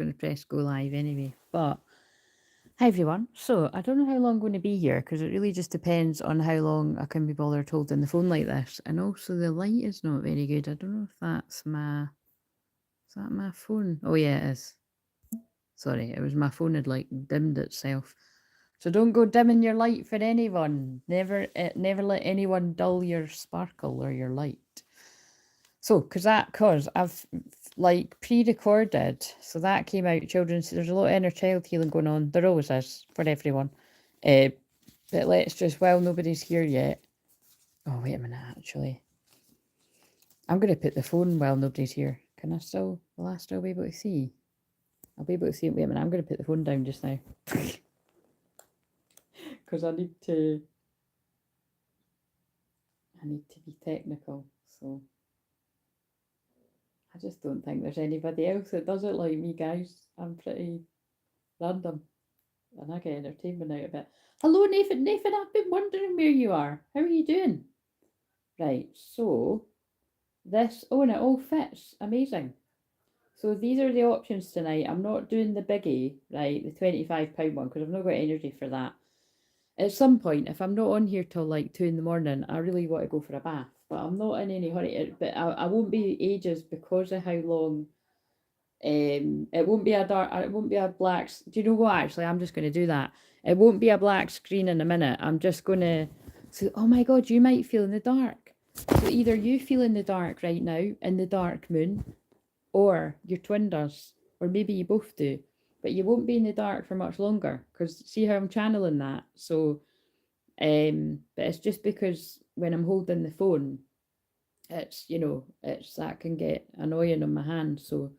going to press go live anyway. But hi everyone. So I don't know how long I'm going to be here because it really just depends on how long I can be bothered holding the phone like this. And also the light is not very good. I don't know if that's my... Is that my phone? Oh yeah, it is. Sorry, it was my phone had like dimmed itself. So don't go dimming your light for anyone. Never let anyone dull your sparkle or your light. So, cause I've like pre-recorded, so that came out children's. There's a lot of inner child healing going on. There always is for everyone. But let's just, well, nobody's here yet. Oh wait a minute, actually, I'm gonna put the phone while nobody's here. Can I still? Will I still be able to see? I'll be able to see it. Wait a minute, I'm gonna put the phone down just now. Because I need to be technical, so I just don't think there's anybody else that does it like me, guys. I'm pretty random and I get entertainment out of it. Hello, Nathan. Nathan, I've been wondering where you are. How are you doing? Right, so this, oh, and it all fits. Amazing. So these are the options tonight. I'm not doing the biggie, right, the £25 one, because I've not got energy for that. At some point, if I'm not on here till like 2 in the morning, I really want to go for a bath, but I'm not in any hurry. But I won't be ages because of how long. It won't be a dark. It won't be a black. Do you know what? Actually, I'm just going to do that. It won't be a black screen in a minute. I'm just going to. So, oh my God, you might feel in the dark. So either you feel in the dark right now in the dark moon, or your twin does, or maybe you both do. But you won't be in the dark for much longer, because see how I'm channeling that. So, but it's just because when I'm holding the phone, it's, you know, it's that can get annoying on my hand. So,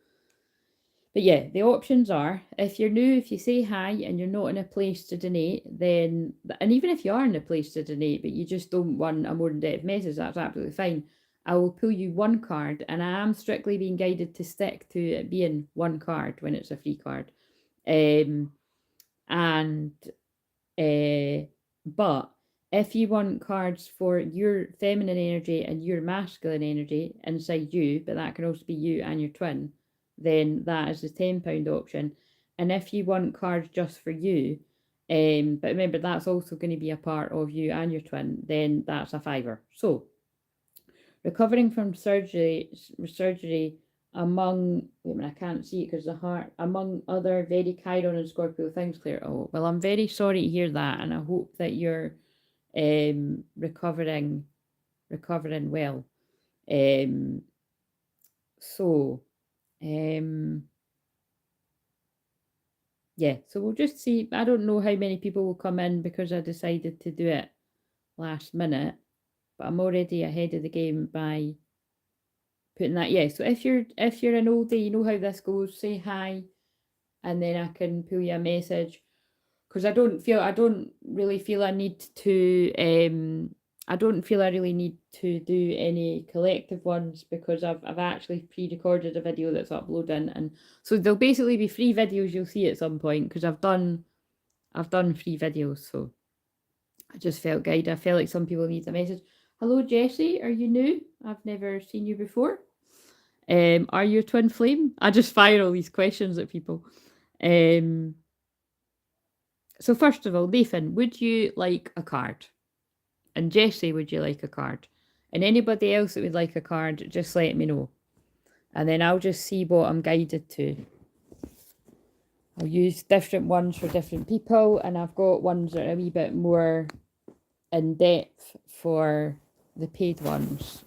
but yeah, the options are, if you're new, if you say hi and you're not in a place to donate, then, and even if you are in a place to donate, but you just don't want a more in-depth message, that's absolutely fine. I will pull you one card, and I am strictly being guided to stick to it being one card when it's a free card. But if you want cards for your feminine energy and your masculine energy inside you, but that can also be you and your twin, then that is the £10 option. And if you want cards just for you, but remember that's also going to be a part of you and your twin, then that's a £5. So, recovering from surgery among, wait a minute, I can't see it because the heart, among other very Chiron and Scorpio things, Claire. Oh, well, I'm very sorry to hear that, and I hope that you're recovering well. So, yeah, so we'll just see. I don't know how many people will come in because I decided to do it last minute, but I'm already ahead of the game by putting that. Yeah, so if you're an oldie, you know how this goes. Say hi, and then I can pull you a message, because I don't really feel I need to. I don't feel I really need to do any collective ones, because I've actually pre-recorded a video that's uploading, and so there'll basically be free videos you'll see at some point, because I've done free videos. So I just felt guided. I felt like some people need a message. Hello, Jessie. Are you new? I've never seen you before. Are you a twin flame? I just fire all these questions at people. So first of all, Nathan, would you like a card? And Jessie, would you like a card? And anybody else that would like a card, just let me know. And then I'll just see what I'm guided to. I'll use different ones for different people, and I've got ones that are a wee bit more in depth for the paid ones.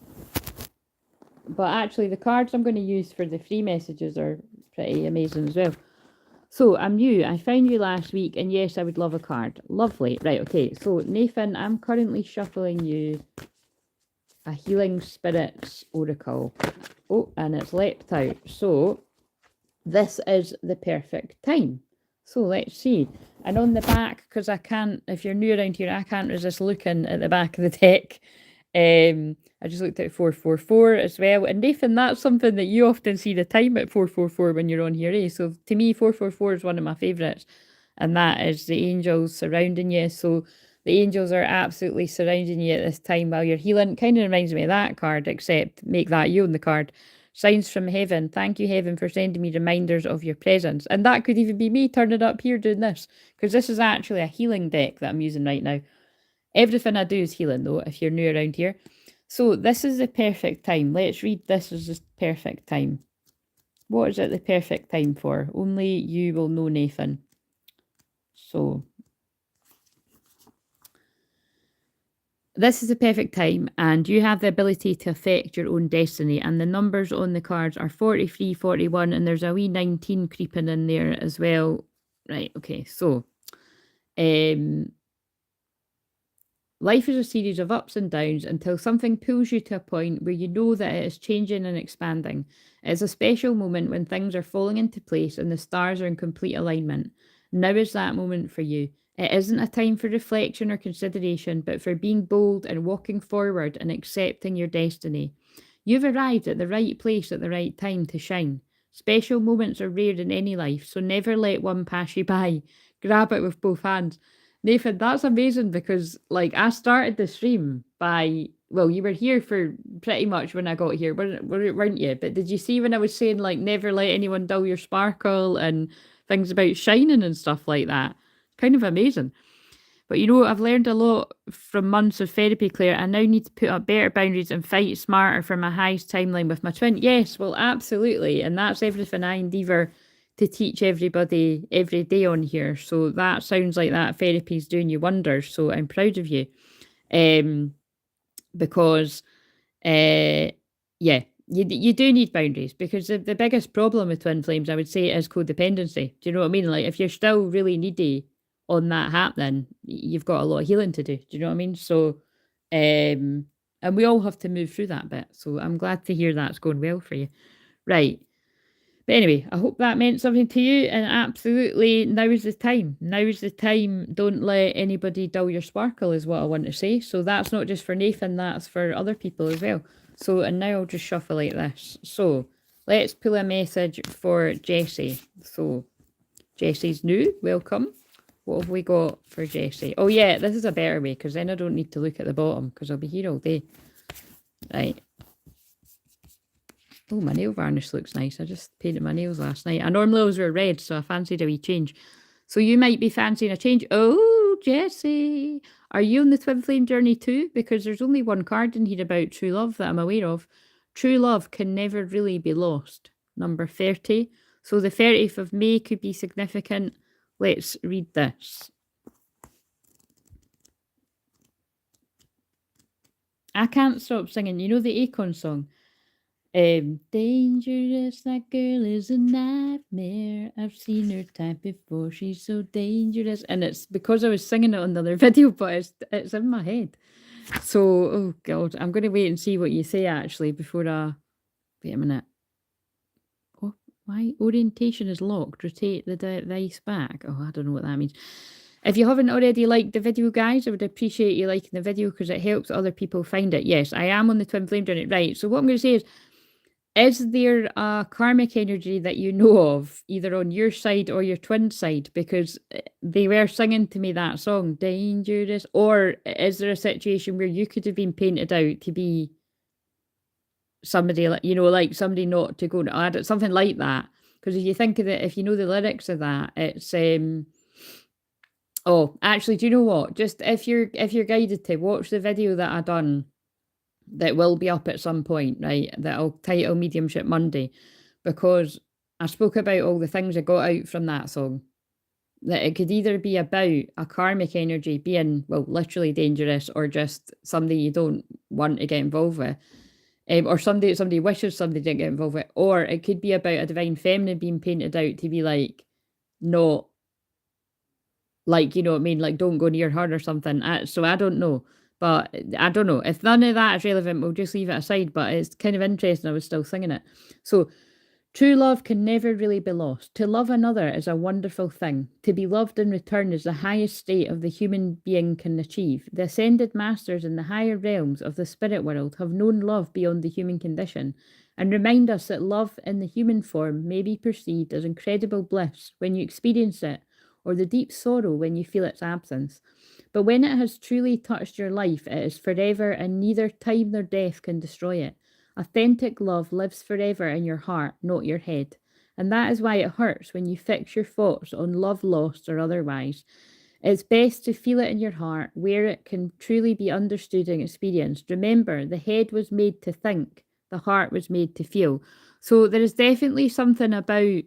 But actually, the cards I'm going to use for the free messages are pretty amazing as well. So, I'm new. I found you last week, and yes, I would love a card. Lovely. Right, okay. So, Nathan, I'm currently shuffling you a Healing Spirits Oracle. Oh, and it's leapt out. So, this is the perfect time. So, let's see. And on the back, because I can't, if you're new around here, I can't resist looking at the back of the deck. I just looked at 444 as well. And Nathan, that's something that you often see the time at 444 when you're on here, eh? So to me, 444 is one of my favourites. And that is the angels surrounding you. So the angels are absolutely surrounding you at this time while you're healing. Kind of reminds me of that card, except make that you on the card. Signs from heaven. Thank you, heaven, for sending me reminders of your presence. And that could even be me turning up here doing this, because this is actually a healing deck that I'm using right now. Everything I do is healing, though, if you're new around here. So this is the perfect time. Let's read this as the perfect time. What is it the perfect time for? Only you will know, Nathan. So this is the perfect time, and you have the ability to affect your own destiny. And the numbers on the cards are 43, 41, and there's a wee 19 creeping in there as well. Right, okay, so life is a series of ups and downs until something pulls you to a point where you know that it is changing and expanding. It's a special moment when things are falling into place and the stars are in complete alignment. Now is that moment for you. It isn't a time for reflection or consideration, but for being bold and walking forward and accepting your destiny. You've arrived at the right place at the right time to shine. Special moments are rare in any life, so never let one pass you by. Grab it with both hands. Nathan, that's amazing because, like, I started the stream by, well, you were here for pretty much when I got here, weren't you? But did you see when I was saying, like, never let anyone dull your sparkle and things about shining and stuff like that? Kind of amazing. But you know, I've learned a lot from months of therapy, Claire. I now need to put up better boundaries and fight smarter for my highest timeline with my twin. Yes, well, absolutely. And that's everything I endeavour to teach everybody every day on here. So that sounds like that therapy is doing you wonders. So I'm proud of you. Because, yeah, you do need boundaries, because the biggest problem with twin flames, I would say, is codependency. Do you know what I mean? Like, if you're still really needy on that happening, you've got a lot of healing to do. Do you know what I mean? So, and we all have to move through that bit. So I'm glad to hear that's going well for you. Right. But anyway, I hope that meant something to you. And absolutely, now is the time. Now is the time. Don't let anybody dull your sparkle, is what I want to say. So that's not just for Nathan, that's for other people as well. So, and now I'll just shuffle like this. So let's pull a message for Jessie. So Jessie's new. Welcome. What have we got for Jessie? Oh yeah, this is a better way, because then I don't need to look at the bottom, because I'll be here all day. Right. Oh, my nail varnish looks nice. I just painted my nails last night. I normally always wear red, so I fancied a wee change. So you might be fancying a change. Oh, Jessie, are you on the twin flame journey too? Because there's only one card in here about true love that I'm aware of. True love can never really be lost. Number 30. So the 30th of May could be significant. Let's read this. I can't stop singing. You know the Akon song? Dangerous, that girl is a nightmare. I've seen her type before. She's so dangerous. And it's because I was singing it on the other video, but it's in my head. So, oh God, I'm going to wait and see what you say actually before I... Wait a minute. Oh, why? Orientation is locked. Rotate the dice back. Oh, I don't know what that means. If you haven't already liked the video, guys, I would appreciate you liking the video because it helps other people find it. Yes, I am on the twin flame journey. Right, so what I'm going to say is there a karmic energy that you know of, either on your side or your twin side? Because they were singing to me that song, Dangerous. Or is there a situation where you could have been painted out to be somebody, you know, like somebody not to go to add something like that? Because if you think of it, if you know the lyrics of that, it's oh, actually, do you know what? Just if you're guided to watch the video that I done, that will be up at some point, right? That I'll title Mediumship Monday, because I spoke about all the things I got out from that song. That it could either be about a karmic energy being, well, literally dangerous, or just somebody you don't want to get involved with. Or somebody wishes somebody didn't get involved with. Or it could be about a divine feminine being painted out to be like, not, like, you know what I mean? Like, don't go near her or something. So I don't know. But I don't know. If none of that is relevant, we'll just leave it aside. But it's kind of interesting. I was still singing it. So, true love can never really be lost. To love another is a wonderful thing. To be loved in return is the highest state of the human being can achieve. The ascended masters in the higher realms of the spirit world have known love beyond the human condition, and remind us that love in the human form may be perceived as incredible bliss when you experience it, or the deep sorrow when you feel its absence. But when it has truly touched your life, it is forever, and neither time nor death can destroy it. Authentic love lives forever in your heart, not your head. And that is why it hurts when you fix your thoughts on love lost or otherwise. It's best to feel it in your heart, where it can truly be understood and experienced. Remember, the head was made to think, the heart was made to feel. So there is definitely something about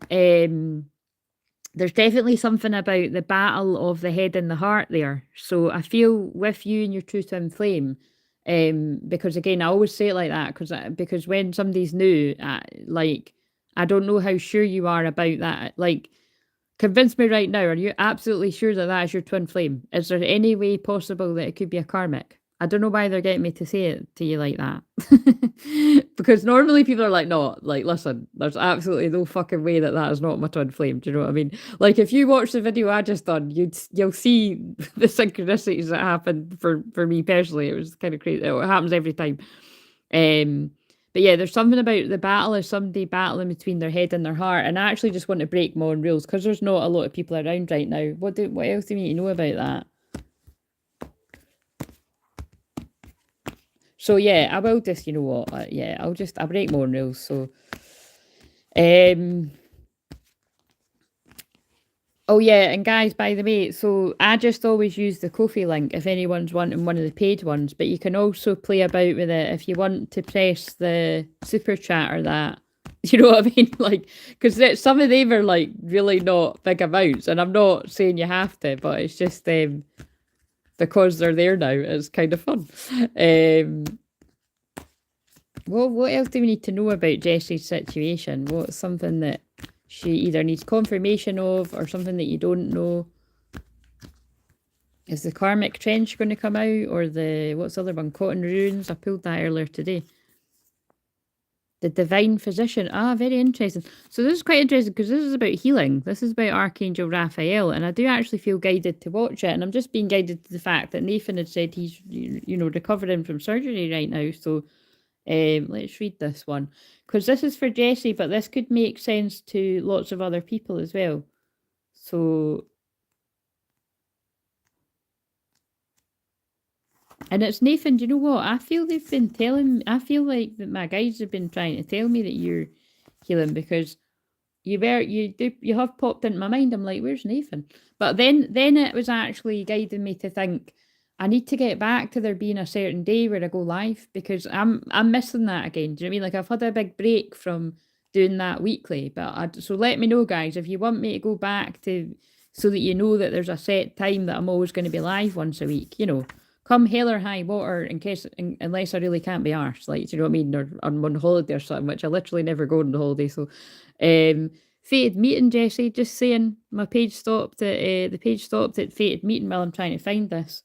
there's definitely something about the battle of the head and the heart there. So I feel with you and your true twin flame, because again, I always say it like that because when somebody's new, like I don't know how sure you are about that. Like, convince me right now. Are you absolutely sure that that is your twin flame? Is there any way possible that it could be a karmic? I don't know why they're getting me to say it to you like that. Because normally people are like, no, like, listen, there's absolutely no fucking way that that is not my twin flame. Do you know what I mean? Like, if you watch the video I just done, you'll see the synchronicities that happened for me personally. It was kind of crazy. It happens every time. But yeah, there's something about the battle of somebody battling between their head and their heart. And I actually just want to break my own rules because there's not a lot of people around right now. What else do you need to know about that? So yeah, I will just, you know what, I'll break my own rules. So, oh yeah, and guys, by the way, so I just always use the Ko-fi link if anyone's wanting one of the paid ones, but you can also play about with it if you want to press the super chat or that. You know what I mean? Like, because some of them are like really not big amounts, and I'm not saying you have to, but it's just because they're there now, it's kind of fun. Well, what else do we need to know about Jessie's situation? What's something that she either needs confirmation of or something that you don't know? Is the karmic trench going to come out, or what's the other one? Cotton runes? I pulled that earlier today. The divine physician. Very interesting. So this is quite interesting because this is about healing. This is about Archangel Raphael, and I do actually feel guided to watch it. And I'm just being guided to the fact that Nathan had said he's, recovering from surgery right now. So let's read this one because this is for Jessie, but this could make sense to lots of other people as well. So, and it's Nathan. Do you know what? I feel they've been telling me. I feel like that my guides have been trying to tell me that you're healing because you have popped into my mind. I'm like, where's Nathan? But then it was actually guiding me to think I need to get back to there being a certain day where I go live because I'm missing that again. Do you know what I mean? Like I've had a big break from doing that weekly, so let me know, guys, if you want me to go back to so that you know that there's a set time that I'm always going to be live once a week. You know, come hell or high water, unless I really can't be arsed, like, do you know what I mean? Or I'm on holiday or something, which I literally never go on the holiday. So, fated meeting, Jessie. Just saying, my page stopped at the page stopped at fated meeting while I'm trying to find this.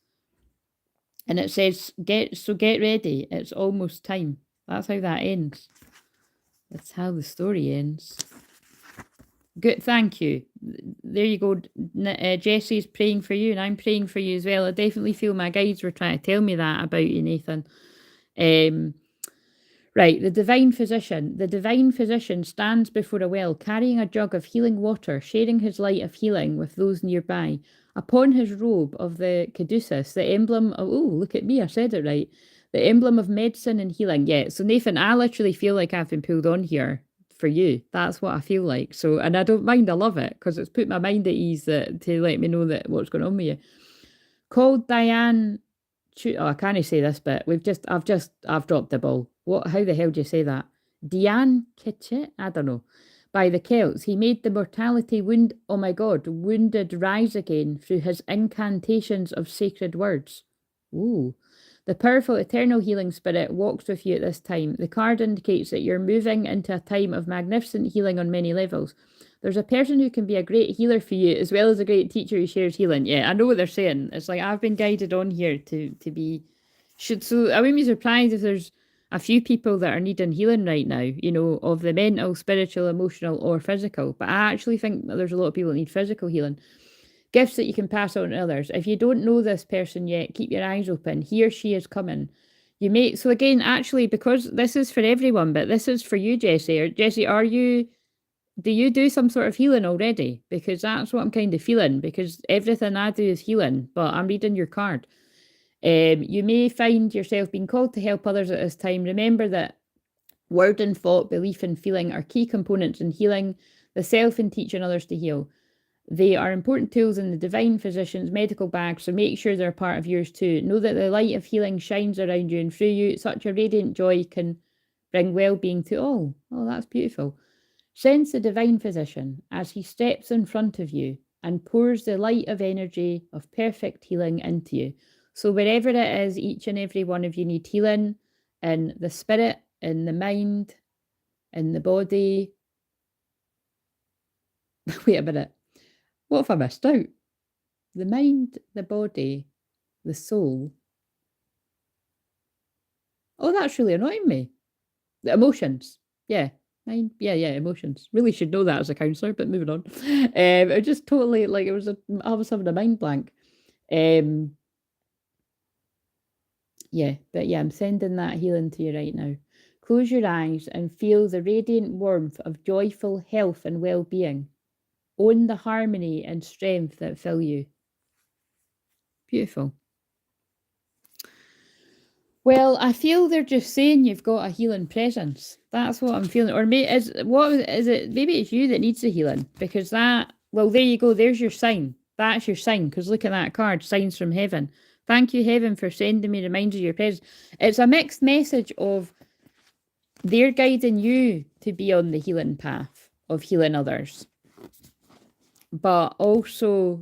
And it says, get ready, it's almost time. That's how that ends. That's how the story ends. Good, thank you. There you go. Jessie's praying for you, and I'm praying for you as well. I definitely feel my guides were trying to tell me that about you, Nathan. Right, the divine physician. The divine physician stands before a well, carrying a jug of healing water, sharing his light of healing with those nearby. Upon his robe of the caduceus, the emblem of, oh, look at me, I said it right. The emblem of medicine and healing. Yeah, so Nathan, I literally feel like I've been pulled on here for you. That's what I feel like. So, and I don't mind, I love it, because it's put my mind at ease to let me know that what's going on with you. Called Diane... Oh, I can't say this bit. I've dropped the ball. What? How the hell do you say that? Diane Kitchett? I don't know. By the Celts, he made the mortality wounded rise again through his incantations of sacred words. Ooh. The powerful eternal healing spirit walks with you at this time. The card indicates that you're moving into a time of magnificent healing on many levels. There's a person who can be a great healer for you, as well as a great teacher who shares healing. Yeah, I know what they're saying. It's like I've been guided on here to be... So I wouldn't be surprised if there's a few people that are needing healing right now, you know, of the mental, spiritual, emotional, or physical. But I actually think that there's a lot of people that need physical healing. Gifts that you can pass on to others. If you don't know this person yet, keep your eyes open. He or she is coming. So again, actually, because this is for everyone, but this is for you, Jessie. Jessie, do you do some sort of healing already? Because that's what I'm kind of feeling, because everything I do is healing, but I'm reading your card. You may find yourself being called to help others at this time. Remember that Word and thought, belief and feeling are key components in healing the self and teaching others to heal. They are important tools in the divine physician's medical bag, so make sure they're part of yours too. Know that the light of healing shines around you and through you. Such a radiant joy can bring well-being to all. Oh, that's beautiful. Sense the divine physician as he steps in front of you and pours the light of energy of perfect healing into you. So wherever it is, each and every one of you need healing in the spirit, in the mind, in the body. Wait a minute. What if I missed out? The mind, the body, the soul. Oh, that's really annoying me. The emotions. Yeah. Mind. Yeah, emotions. Really should know that as a counsellor, but moving on. It just totally, like, I was having a mind blank. Yeah, but yeah, I'm sending that healing to you right now. Close your eyes and feel the radiant warmth of joyful health and well-being. Own the harmony and strength that fill you. Beautiful. Well, I feel they're just saying you've got a healing presence. That's what I'm feeling. Or maybe is it? Maybe it's you that needs the healing, because that. Well, there you go. There's your sign. That's your sign. Because look at that card, signs from heaven. Thank you, heaven, for sending me reminders of your presence. It's a mixed message of they're guiding you to be on the healing path of healing others, but also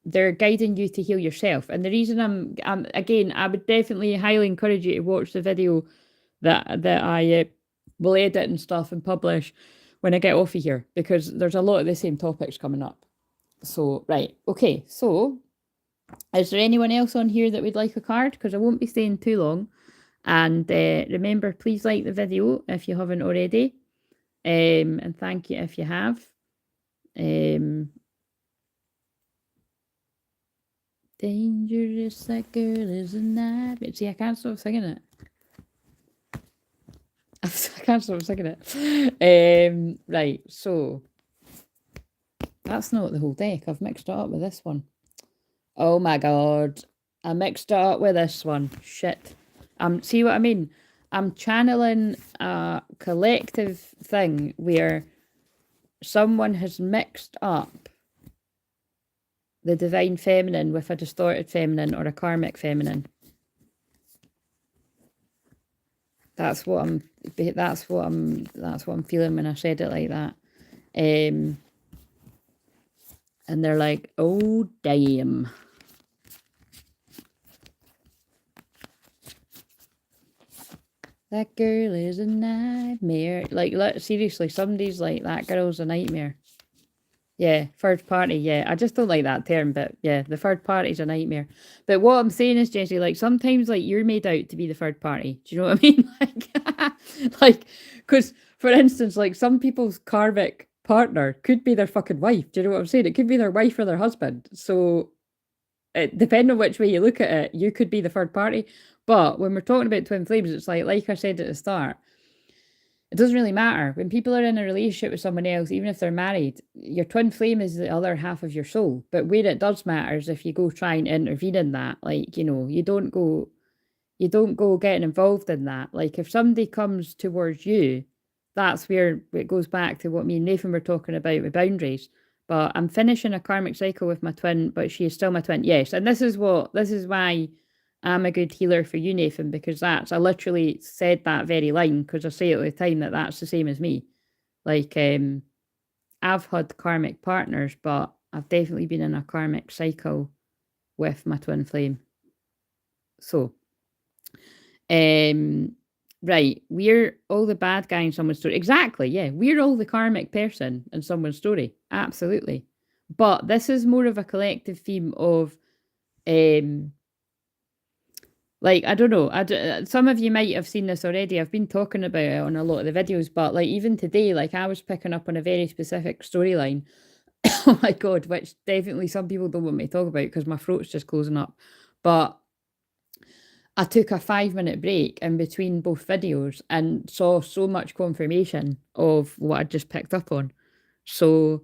they're guiding you to heal yourself. And the reason I'm again, I would definitely highly encourage you to watch the video that I will edit and stuff and publish when I get off of here, because there's a lot of the same topics coming up. So, right. Okay. So is there anyone else on here that would like a card? Because I won't be staying too long. And remember, please like the video if you haven't already. And thank you if you have. Dangerous, that girl is a knife. See, I can't stop singing it. I can't stop singing it. Right, so that's not the whole deck. I've mixed it up with this one. Oh my god. I mixed it up with this one. Shit. See what I mean? I'm channeling a collective thing where someone has mixed up the divine feminine with a distorted feminine or a karmic feminine. That's what I'm feeling when I said it like that. And they're like, oh damn. That girl is a nightmare. Like, seriously, somebody's like, that girl's a nightmare. Yeah, third party, yeah. I just don't like that term, but yeah, the third party's a nightmare. But what I'm saying is, Jessie, like, sometimes, like, you're made out to be the third party. Do you know what I mean? Like, because, for instance, like, some people's karmic partner could be their fucking wife. Do you know what I'm saying? It could be their wife or their husband. So, depending on which way you look at it, you could be the third party. But when we're talking about twin flames, it's like I said at the start, it doesn't really matter. When people are in a relationship with someone else, even if they're married, your twin flame is the other half of your soul. But where it does matter is if you go try and intervene in that. Like, you know, you don't go getting involved in that. Like, if somebody comes towards you, that's where it goes back to what me and Nathan were talking about with boundaries. But I'm finishing a karmic cycle with my twin, but she is still my twin. Yes, and this is why I'm a good healer for you, Nathan, because I literally said that very line, because I say it all the time that that's the same as me. Like, I've had karmic partners, but I've definitely been in a karmic cycle with my twin flame. So, right, we're all the bad guy in someone's story. Exactly, yeah, we're all the karmic person in someone's story. Absolutely. But this is more of a collective theme of, like, I don't know, some of you might have seen this already. I've been talking about it on a lot of the videos, but like even today, like I was picking up on a very specific storyline. Oh my God, which definitely some people don't want me to talk about because my throat's just closing up. But I took a 5-minute break in between both videos and saw so much confirmation of what I just picked up on. So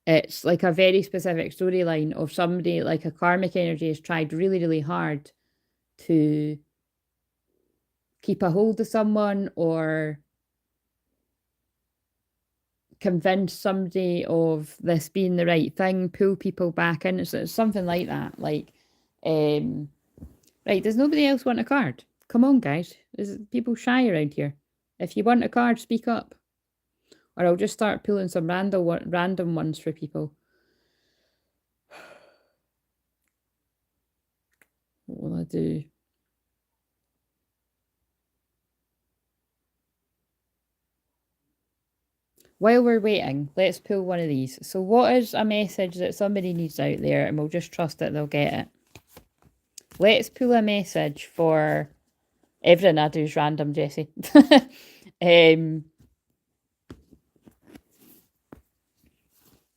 it's like a very specific storyline of somebody, like a karmic energy has tried really, really hard to keep a hold of someone or convince somebody of this being the right thing, pull people back in. It's something like that. Like, right, does nobody else want a card? Come on, guys. Is people shy around here? If you want a card, speak up. Or I'll just start pulling some random ones for people. What will I do? While we're waiting, let's pull one of these. So what is a message that somebody needs out there, and we'll just trust that they'll get it. Let's pull a message for... Everything I do is random, Jessie.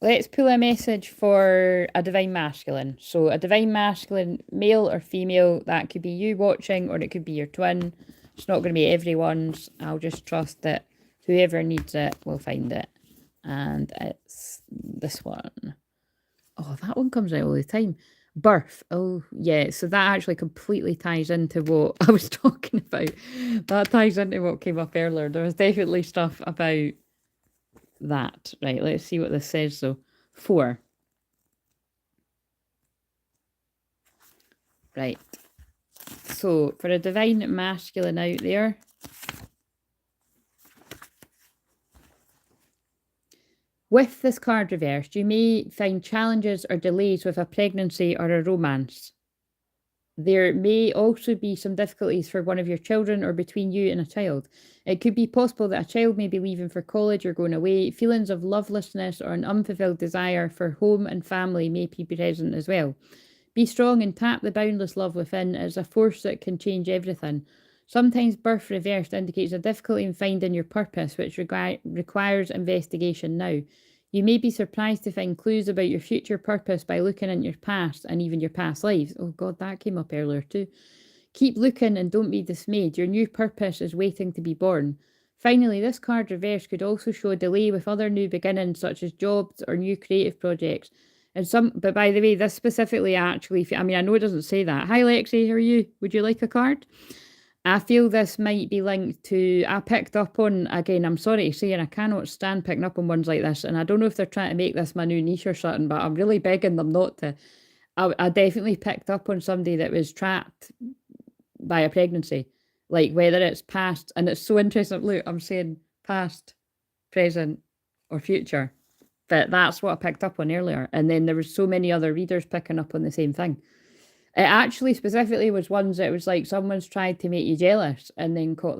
Let's pull a message for a divine masculine. So a divine masculine, male or female, that could be you watching, or it could be your twin. It's not going to be everyone's. I'll just trust that whoever needs it will find it. And it's this one. Oh, that one comes out all the time. Birth. Oh, yeah. So that actually completely ties into what I was talking about. That ties into what came up earlier. There was definitely stuff about that. Right, let's see what this says, though. 4. Right. So, for a divine masculine out there, with this card reversed, you may find challenges or delays with a pregnancy or a romance. There may also be some difficulties for one of your children or between you and a child. It could be possible that a child may be leaving for college or going away. Feelings of lovelessness or an unfulfilled desire for home and family may be present as well. Be strong and tap the boundless love within as a force that can change everything. Sometimes birth reversed indicates a difficulty in finding your purpose, which requires investigation now. You may be surprised to find clues about your future purpose by looking at your past and even your past lives. Oh God, that came up earlier too. Keep looking and don't be dismayed. Your new purpose is waiting to be born. Finally, this card reverse could also show a delay with other new beginnings, such as jobs or new creative projects. But by the way, this specifically actually, I mean, I know it doesn't say that. Hi Lexi, how are you? Would you like a card? I feel this might be linked to, I picked up on, again, I'm sorry to say, and I cannot stand picking up on ones like this, and I don't know if they're trying to make this my new niche or something, but I'm really begging them not to. I definitely picked up on somebody that was trapped by a pregnancy, like whether it's past, and it's so interesting, look, I'm saying past, present, or future, but that's what I picked up on earlier, and then there was so many other readers picking up on the same thing. It actually specifically was ones that was like someone's tried to make you jealous and then got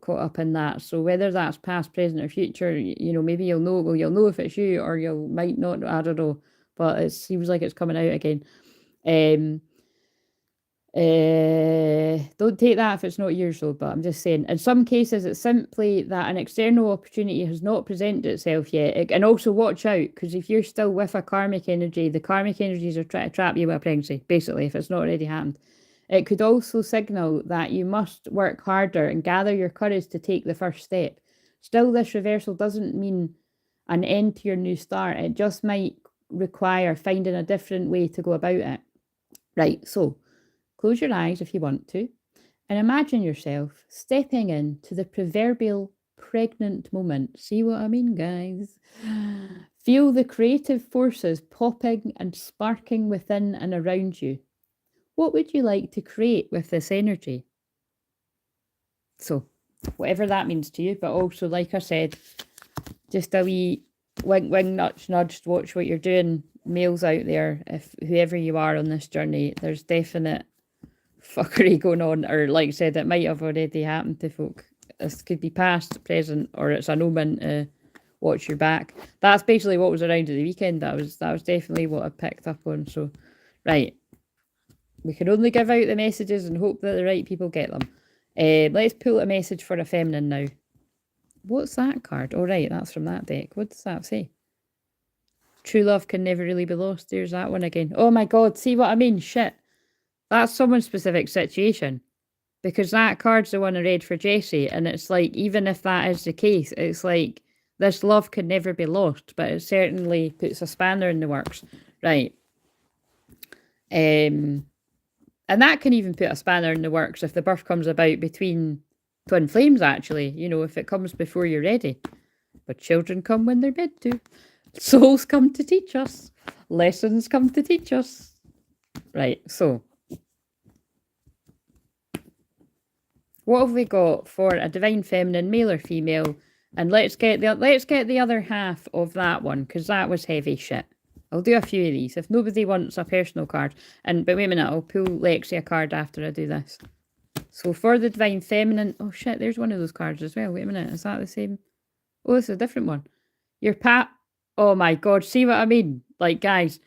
caught up in that. So whether that's past, present, or future, you know, maybe you'll know. Well, you'll know if it's you, or you might not. I don't know, but it seems like it's coming out again. Don't take that if it's not yours though, but I'm just saying, in some cases it's simply that an external opportunity has not presented itself yet. And also watch out, because if you're still with a karmic energy, the karmic energies are trying to trap you with a pregnancy, basically, if it's not already happened. It could also signal that you must work harder and gather your courage to take the first step. Still, this reversal doesn't mean an end to your new start. It just might require finding a different way to go about it. Right, so close your eyes if you want to, and imagine yourself stepping into the proverbial pregnant moment. See what I mean, guys? Feel the creative forces popping and sparking within and around you. What would you like to create with this energy? So, whatever that means to you, but also, like I said, just a wee wink, wink, nudge, nudge, watch what you're doing. Males out there, if whoever you are on this journey, there's definite fuckery going on, or like I said, it might have already happened to folk. This could be past, present, or it's an omen to watch your back. That's basically what was around at the weekend. That was definitely what I picked up on. So, right, we can only give out the messages and hope that the right people get them. Let's pull a message for a feminine now. What's that card? Oh, right, that's from that deck. What does that say? True love can never really be lost. There's that one again. Oh my God, see what I mean? Shit. That's someone's specific situation, because that card's the one I read for Jessie, and it's like, even if that is the case, it's like, this love can never be lost, but it certainly puts a spanner in the works. Right. And And that can even put a spanner in the works if the birth comes about between twin flames, actually. You know, if it comes before you're ready. But children come when they're meant to. Souls come to teach us. Lessons come to teach us. Right, so. What have we got for a divine feminine, male or female? And let's get the other half of that one, because that was heavy shit. I'll do a few of these. If nobody wants a personal card, but wait a minute, I'll pull Lexi a card after I do this. So for the divine feminine, oh shit, there's one of those cards as well. Wait a minute, is that the same? Oh, it's a different one. Your oh my God, see what I mean? Like, guys,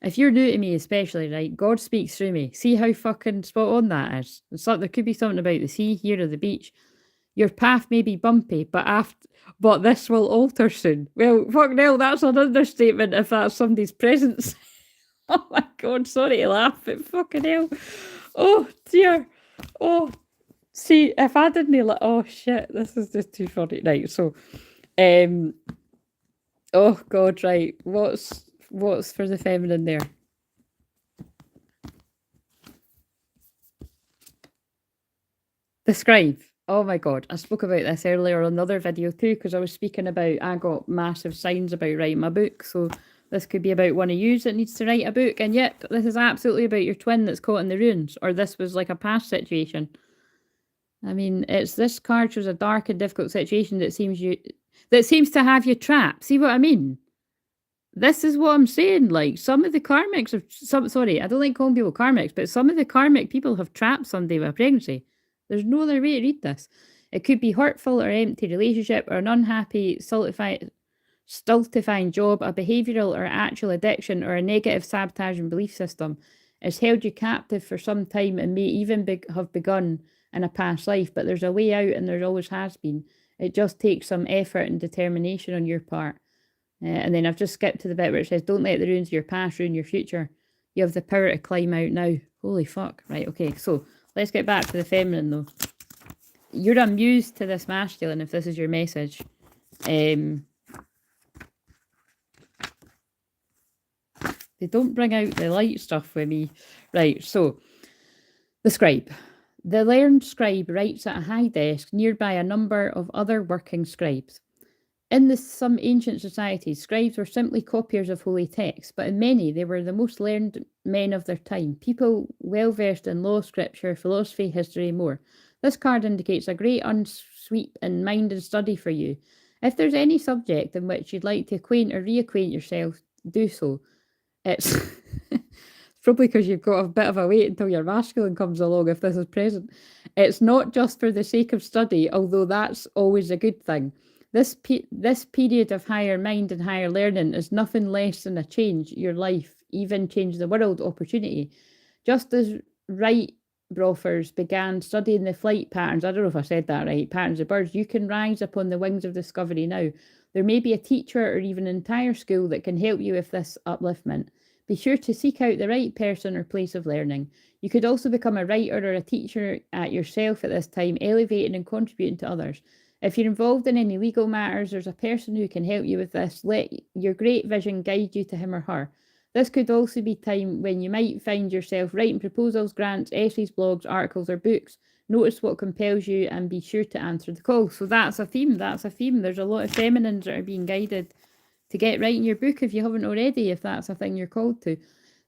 if you're new to me especially, right, God speaks through me. See how fucking spot on that is? There could be something about the sea here or the beach. Your path may be bumpy, but this will alter soon. Well, fuck no, that's an understatement if that's somebody's presence. Oh my God, sorry to laugh, but fucking hell. Oh dear. Oh, see, if I didn't oh shit, this is just too funny. Right, so, oh God, right, what's for the feminine there? The scribe. Oh my God, I spoke about this earlier on another video too, because I was speaking about, I got massive signs about writing my book, so this could be about one of you that needs to write a book, and yep, this is absolutely about your twin that's caught in the ruins, or this was like a past situation. I mean, this card shows a dark and difficult situation that seems to have you trapped. See what I mean? This is what I'm saying. Like, some of the karmics sorry, I don't like calling people karmics, but some of the karmic people have trapped somebody with a pregnancy. There's no other way to read this. It could be hurtful or empty relationship, or an unhappy, stultifying job, a behavioural or actual addiction, or a negative sabotaging belief system. It's held you captive for some time and may even have begun in a past life, but there's a way out, and there always has been. It just takes some effort and determination on your part. And then I've just skipped to the bit where it says, don't let the ruins of your past ruin your future. You have the power to climb out now. Holy fuck. Right, okay, so let's get back to the feminine though. You're amused to this masculine if this is your message. They don't bring out the light stuff with me. Right, so the scribe. The learned scribe writes at a high desk nearby a number of other working scribes. In some ancient societies, scribes were simply copiers of holy texts, but in many they were the most learned men of their time, people well versed in law, scripture, philosophy, history, and more. This card indicates a great unsweep in mind and study for you. If there's any subject in which you'd like to acquaint or reacquaint yourself, do so. It's probably because you've got a bit of a wait until your masculine comes along if this is present. It's not just for the sake of study, although that's always a good thing. This period of higher mind and higher learning is nothing less than a change your life, even change the world opportunity. Just as Wright Brothers began studying the flight patterns, I don't know if I said that right, patterns of birds, you can rise upon the wings of discovery now. There may be a teacher or even an entire school that can help you with this upliftment. Be sure to seek out the right person or place of learning. You could also become a writer or a teacher at yourself at this time, elevating and contributing to others. If you're involved in any legal matters, there's a person who can help you with this. Let your great vision guide you to him or her. This could also be time when you might find yourself writing proposals, grants, essays, blogs, articles, or books. Notice what compels you and be sure to answer the call. So that's a theme. There's a lot of feminines that are being guided to get writing your book if you haven't already, if that's a thing you're called to.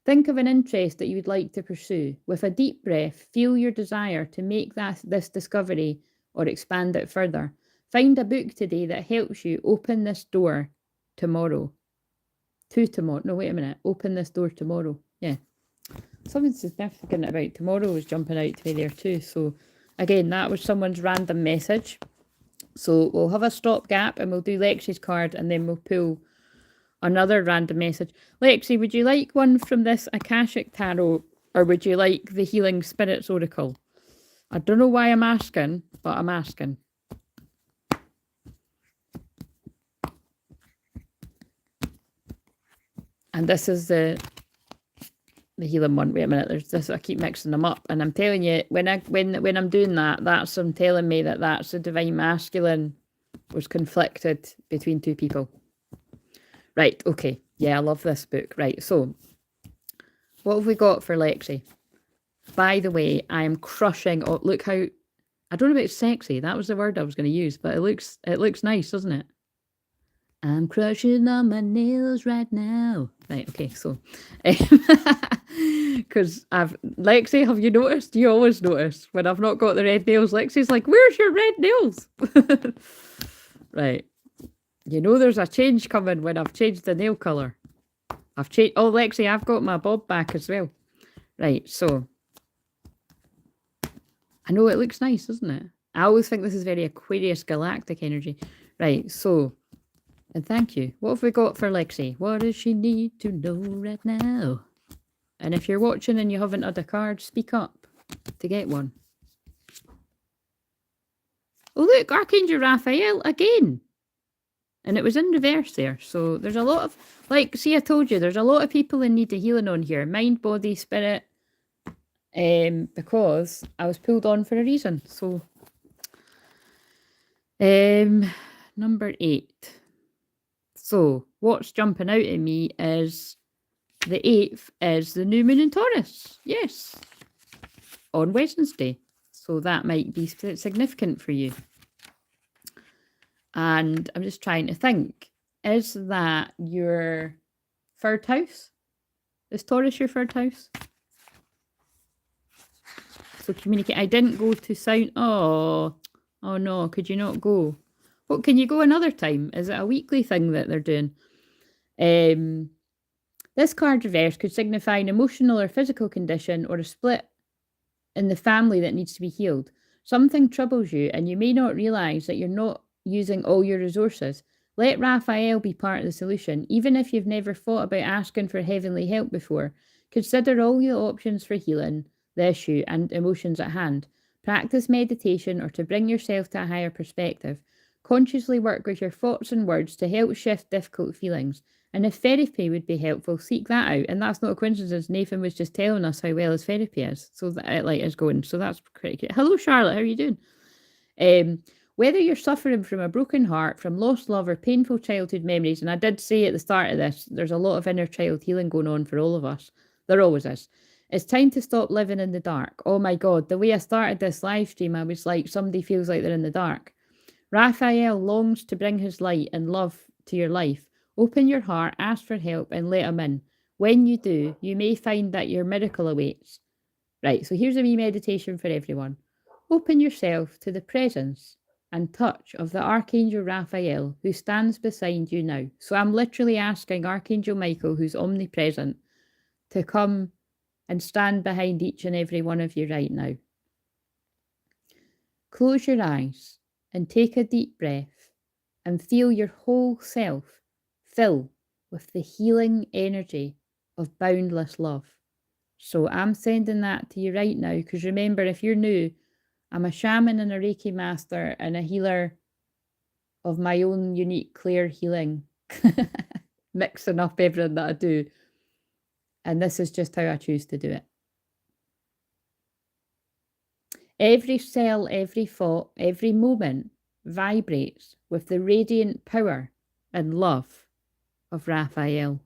Think of an interest that you would like to pursue. With a deep breath, feel your desire to make this discovery or expand it further. Find a book today that helps you open this door tomorrow. No, wait a minute. Open this door tomorrow. Yeah. Something significant about tomorrow was jumping out to me there too. So, again, that was someone's random message. So, we'll have a stopgap and we'll do Lexi's card and then we'll pull another random message. Lexi, would you like one from this Akashic Tarot or would you like the Healing Spirits Oracle? I don't know why I'm asking, but I'm asking. And this is the healing one. Wait a minute, there's this. I keep mixing them up, and I'm telling you, when I'm doing that, that's them telling me that that's the divine masculine was conflicted between two people. Right. Okay. Yeah, I love this book. Right. So, what have we got for Lexi? By the way, I am crushing. Oh, look how, I don't know about sexy. That was the word I was going to use, but it looks nice, doesn't it? I'm crushing on my nails right now. Right, okay, so because Lexi, have you noticed? You always notice when I've not got the red nails. Lexi's like, "Where's your red nails?" Right, you know there's a change coming when I've changed the nail colour. I've changed. Oh, Lexi, I've got my bob back as well. Right, so I know it looks nice, doesn't it? I always think this is very Aquarius galactic energy. Right, so. And thank you. What have we got for Lexi? What does she need to know right now? And if you're watching and you haven't had a card, speak up to get one. Oh, look, Archangel Raphael again. And it was in reverse there. So there's a lot of, like, see, I told you, there's a lot of people in need of healing on here. Mind, body, spirit. Because I was pulled on for a reason. So, number 8. So, what's jumping out at me is the 8th is the new moon in Taurus. Yes. On Wednesday. So, that might be significant for you. And I'm just trying to think. Is that your 3rd house? Is Taurus your 3rd house? So, communicate. I didn't go to sound. Oh no. Could you not go? What, can you go another time? Is it a weekly thing that they're doing? This card reverse could signify an emotional or physical condition or a split in the family that needs to be healed. Something troubles you and you may not realise that you're not using all your resources. Let Raphael be part of the solution. Even if you've never thought about asking for heavenly help before, consider all your options for healing the issue and emotions at hand. Practice meditation or to bring yourself to a higher perspective. Consciously work with your thoughts and words to help shift difficult feelings. And if therapy would be helpful, seek that out. And that's not a coincidence. Nathan was just telling us how well his therapy is. So that it is going. So that's pretty good. Hello, Charlotte. How are you doing? Whether you're suffering from a broken heart, from lost love, or painful childhood memories, and I did say at the start of this, there's a lot of inner child healing going on for all of us. There always is. It's time to stop living in the dark. Oh my God, the way I started this live stream, I was like, somebody feels like they're in the dark. Raphael longs to bring his light and love to your life. Open your heart, ask for help, and let him in. When you do, you may find that your miracle awaits. Right, so here's a wee meditation for everyone. Open yourself to the presence and touch of the Archangel Raphael, who stands beside you now. So I'm literally asking Archangel Michael, who's omnipresent, to come and stand behind each and every one of you right now. Close your eyes and take a deep breath and feel your whole self fill with the healing energy of boundless love. So I'm sending that to you right now, because remember, if you're new, I'm a shaman and a Reiki master and a healer of my own unique clear healing, mixing up everything that I do. And this is just how I choose to do it. Every cell, every thought, every moment vibrates with the radiant power and love of Raphael.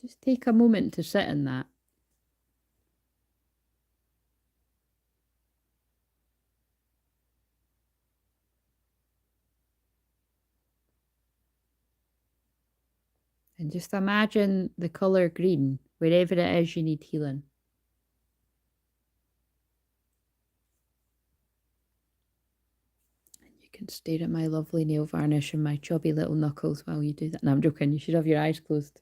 Just take a moment to sit in that. And just imagine the colour green wherever it is you need healing. And you can stare at my lovely nail varnish and my chubby little knuckles while you do that. No, I'm joking. You should have your eyes closed.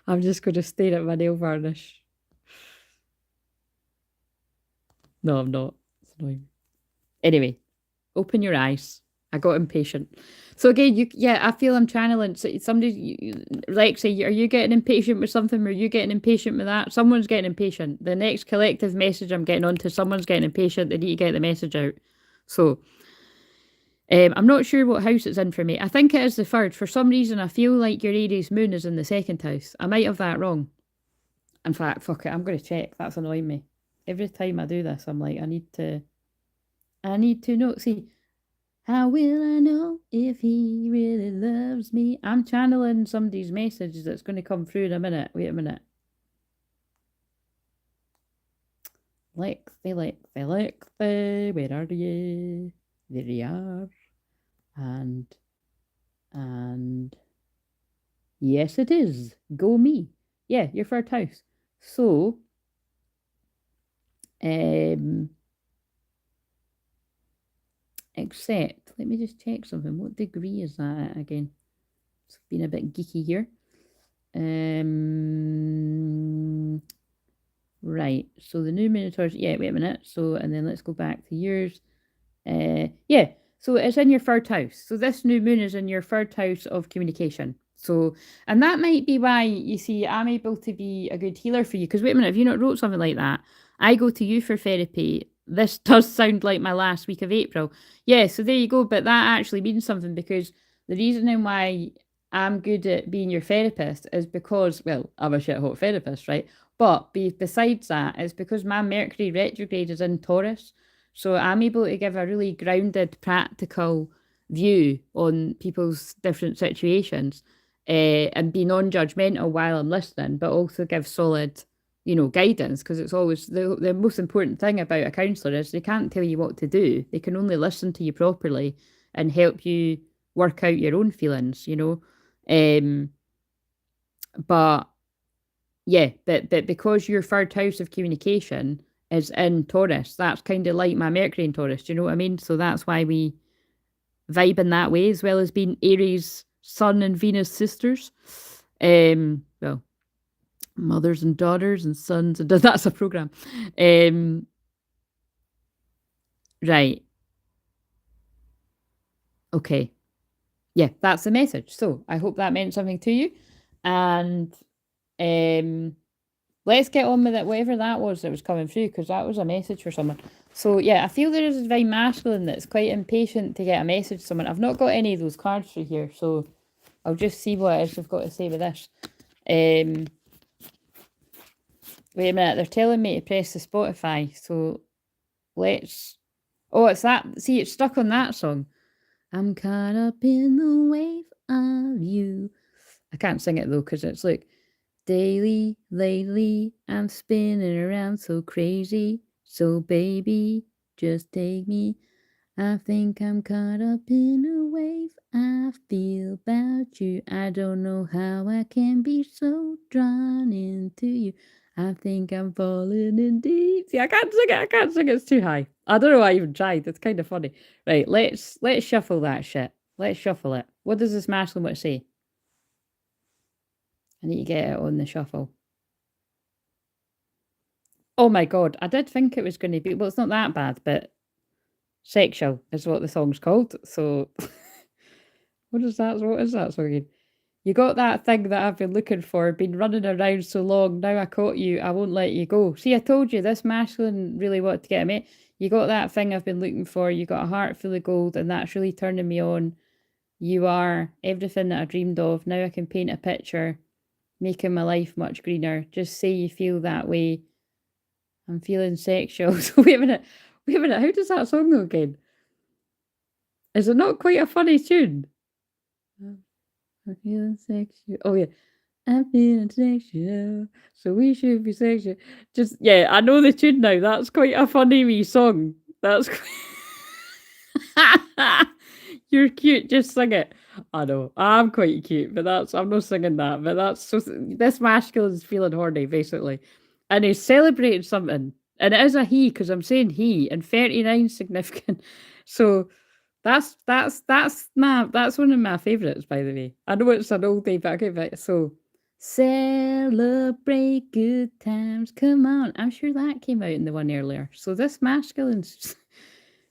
I'm just going to stare at my nail varnish. No, I'm not. It's annoying. Anyway, open your eyes. I got impatient. So again, I feel I'm channeling. So somebody, Lexi, are you getting impatient with something? Or are you getting impatient with that? Someone's getting impatient. The next collective message I'm getting onto, someone's getting impatient. They need to get the message out. So, I'm not sure what house it's in for me. I think it is the 3rd. For some reason, I feel like your Aries moon is in the 2nd house. I might have that wrong. In fact, fuck it. I'm going to check. That's annoying me. Every time I do this, I'm like, I need to know. See, How will I know if he really loves me? I'm channeling somebody's message that's going to come through in a minute. Wait a minute. Lexi, where are you? There you are. And yes, it is. Go me. Yeah, your third house. So, except, let me just check something. What degree is that at again? It's been a bit geeky here. Right. So the new Minotaurs. Yeah, wait a minute. So, and then let's go back to yours. Yeah. So it's in your third house. So this new moon is in your third house of communication. So, and that might be why you see I'm able to be a good healer for you. Because wait a minute, if you not wrote something like that, I go to you for therapy. This does sound like my last week of April. Yeah, so there you go. But that actually means something because the reasoning why I'm good at being your therapist is because, well, I'm a shit hot therapist, right? But besides that, it's because my Mercury retrograde is in Taurus. So I'm able to give a really grounded, practical view on people's different situations and be non-judgmental while I'm listening, but also give solid, guidance, because it's always the most important thing about a counsellor is they can't tell you what to do. They can only listen to you properly and help you work out your own feelings, But yeah, but because your third house of communication is in Taurus, that's kind of like my Mercury in Taurus. Do you know what I mean? So that's why we vibe in that way, as well as being Aries, Sun, and Venus sisters. Well, mothers and daughters and sons, and that's a program. Right. Okay. Yeah, that's the message. So I hope that meant something to you, and let's get on with it, whatever that was coming through, because that was a message for someone. So yeah, I feel there is a divine masculine that's quite impatient to get a message to someone. I've not got any of those cards through here, so I'll just see what it is they've got to say with this. Wait a minute, they're telling me to press the Spotify, so let's... Oh, it's that. See, it's stuck on that song. I'm caught up in the wave of you. I can't sing it though, because it's like... Daily, lately, I'm spinning around so crazy. So baby, just take me. I think I'm caught up in a wave I feel about you. I don't know how I can be so drawn into you. I think I'm falling in deep. See, I can't sing it. It's too high. I don't know why I even tried. It's kind of funny. Right, let's shuffle that shit. Let's shuffle it. What does this masculine want to say? I need to get it on the shuffle. Oh my god, I did think it was going to be... Well, it's not that bad, but... Sexual is what the song's called, so... What is that song again? You got that thing that I've been looking for, been running around so long, now I caught you, I won't let you go. See, I told you, this masculine really wanted to get me. You got that thing I've been looking for, you got a heart full of gold, and that's really turning me on. You are everything that I dreamed of. Now I can paint a picture, making my life much greener. Just say you feel that way. I'm feeling sexual. So wait a minute, how does that song go again? Is it not quite a funny tune? I'm feeling sexual. Oh yeah. I'm feeling sexual, so we should be sexual. Just, yeah, I know the tune now. That's quite a funny wee song. That's You're cute, just sing it. I know, I'm quite cute, but I'm not singing that. But that's so... This masculine is feeling horny, basically. And he's celebrating something. And it is a he, because I'm saying he, and 39 significant. So that's one of my favourites, by the way. I know it's an old day, but okay, but so celebrate good times. Come on. I'm sure that came out in the one earlier. So this masculine's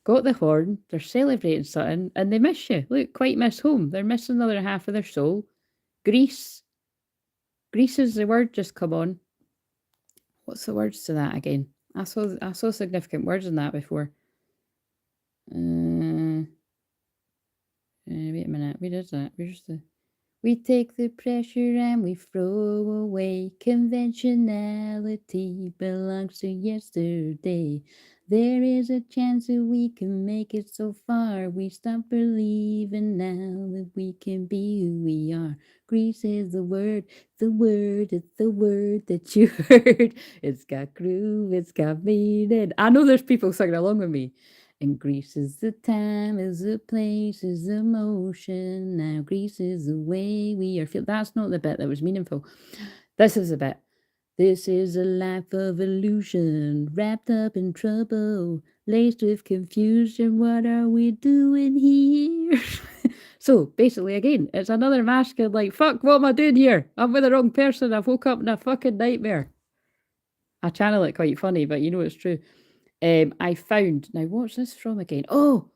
got the horn, they're celebrating something, and they miss you. Look, quite miss home. They're missing another half of their soul. Greece. Greece is the word just come on. What's the words to that again? I saw significant words in that before. Wait a minute. Where is that? Where's the... We take the pressure and we throw away. Conventionality belongs to yesterday. There is a chance that we can make it so far. We stop believing now that we can be who we are. Grease is the word, it's the word that you heard. It's got groove, it's got meaning. I know there's people singing along with me. And Greece is the time, is the place, is the motion. Now Greece is the way we are feel. That's not the bit that was meaningful. This is the bit. This is a life of illusion, wrapped up in trouble, laced with confusion. What are we doing here? So basically, again, it's another masculine like, fuck, what am I doing here? I'm with the wrong person. I woke up in a fucking nightmare. I channel it quite funny, but you know it's true. I found, now what's this from again? Oh,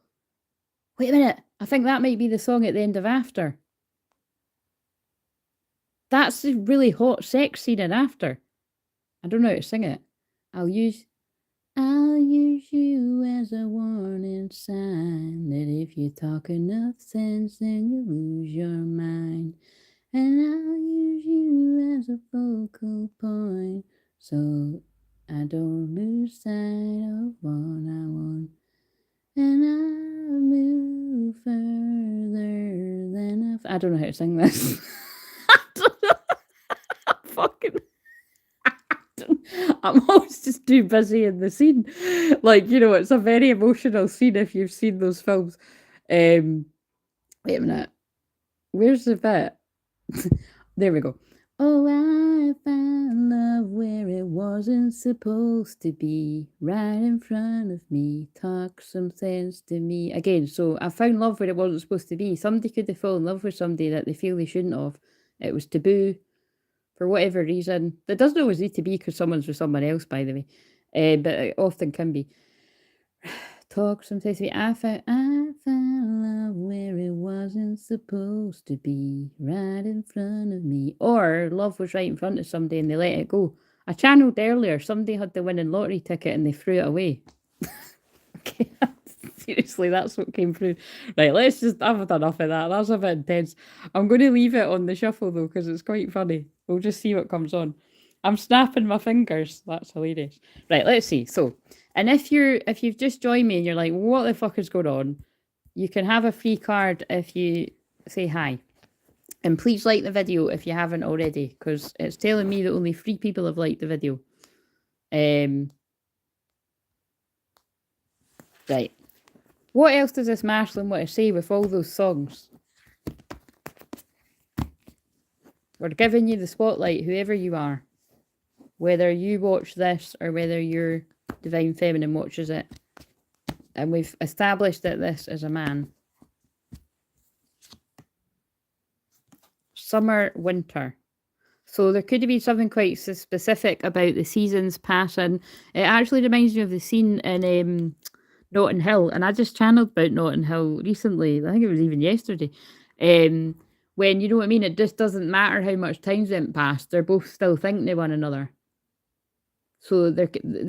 wait a minute. I think that might be the song at the end of After. That's the really hot sex scene in After. I don't know how to sing it. I'll use you as a warning sign that if you talk enough sense, then you lose your mind. And I'll use you as a focal point so I don't lose sight of what I want. And I'll move further than I don't know how to sing this. I don't know. Fucking. I'm always just too busy in the scene. Like, you know, it's a very emotional scene if you've seen those films. Wait a minute. Where's the bit? There we go. Oh, I found love where it wasn't supposed to be. Right in front of me. Talk some sense to me. Again, so I found love where it wasn't supposed to be. Somebody could have fallen in love with somebody that they feel they shouldn't have. It was taboo. For whatever reason. That doesn't always need to be because someone's with someone else, by the way. But it often can be. Talk sometimes to me. I found love where it wasn't supposed to be. Right in front of me. Or love was right in front of somebody and they let it go. I channeled earlier. Somebody had the winning lottery ticket and they threw it away. Okay. Seriously, that's what came through. Right, let's just, I've had enough of that. That's a bit intense. I'm going to leave it on the shuffle though, because it's quite funny. We'll just see what comes on. I'm snapping my fingers. That's hilarious. Right, let's see. So, and if you've just joined me and you're like, what the fuck is going on? You can have a free card if you say hi. And please like the video if you haven't already, because it's telling me that only 3 people have liked the video. Right. What else does this masculine want to say with all those songs? We're giving you the spotlight, whoever you are. Whether you watch this or whether your Divine Feminine watches it. And we've established that this is a man. Summer, winter. So there could be something quite specific about the seasons passing. It actually reminds me of the scene in Notting Hill, and I just channeled about Notting Hill recently. I think it was even yesterday. When, you know what I mean, it just doesn't matter how much time's went past. They're both still thinking of one another. So there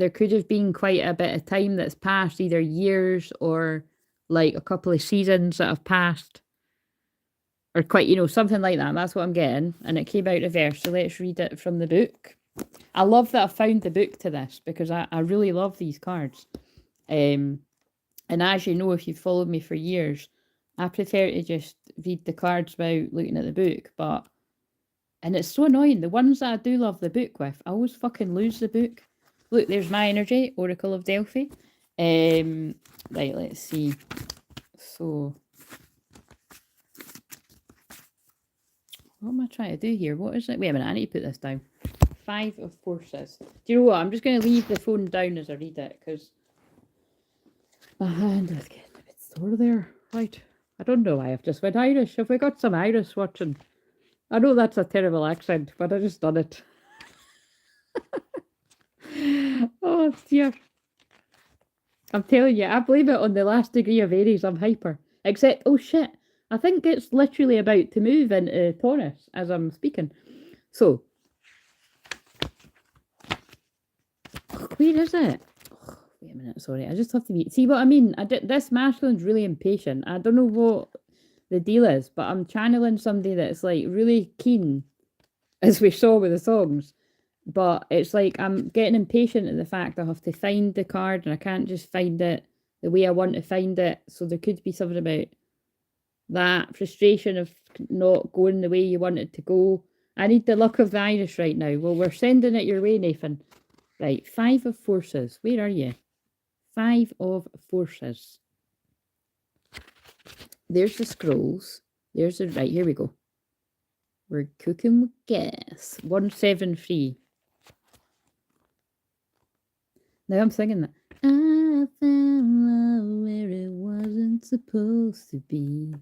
could have been quite a bit of time that's passed, either years or like a couple of seasons that have passed. Or quite, you know, something like that. That's what I'm getting. And it came out reverse. So let's read it from the book. I love that I found the book to this because I really love these cards. And as you know, if you've followed me for years, I prefer to just read the cards without looking at the book. And it's so annoying. The ones that I do love the book with, I always fucking lose the book. Look, there's my energy, Oracle of Delphi. Right, let's see. So, what am I trying to do here? What is it? Wait a minute, I need to put this down. 5 of Forces. Do you know what? I'm just going to leave the phone down as I read it, because my hand is getting a bit sore there. Right. I don't know why I've just went Irish. Have we got some Irish watching? I know that's a terrible accent, but I just done it. Oh, dear. I'm telling you, I blame it on the last degree of Aries. I'm hyper. Except, oh shit, I think it's literally about to move into Taurus as I'm speaking. So, where is it? Oh, wait a minute, sorry. I just have to be... See what I mean? This masculine's really impatient. I don't know what the deal is, but I'm channeling somebody that's like really keen, as we saw with the songs. But it's like I'm getting impatient at the fact I have to find the card and I can't just find it the way I want to find it. So there could be something about that frustration of not going the way you want it to go. I need the luck of the Irish right now. Well, we're sending it your way, Nathan. Right, 5 of Forces. Where are you? 5 of Forces. There's the scrolls. There's the... Right, here we go. We're cooking with gas. 173. Now I'm singing that. I found love where it wasn't supposed to be.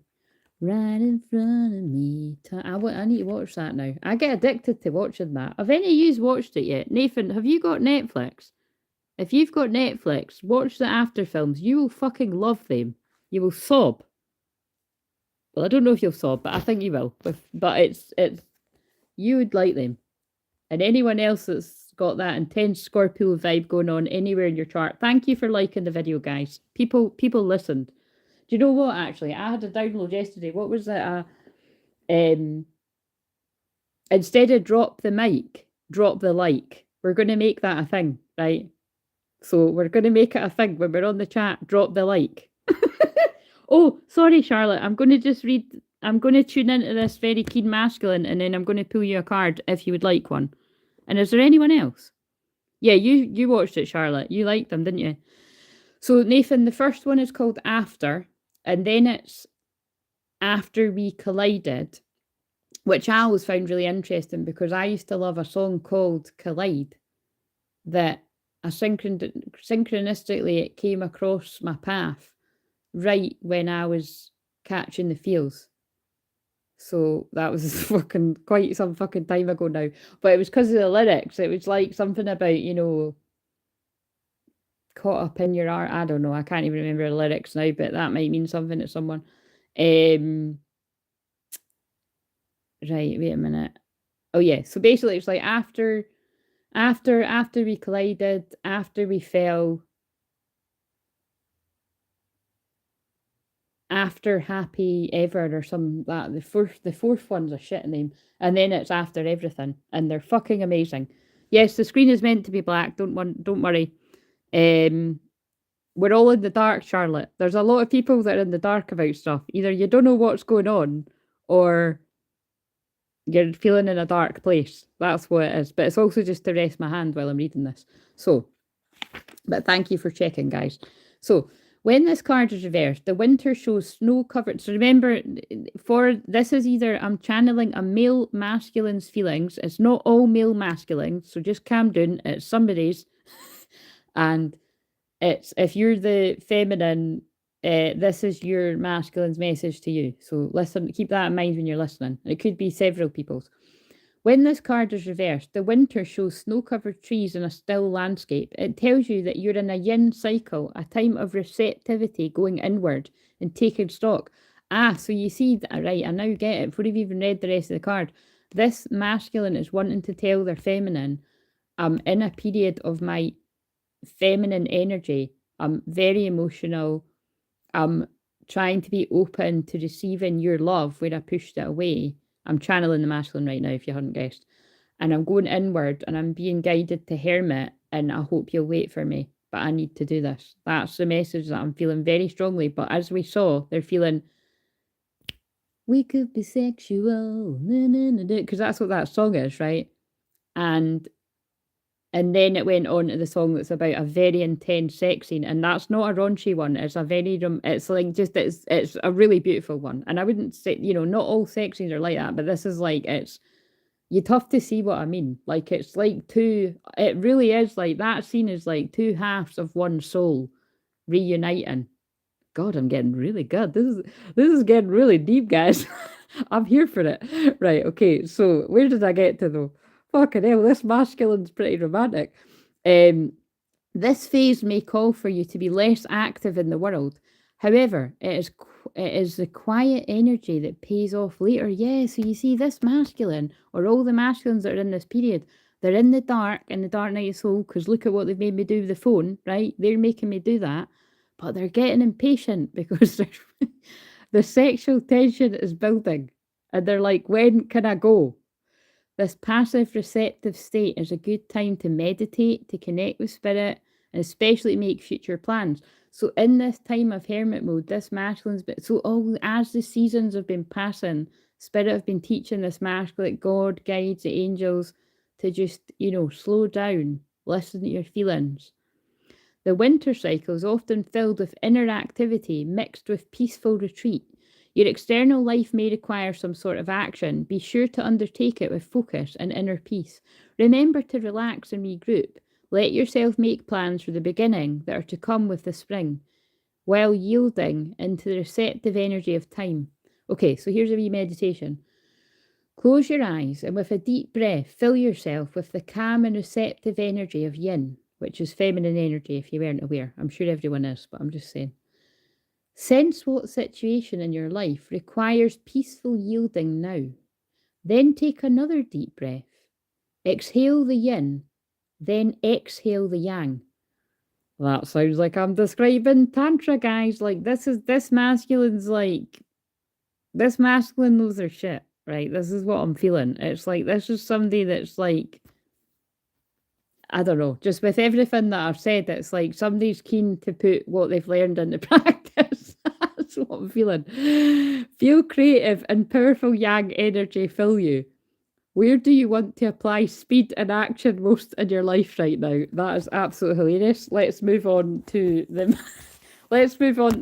Right in front of me. I need to watch that now. I get addicted to watching that. Have any of you watched it yet? Nathan, have you got Netflix? If you've got Netflix, watch the after films. You will fucking love them. You will sob. Well, I don't know if you'll sob, but I think you will. But it's you would like them. And anyone else that's got that intense Scorpio vibe going on anywhere in your chart, thank you for liking the video, guys. People listened. Do you know what, actually? I had a download yesterday. What was it? Instead of drop the mic, drop the like. We're going to make that a thing, right? So we're going to make it a thing when we're on the chat. Drop the like. Oh, sorry, Charlotte. I'm going to just read. I'm going to tune into this very keen masculine, and then I'm going to pull you a card if you would like one. And is there anyone else? Yeah, you watched it, Charlotte. You liked them, didn't you? So, Nathan, the first one is called After, and then it's After We Collided, which I always found really interesting because I used to love a song called Collide that synchronistically it came across my path right when I was catching the feels. So that was fucking quite some fucking time ago now. But it was because of the lyrics. It was like something about, you know, caught up in your art. I don't know. I can't even remember the lyrics now, but that might mean something to someone. Right, wait a minute. Oh yeah. So basically it's like after we collided, after we fell, after happy ever or something like that. The fourth one's a shit name. And then it's After Everything. And they're fucking amazing. Yes, the screen is meant to be black. Don't worry. We're all in the dark, Charlotte. There's a lot of people that are in the dark about stuff. Either you don't know what's going on or you're feeling in a dark place. That's what it is. But it's also just to rest my hand while I'm reading this. So, but thank you for checking, guys. So, when this card is reversed, the winter shows snow covered. So remember, for this is either I'm channeling a male masculine's feelings. It's not all male masculine. So just calm down. It's somebody's. And it's if you're the feminine, this is your masculine's message to you. So listen, keep that in mind when you're listening. It could be several people's. When this card is reversed, the winter shows snow-covered trees in a still landscape. It tells you that you're in a yin cycle, a time of receptivity going inward and taking stock. So you see, right, I now get it. Before you've even read the rest of the card, this masculine is wanting to tell their feminine, I'm in a period of my feminine energy. I'm very emotional. I'm trying to be open to receiving your love where I pushed it away. I'm channeling the masculine right now, if you hadn't guessed. And I'm going inward and I'm being guided to hermit, and I hope you'll wait for me. But I need to do this. That's the message that I'm feeling very strongly. But as we saw, they're feeling, we could be sexual, because that's what that song is, right? And then it went on to the song that's about a very intense sex scene, and that's not a raunchy one. It's a very, it's like just, it's a really beautiful one. And I wouldn't say, you know, not all sex scenes are like that, but this is like, you'd have to see what I mean. Like, it's like it really is like, that scene is like two halves of one soul reuniting. God, I'm getting really good. This is getting really deep, guys. I'm here for it. Right, okay, so where did I get to though? Fucking hell, this masculine's pretty romantic. This phase may call for you to be less active in the world. However, it is the quiet energy that pays off later. Yeah, so you see this masculine, or all the masculines that are in this period, they're in the dark night of soul, because look at what they've made me do with the phone, right? They're making me do that. But they're getting impatient because the sexual tension is building. And they're like, when can I go? This passive receptive state is a good time to meditate, to connect with spirit, and especially to make future plans. So in this time of hermit mode, this masculine's been, so all as the seasons have been passing, spirit have been teaching this masculine, God guides the angels to just, slow down, listen to your feelings. The winter cycle is often filled with inner activity mixed with peaceful retreat. Your external life may require some sort of action. Be sure to undertake it with focus and inner peace. Remember to relax and regroup. Let yourself make plans for the beginning that are to come with the spring, while yielding into the receptive energy of time. Okay, so here's a wee meditation. Close your eyes and with a deep breath, fill yourself with the calm and receptive energy of yin, which is feminine energy if you weren't aware. I'm sure everyone is, but I'm just saying. Sense what situation in your life requires peaceful yielding now. Then take another deep breath. Exhale the yin, then exhale the yang. That sounds like I'm describing Tantra, guys. Like, this masculine knows their shit, right? This is what I'm feeling. It's like, this is somebody that's like, I don't know, just with everything that I've said, it's like somebody's keen to put what they've learned into practice. That's what I'm feeling. Feel creative and powerful yang energy fill you. Where do you want to apply speed and action most in your life right now? That is absolutely hilarious. Let's move on to the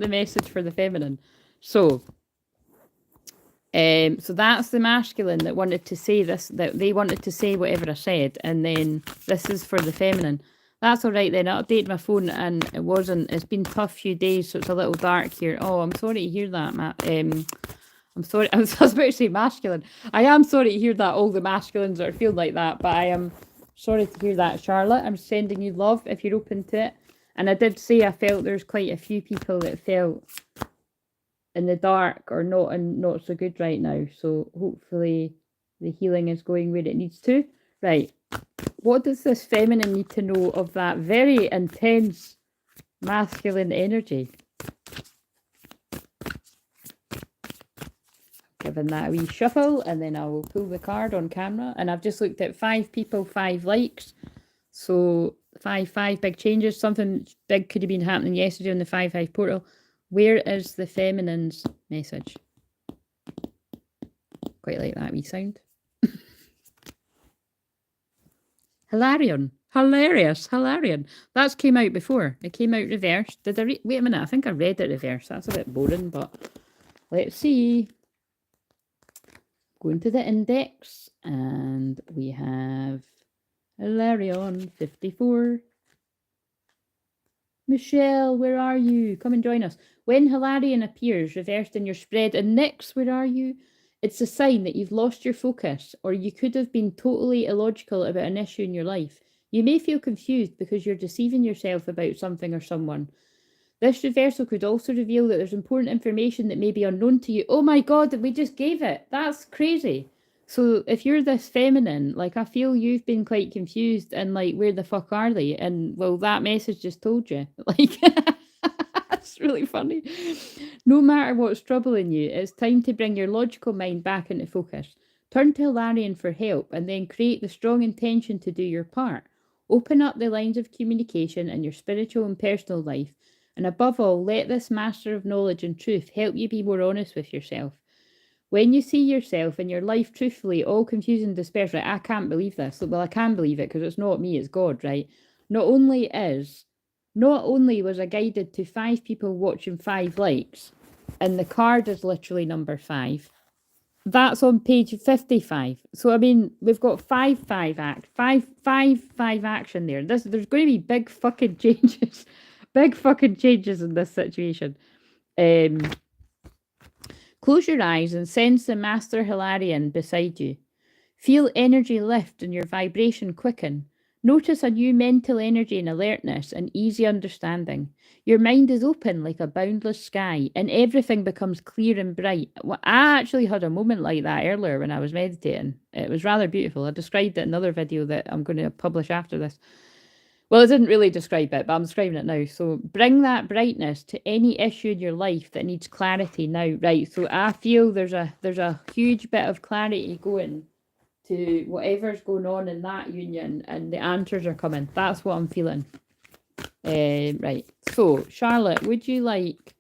message for the feminine. So that's the masculine that wanted to say this, that they wanted to say whatever I said, and then this is for the feminine. That's all right then. I updated my phone and it's been a tough few days, so it's a little dark here. Oh, I'm sorry to hear that, Matt. I'm sorry, I was about to say masculine. I am sorry to hear that all the masculines are feeling like that, but I am sorry to hear that, Charlotte. I'm sending you love if you're open to it. And I did say I felt there's quite a few people that felt in the dark or not so good right now. So hopefully the healing is going where it needs to. Right. What does this feminine need to know of that very intense masculine energy? Giving that a wee shuffle, and then I will pull the card on camera. And I've just looked at 5 people, 5 likes. So 5 big changes. Something big could have been happening yesterday on the 5-5 portal. Where is the feminine's message? Quite like that wee sound. Hilarion. Hilarious. Hilarion. That's came out before. It came out reversed. Did I wait a minute, I think I read it reversed. That's a bit boring, but let's see. Going to the index, and we have Hilarion 54. Michelle, where are you? Come and join us. When Hilarion appears reversed in your spread, and Nyx, where are you? It's a sign that you've lost your focus, or you could have been totally illogical about an issue in your life. You may feel confused because you're deceiving yourself about something or someone. This reversal could also reveal that there's important information that may be unknown to you. Oh my God, we just gave it. That's crazy. So if you're this feminine, like, I feel you've been quite confused and like, where the fuck are they? And well, that message just told you. Like, that's really funny. No matter what's troubling you, it's time to bring your logical mind back into focus. Turn to Hilarion for help and then create the strong intention to do your part. Open up the lines of communication in your spiritual and personal life. And above all, let this master of knowledge and truth help you be more honest with yourself. When you see yourself and your life truthfully all confused and dispersed, right? I can't believe this. Well, I can believe it because it's not me, it's God, right? Not only was I guided to 5 people watching 5 likes, and the card is literally number 5. That's on page 55. So I mean, we've got 5 action there. There's going to be big fucking changes. Big fucking changes in this situation. Close your eyes and sense the Master Hilarion beside you. Feel energy lift and your vibration quicken. Notice a new mental energy and alertness and easy understanding. Your mind is open like a boundless sky and everything becomes clear and bright. Well, I actually had a moment like that earlier when I was meditating. It was rather beautiful. I described it in another video that I'm going to publish after this. Well, I didn't really describe it, but I'm describing it now. So bring that brightness to any issue in your life that needs clarity now. Right, so I feel there's a huge bit of clarity going to whatever's going on in that union, and the answers are coming. That's what I'm feeling. Right. So, Charlotte, would you like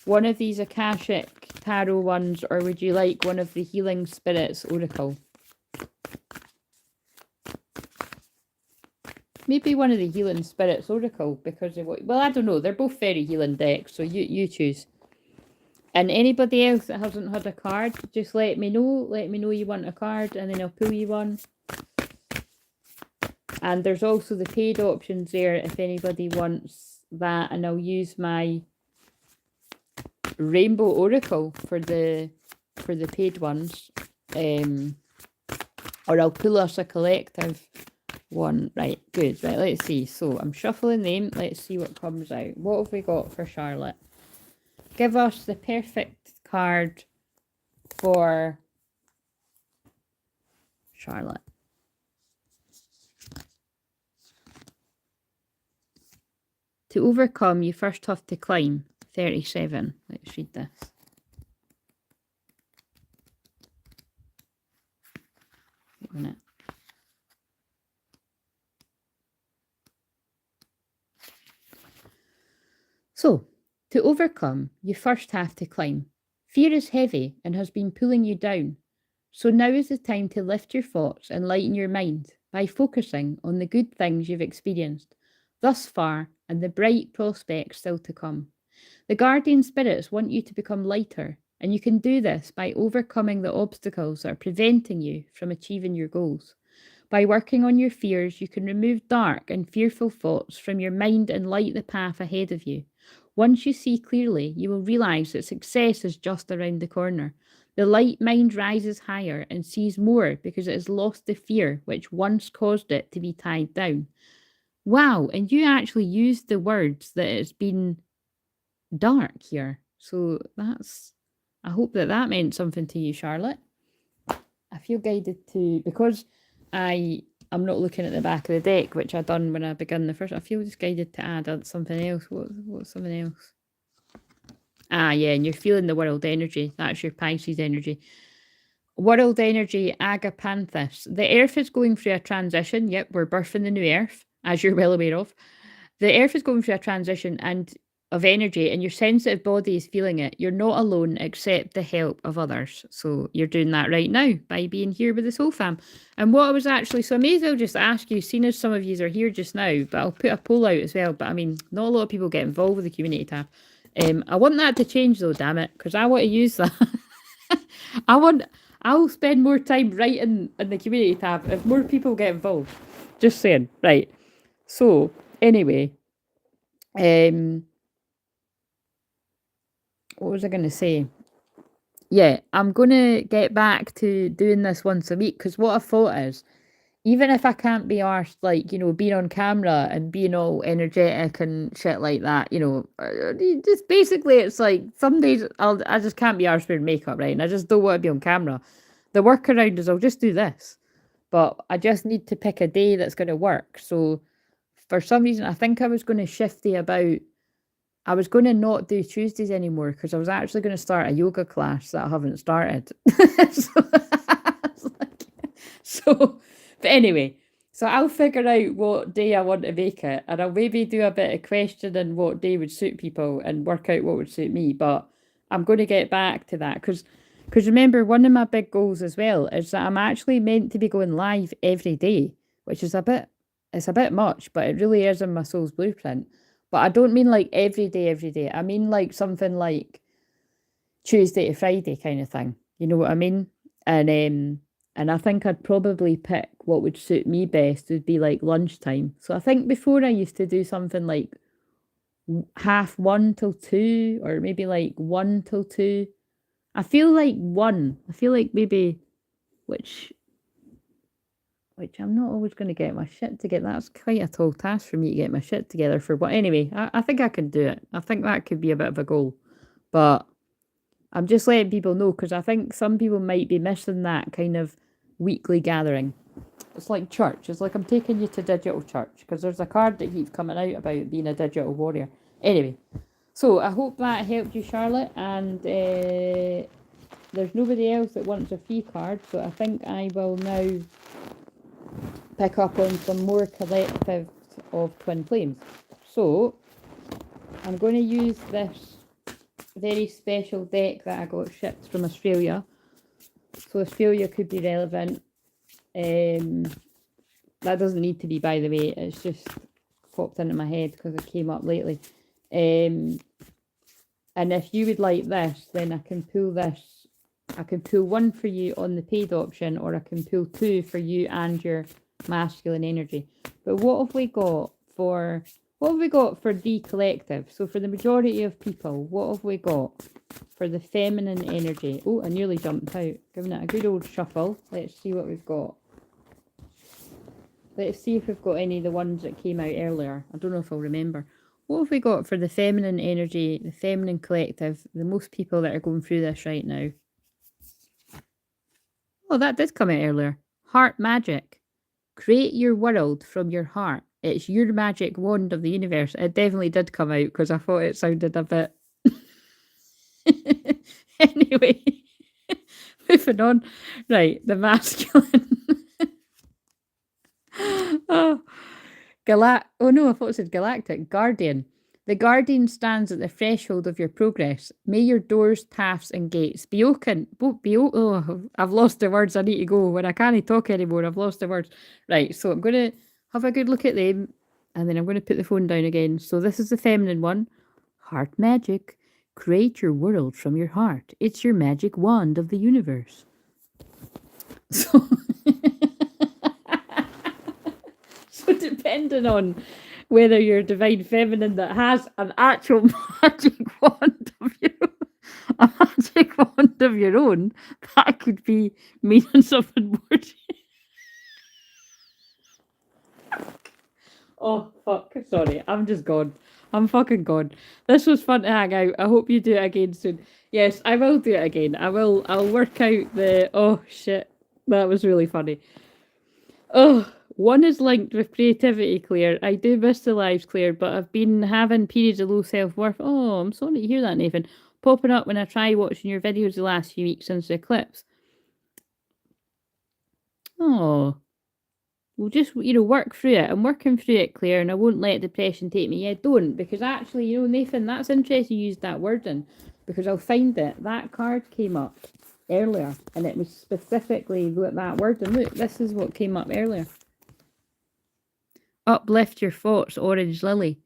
one of these Akashic Tarot ones, or would you like one of the Healing Spirits Oracle? Maybe one of the Healing Spirits Oracle, because of what... Well, I don't know. They're both very healing decks, so you choose. And anybody else that hasn't had a card, just let me know. Let me know you want a card, and then I'll pull you one. And there's also the paid options there if anybody wants that, and I'll use my Rainbow Oracle for the paid ones. Or I'll pull us a collective one. Right, good. Right, let's see. So I'm shuffling them. Let's see what comes out. What have we got for Charlotte? Give us the perfect card for Charlotte. To overcome, you first have to climb. 37. Let's read this. Wait a minute. So, to overcome, you first have to climb. Fear is heavy and has been pulling you down. So now is the time to lift your thoughts and lighten your mind by focusing on the good things you've experienced thus far and the bright prospects still to come. The guardian spirits want you to become lighter, and you can do this by overcoming the obstacles that are preventing you from achieving your goals. By working on your fears, you can remove dark and fearful thoughts from your mind and light the path ahead of you. Once you see clearly, you will realize that success is just around the corner. The light mind rises higher and sees more because it has lost the fear which once caused it to be tied down. Wow, and you actually used the words that it's been dark here. So that's, I hope that meant something to you, Charlotte. I feel guided to, because I'm not looking at the back of the deck, which I done when I began the first, I feel just guided to add something else. What's something else? Ah, yeah, and you're feeling the world energy. That's your Pisces energy. World energy, Agapanthus. The Earth is going through a transition. Yep, we're birthing the new Earth, as you're well aware of. The Earth is going through a transition of energy, and your sensitive body is feeling it. You're not alone, except the help of others. So you're doing that right now by being here with the Soul Fam. And what I was actually, so I may as well just ask you, seeing as some of you are here just now, but I'll put a poll out as well. But I mean, not a lot of people get involved with the community tab. I want that to change though, damn it, because I want to use that. I'll spend more time writing in the community tab if more people get involved. Just saying. Right. So, anyway. What was I going to say? Yeah, I'm going to get back to doing this once a week, because what I thought is, even if I can't be arsed, like, you know, being on camera and being all energetic and shit like that, you know, just basically it's like some days I just can't be arsed wearing makeup, right? And I just don't want to be on camera. The workaround is I'll just do this, but I just need to pick a day that's going to work. So for some reason, I think I was going to shifty about, I was going to not do Tuesdays anymore because I was actually going to start a yoga class that I haven't started. But anyway, so I'll figure out what day I want to make it, and I'll maybe do a bit of questioning what day would suit people and work out what would suit me. But I'm going to get back to that because remember, one of my big goals as well is that I'm actually meant to be going live every day, which is it's a bit much, but it really is in my soul's blueprint. But I don't mean like every day. I mean like something like Tuesday to Friday kind of thing. You know what I mean? And I think I'd probably pick what would suit me best would be like lunchtime. So I think before I used to do something like 1:30 till 2, or maybe like 1 till 2. I feel like 1. I feel like maybe, which I'm not always going to get my shit together. That's quite a tall task for me to get my shit together for. But anyway, I think I can do it. I think that could be a bit of a goal. But I'm just letting people know because I think some people might be missing that kind of weekly gathering. It's like church. It's like I'm taking you to digital church because there's a card that keeps coming out about being a digital warrior. Anyway, so I hope that helped you, Charlotte. And there's nobody else that wants a free card, so I think I will now pick up on some more collectives of twin flames. So I'm going to use this very special deck that I got shipped from Australia. So Australia could be relevant. That doesn't need to be, by the way. It's just popped into my head because it came up lately. And if you would like this, then I can pull this. I can pull one for you on the paid option, or I can pull two for you and your masculine energy. But what have we got for the collective? So for the majority of people, what have we got for the feminine energy? Oh, I nearly jumped out. Giving it a good old shuffle. Let's see what we've got. Let's see if we've got any of the ones that came out earlier. I don't know if I'll remember. What have we got for the feminine energy, the feminine collective, the most people that are going through this right now? Oh, that did come out earlier. Heart magic. Create your world from your heart. It's your magic wand of the universe. It definitely did come out because I thought it sounded a bit... Anyway, moving on. Right, the masculine. Oh no, I thought it said galactic. Guardian. The guardian stands at the threshold of your progress. May your doors, paths, and gates be open. Oh, I've lost the words. I need to go. When I can't talk anymore, I've lost the words. Right, so I'm going to have a good look at them, and then I'm going to put the phone down again. So this is the feminine one. Heart magic. Create your world from your heart. It's your magic wand of the universe. So... So depending on whether you're divine feminine that has an actual magic wand of your own, that could be meaning something more to you. Oh fuck, sorry, I'm just gone. I'm fucking gone. This was fun to hang out. I hope you do it again soon. Yes, I will do it again. I'll work out the... Oh shit, that was really funny. Oh, one is linked with creativity, Claire. I do miss the lives, Claire, but I've been having periods of low self-worth. Oh, I'm sorry to hear that, Nathan. Popping up when I try watching your videos the last few weeks since the eclipse. Oh, we'll just, work through it. I'm working through it, Claire, and I won't let depression take me. Yeah, don't, because actually, Nathan, that's interesting you used that wording, because I'll find it. That card came up earlier, and it was specifically that wording. Look, this is what came up earlier. Uplift your thoughts, Orange Lily.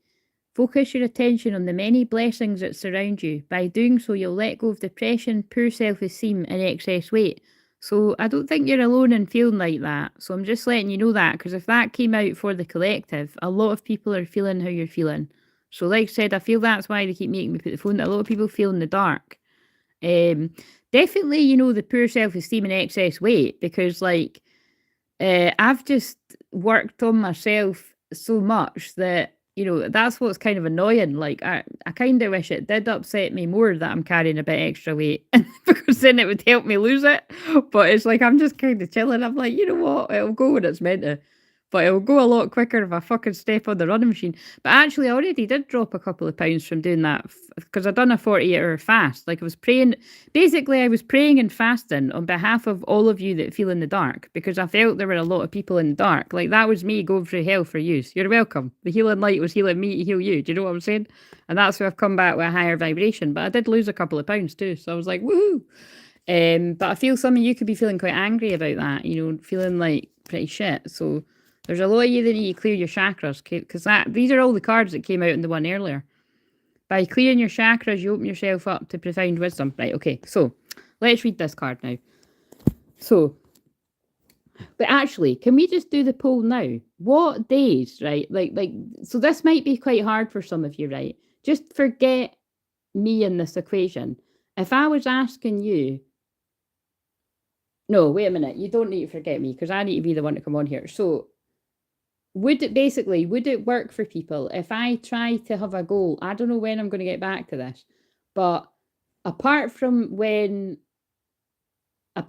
Focus your attention on the many blessings that surround you. By doing so, you'll let go of depression, poor self-esteem, and excess weight. So I don't think you're alone in feeling like that. So I'm just letting you know that, because if that came out for the collective, a lot of people are feeling how you're feeling. So like I said, I feel that's why they keep making me put the phone down. A lot of people feel in the dark. Definitely, the poor self-esteem and excess weight, because I've just worked on myself so much that, that's what's kind of annoying. I kind of wish it did upset me more that I'm carrying a bit extra weight because then it would help me lose it. But it's I'm just kind of chilling. I'm like, you know what? It'll go when it's meant to. But it'll go a lot quicker if I fucking step on the running machine. But actually, I already did drop a couple of pounds from doing that because I'd done a 48-hour fast. I was praying. Basically, I was praying and fasting on behalf of all of you that feel in the dark, because I felt there were a lot of people in the dark. That was me going through hell for you. You're welcome. The healing light was healing me to heal you. Do you know what I'm saying? And that's why I've come back with a higher vibration. But I did lose a couple of pounds too. So I was like, woohoo. But I feel some of you could be feeling quite angry about that, feeling like pretty shit. So there's a lot of you that need to clear your chakras, because these are all the cards that came out in the one earlier. By clearing your chakras, you open yourself up to profound wisdom. Right, okay, so let's read this card now. So, but actually, can we just do the poll now? What days, right? So this might be quite hard for some of you, right? Just forget me in this equation. If I was asking you, no, wait a minute, you don't need to forget me, because I need to be the one to come on here. So, would it work for people if I try to have a goal? I don't know when I'm going to get back to this, but apart from when I've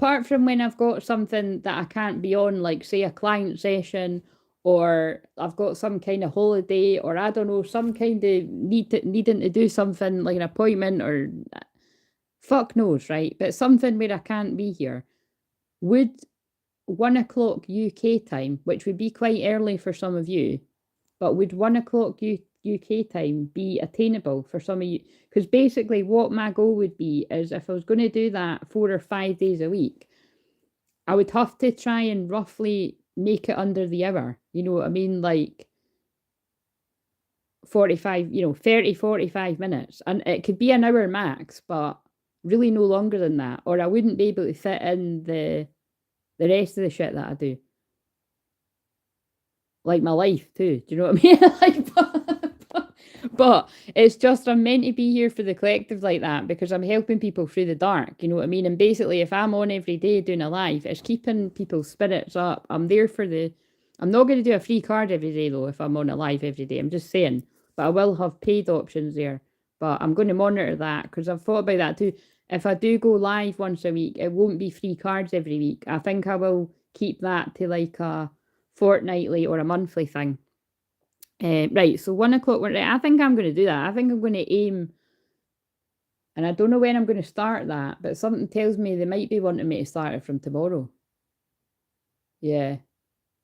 got something that I can't be on, like say a client session, or I've got some kind of holiday, or I don't know, some kind of needing to do something like an appointment, or fuck knows, right? But something where I can't be here. Would 1 o'clock UK time, which would be quite early for some of you, but would 1 o'clock UK time be attainable for some of you? Because basically what my goal would be is if I was going to do that 4 or 5 days a week, I would have to try and roughly make it under the hour. You know what I mean? Like 45, 30, 45 minutes. And it could be an hour max, but really no longer than that. Or I wouldn't be able to fit in the rest of the shit that I do. Like my life too. Do you know what I mean? but it's just I'm meant to be here for the collective like that because I'm helping people through the dark. You know what I mean? And basically, if I'm on every day doing a live, it's keeping people's spirits up. I'm there for the. I'm not going to do a free card every day though. If I'm on a live every day, I'm just saying. But I will have paid options there. But I'm going to monitor that because I've thought about that too. If I do go live once a week, it won't be free cards every week. I think I will keep that to like a fortnightly or a monthly thing. Right, so 1 o'clock, right, I think I'm going to do that. I think I'm going to aim, and I don't know when I'm going to start that, but something tells me they might be wanting me to start it from tomorrow. Yeah.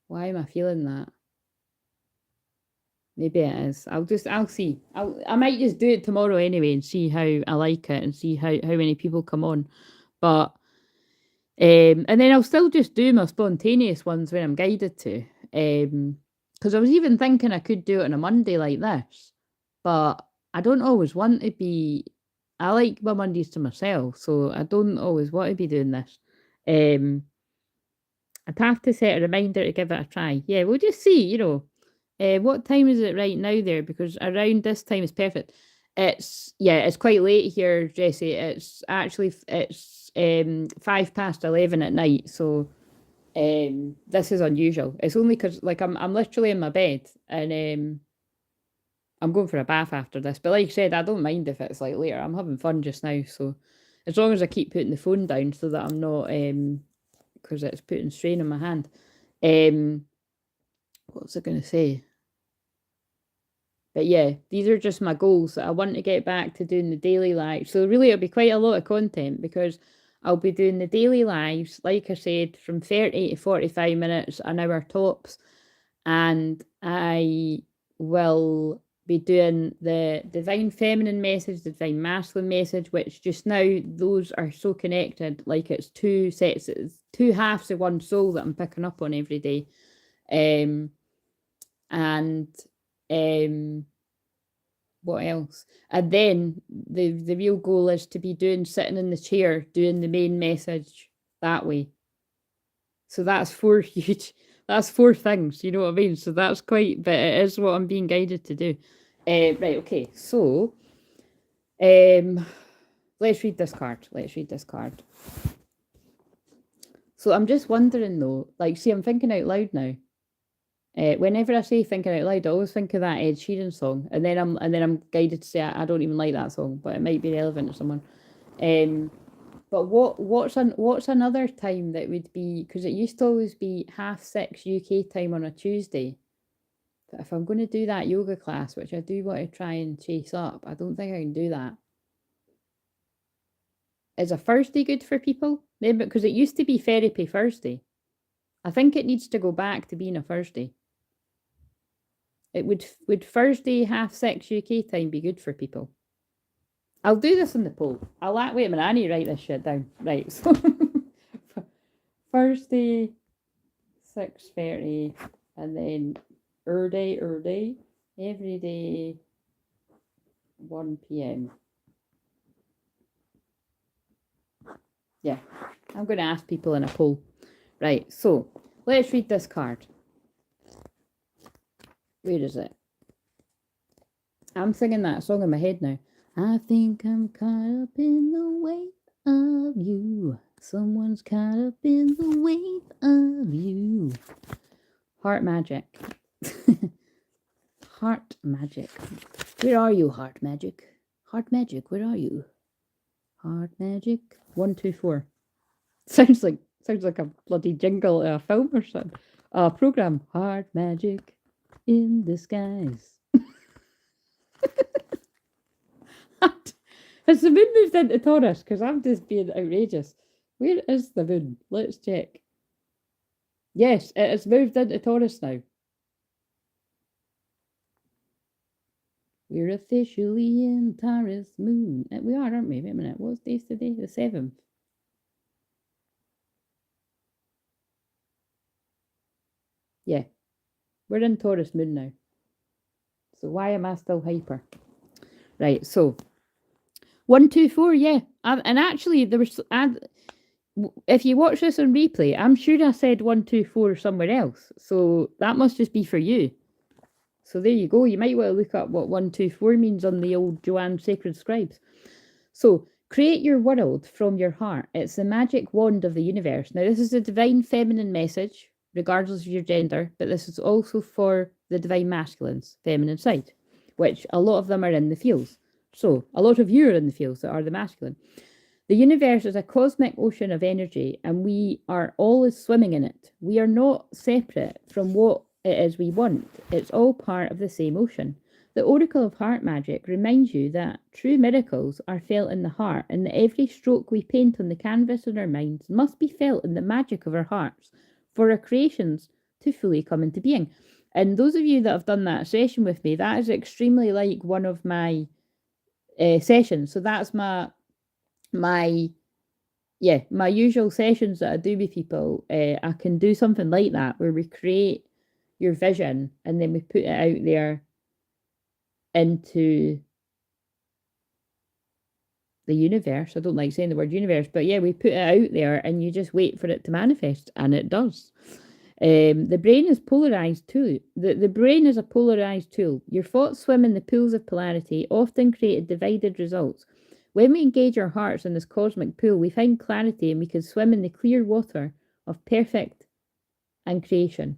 Why am I feeling that? Maybe it is. I'll see. I might just do it tomorrow anyway and see how I like it and see how many people come on. But and then I'll still just do my spontaneous ones when I'm guided to. Because I was even thinking I could do it on a Monday like this, but I don't always want to be. I like my Mondays to myself, so I don't always want to be doing this. I'd have to set a reminder to give it a try. Yeah, we'll just see. What time is it right now there? Because around this time is perfect. It's quite late here, Jessie. It's 11:05 at night, so this is unusual. It's only because like I'm literally in my bed and I'm going for a bath after this. But like I said, I don't mind if it's like later. I'm having fun just now, so as long as I keep putting the phone down so that I'm not because it's putting strain on my hand. What was I going to say? But yeah, these are just my goals. I want to get back to doing the daily live. So really, it'll be quite a lot of content because I'll be doing the daily lives, like I said, from 30 to 45 minutes, an hour tops. And I will be doing the divine feminine message, the divine masculine message, which just now those are so connected. Like it's two sets, it's two halves of one soul that I'm picking up on every day. What else? And then the real goal is to be sitting in the chair, doing the main message that way. So that's four things, you know what I mean? So that's but it is what I'm being guided to do. Right, okay, so let's read this card. So I'm just wondering though, like, see, I'm thinking out loud now. Whenever I say thinking out loud, I always think of that Ed Sheeran song, and then I'm guided to say I don't even like that song, but it might be relevant to someone. But what's another time that would be, because it used to always be 6:30 UK time on a Tuesday. But if I'm going to do that yoga class, which I do want to try and chase up, I don't think I can do that. Is a Thursday good for people? Maybe because it used to be therapy Thursday. I think it needs to go back to being a Thursday. It would Thursday 6:30 UK time be good for people? I'll do this in the poll. Wait a minute, I need to write this shit down. Right, so Thursday 6:30 and then day, every day 1 p.m. Yeah, I'm going to ask people in a poll. Right, so let's read this card. Where is it? I'm singing that song in my head now. I think I'm caught up in the weight of you. Someone's caught up in the weight of you. Heart magic. Heart magic. Where are you, heart magic? Heart magic, where are you? Heart magic. 1, 2, 4. Sounds like a bloody jingle in a film or something. A program. Heart magic in disguise. Has the moon moved into Taurus? Because I'm just being outrageous. Where is the moon? Let's check. Yes, it has moved into Taurus now. We're officially in Taurus moon. We are, aren't we? Wait a minute. What's day's today? The 7th. Yeah. We're in Taurus moon now. So why am I still hyper? Right, so 1, 2, 4, yeah. And actually, there was. If you watch this on replay, I'm sure I said 1, 2, 4 somewhere else. So that must just be for you. So there you go. You might want to look up what 1, 2, 4 means on the old Joanne Sacred Scribes. So create your world from your heart. It's the magic wand of the universe. Now, this is a divine feminine message, regardless of your gender, but this is also for the divine masculine's feminine side, which a lot of them are in the fields. So a lot of you are in the fields that are the masculine. The universe is a cosmic ocean of energy, and we are always swimming in it. We are not separate from what it is we want. It's all part of the same ocean. The Oracle of Heart Magic reminds you that true miracles are felt in the heart, and that every stroke we paint on the canvas in our minds must be felt in the magic of our hearts for our creations to fully come into being. And those of you that have done that session with me, that is extremely like one of my sessions. So that's my usual sessions that I do with people. I can do something like that where we create your vision and then we put it out there into the universe. I don't like saying the word universe, but yeah, we put it out there and you just wait for it to manifest, and it does. The brain is polarized too. The brain is a polarized tool. Your thoughts swim in the pools of polarity, often create divided results. When we engage our hearts in this cosmic pool, we find clarity and we can swim in the clear water of perfect and creation.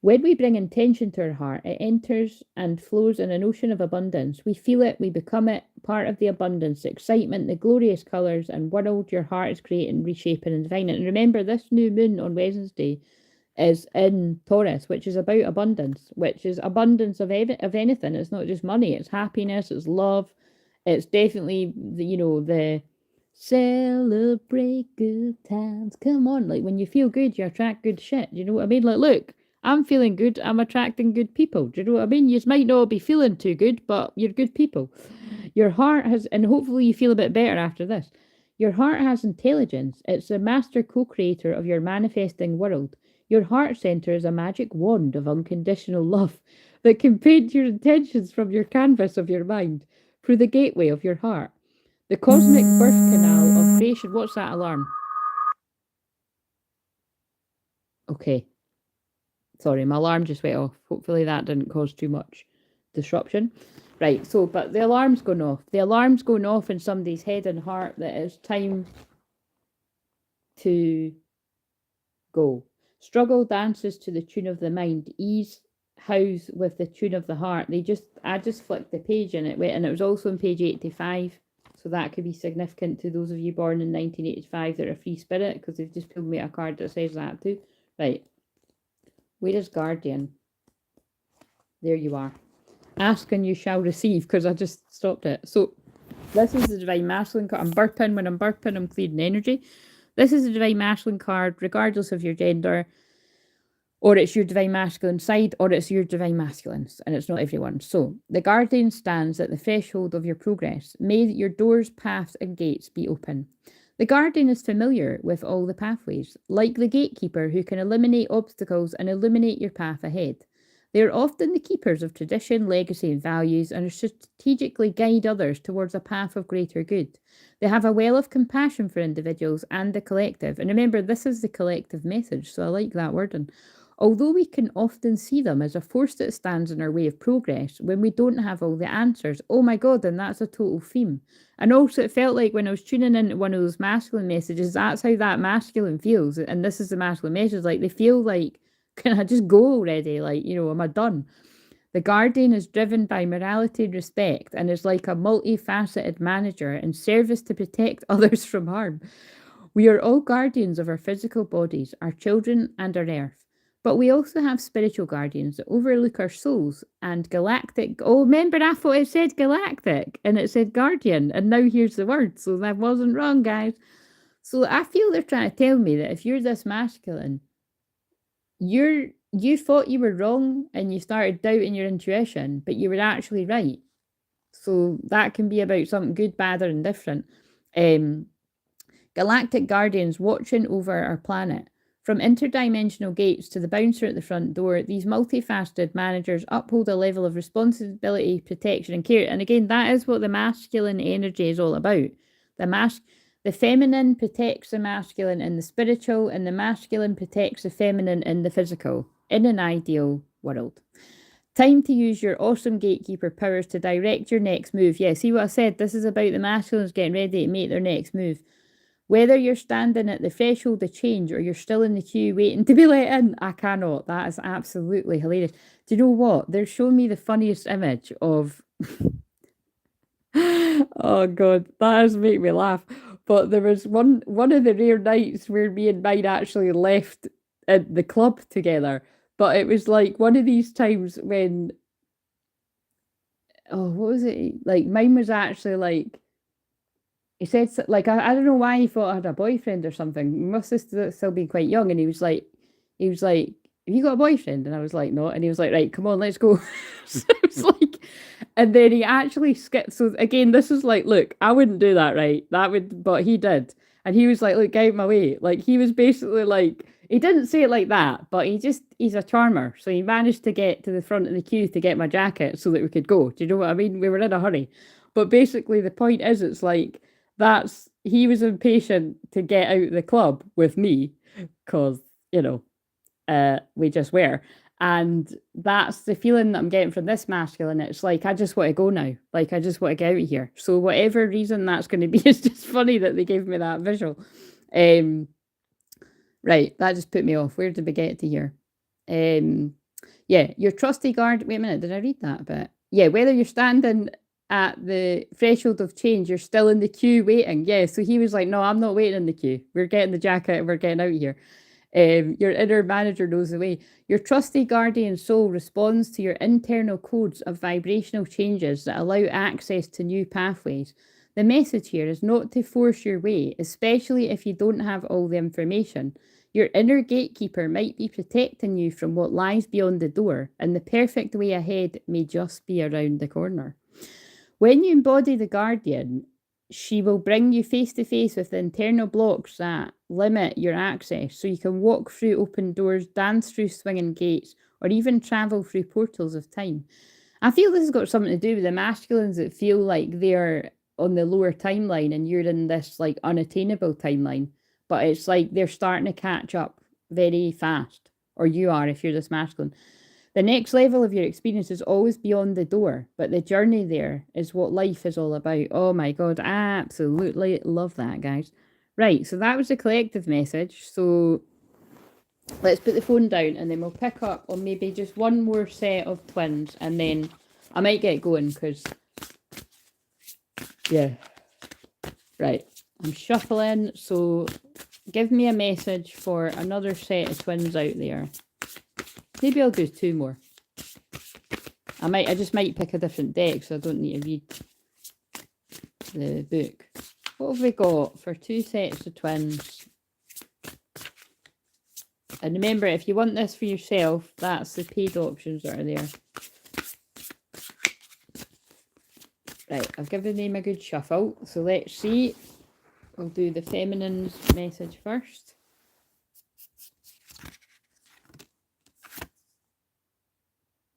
When we bring intention to our heart, it enters and flows in an ocean of abundance. We feel it, we become it, part of the abundance, the excitement, the glorious colours and world your heart is creating, reshaping and defining. And remember, this new moon on Wednesday is in Taurus, which is about abundance, which is abundance of anything. It's not just money, it's happiness, it's love. It's definitely, the celebrate good times. Come on, like when you feel good, you attract good shit. You know what I mean? Like, look, I'm feeling good, I'm attracting good people. Do you know what I mean? You might not be feeling too good, but you're good people. Your heart has, and hopefully you feel a bit better after this. Your heart has intelligence. It's the master co-creator of your manifesting world. Your heart center is a magic wand of unconditional love that can paint your intentions from your canvas of your mind through the gateway of your heart. The cosmic birth canal of creation. What's that alarm? Okay. Sorry, my alarm just went off. Hopefully that didn't cause too much disruption. Right, so, but the alarm's going off. The alarm's going off in somebody's head and heart that it's time to go. Struggle dances to the tune of the mind. Ease house with the tune of the heart. I just flicked the page and it went, and it was also on page 85. So that could be significant to those of you born in 1985 that are free spirit, because they've just pulled me a card that says that too. Right. Where is Guardian? There you are. Ask and you shall receive, because I just stopped it. So this is the Divine Masculine card. I'm burping. When I'm burping, I'm clearing energy. This is the Divine Masculine card, regardless of your gender, or it's your Divine Masculine side, or it's your Divine Masculines, and it's not everyone. So the Guardian stands at the threshold of your progress. May your doors, paths, and gates be open. The Guardian is familiar with all the pathways, like the gatekeeper who can eliminate obstacles and illuminate your path ahead. They are often the keepers of tradition, legacy, and values, and strategically guide others towards a path of greater good. They have a well of compassion for individuals and the collective. And remember, this is the collective message, so I like that wording. Although we can often see them as a force that stands in our way of progress when we don't have all the answers. Oh my God, and that's a total theme. And also it felt like when I was tuning into one of those masculine messages, that's how that masculine feels. And this is the masculine message, like they feel like, can I just go already? Like, am I done? The Guardian is driven by morality and respect and is like a multifaceted manager in service to protect others from harm. We are all guardians of our physical bodies, our children, and our earth. But we also have spiritual guardians that overlook our souls and galactic. Oh, remember, I thought it said galactic and it said guardian, and now here's the word. So that wasn't wrong, guys. So I feel they're trying to tell me that if you're this masculine, you thought you were wrong and you started doubting your intuition, but you were actually right. So that can be about something good, bad, or indifferent. Galactic guardians watching over our planet. From interdimensional gates to the bouncer at the front door, these multifaceted managers uphold a level of responsibility, protection, and care. And again, that is what the masculine energy is all about. The feminine protects the masculine in the spiritual, and the masculine protects the feminine in the physical, in an ideal world. Time to use your awesome gatekeeper powers to direct your next move. Yeah, see what I said? This is about the masculines getting ready to make their next move. Whether you're standing at the threshold of change or you're still in the queue waiting to be let in, I cannot. That is absolutely hilarious. Do you know what? They're showing me the funniest image of... Oh, God, that does make me laugh. But there was one of the rare nights where me and mine actually left at the club together. But it was like one of these times when... Oh, what was it? Like, mine was actually like... He said, like, I don't know why he thought I had a boyfriend or something. He must have still been quite young. And he was like, have you got a boyfriend? And I was like, no. And he was like, right, come on, let's go. So it was like, and then he actually skipped. So again, this is like, look, I wouldn't do that, right? But he did. And he was like, look, get out my way. Like, he was basically like, he didn't say it like that, but he's a charmer. So he managed to get to the front of the queue to get my jacket so that we could go. Do you know what I mean? We were in a hurry. But basically the point is, it's like, he was impatient to get out of the club with me because, we just were. And that's the feeling that I'm getting from this masculine. It's like, I just want to go now. Like, I just want to get out of here. So whatever reason that's going to be, it's just funny that they gave me that visual. Right, that just put me off. Where did we get to here? Yeah, your trusty guard. Wait a minute, did I read that bit? Yeah, whether you're standing at the threshold of change, you're still in the queue waiting. Yeah, so he was like, no, I'm not waiting in the queue. We're getting the jacket and we're getting out of here. Your inner manager knows the way. Your trusty guardian soul responds to your internal codes of vibrational changes that allow access to new pathways. The message here is not to force your way, especially if you don't have all the information. Your inner gatekeeper might be protecting you from what lies beyond the door, and the perfect way ahead may just be around the corner. When you embody the guardian, she will bring you face to face with the internal blocks that limit your access, so you can walk through open doors, dance through swinging gates, or even travel through portals of time. I feel this has got something to do with the masculines that feel like they're on the lower timeline and you're in this like unattainable timeline, but it's like they're starting to catch up very fast, or you are if you're this masculine. The next level of your experience is always beyond the door, but the journey there is what life is all about. Oh my God, I absolutely love that, guys. Right, so that was the collective message. So let's put the phone down and then we'll pick up on maybe just one more set of twins and then I might get going because, yeah. Right, I'm shuffling, so give me a message for another set of twins out there. Maybe I'll do two more. I just might pick a different deck so I don't need to read the book. What have we got for two sets of twins? And remember, if you want this for yourself, that's the paid options that are there. Right, I've given them a good shuffle. So let's see. We'll do the feminine's message first.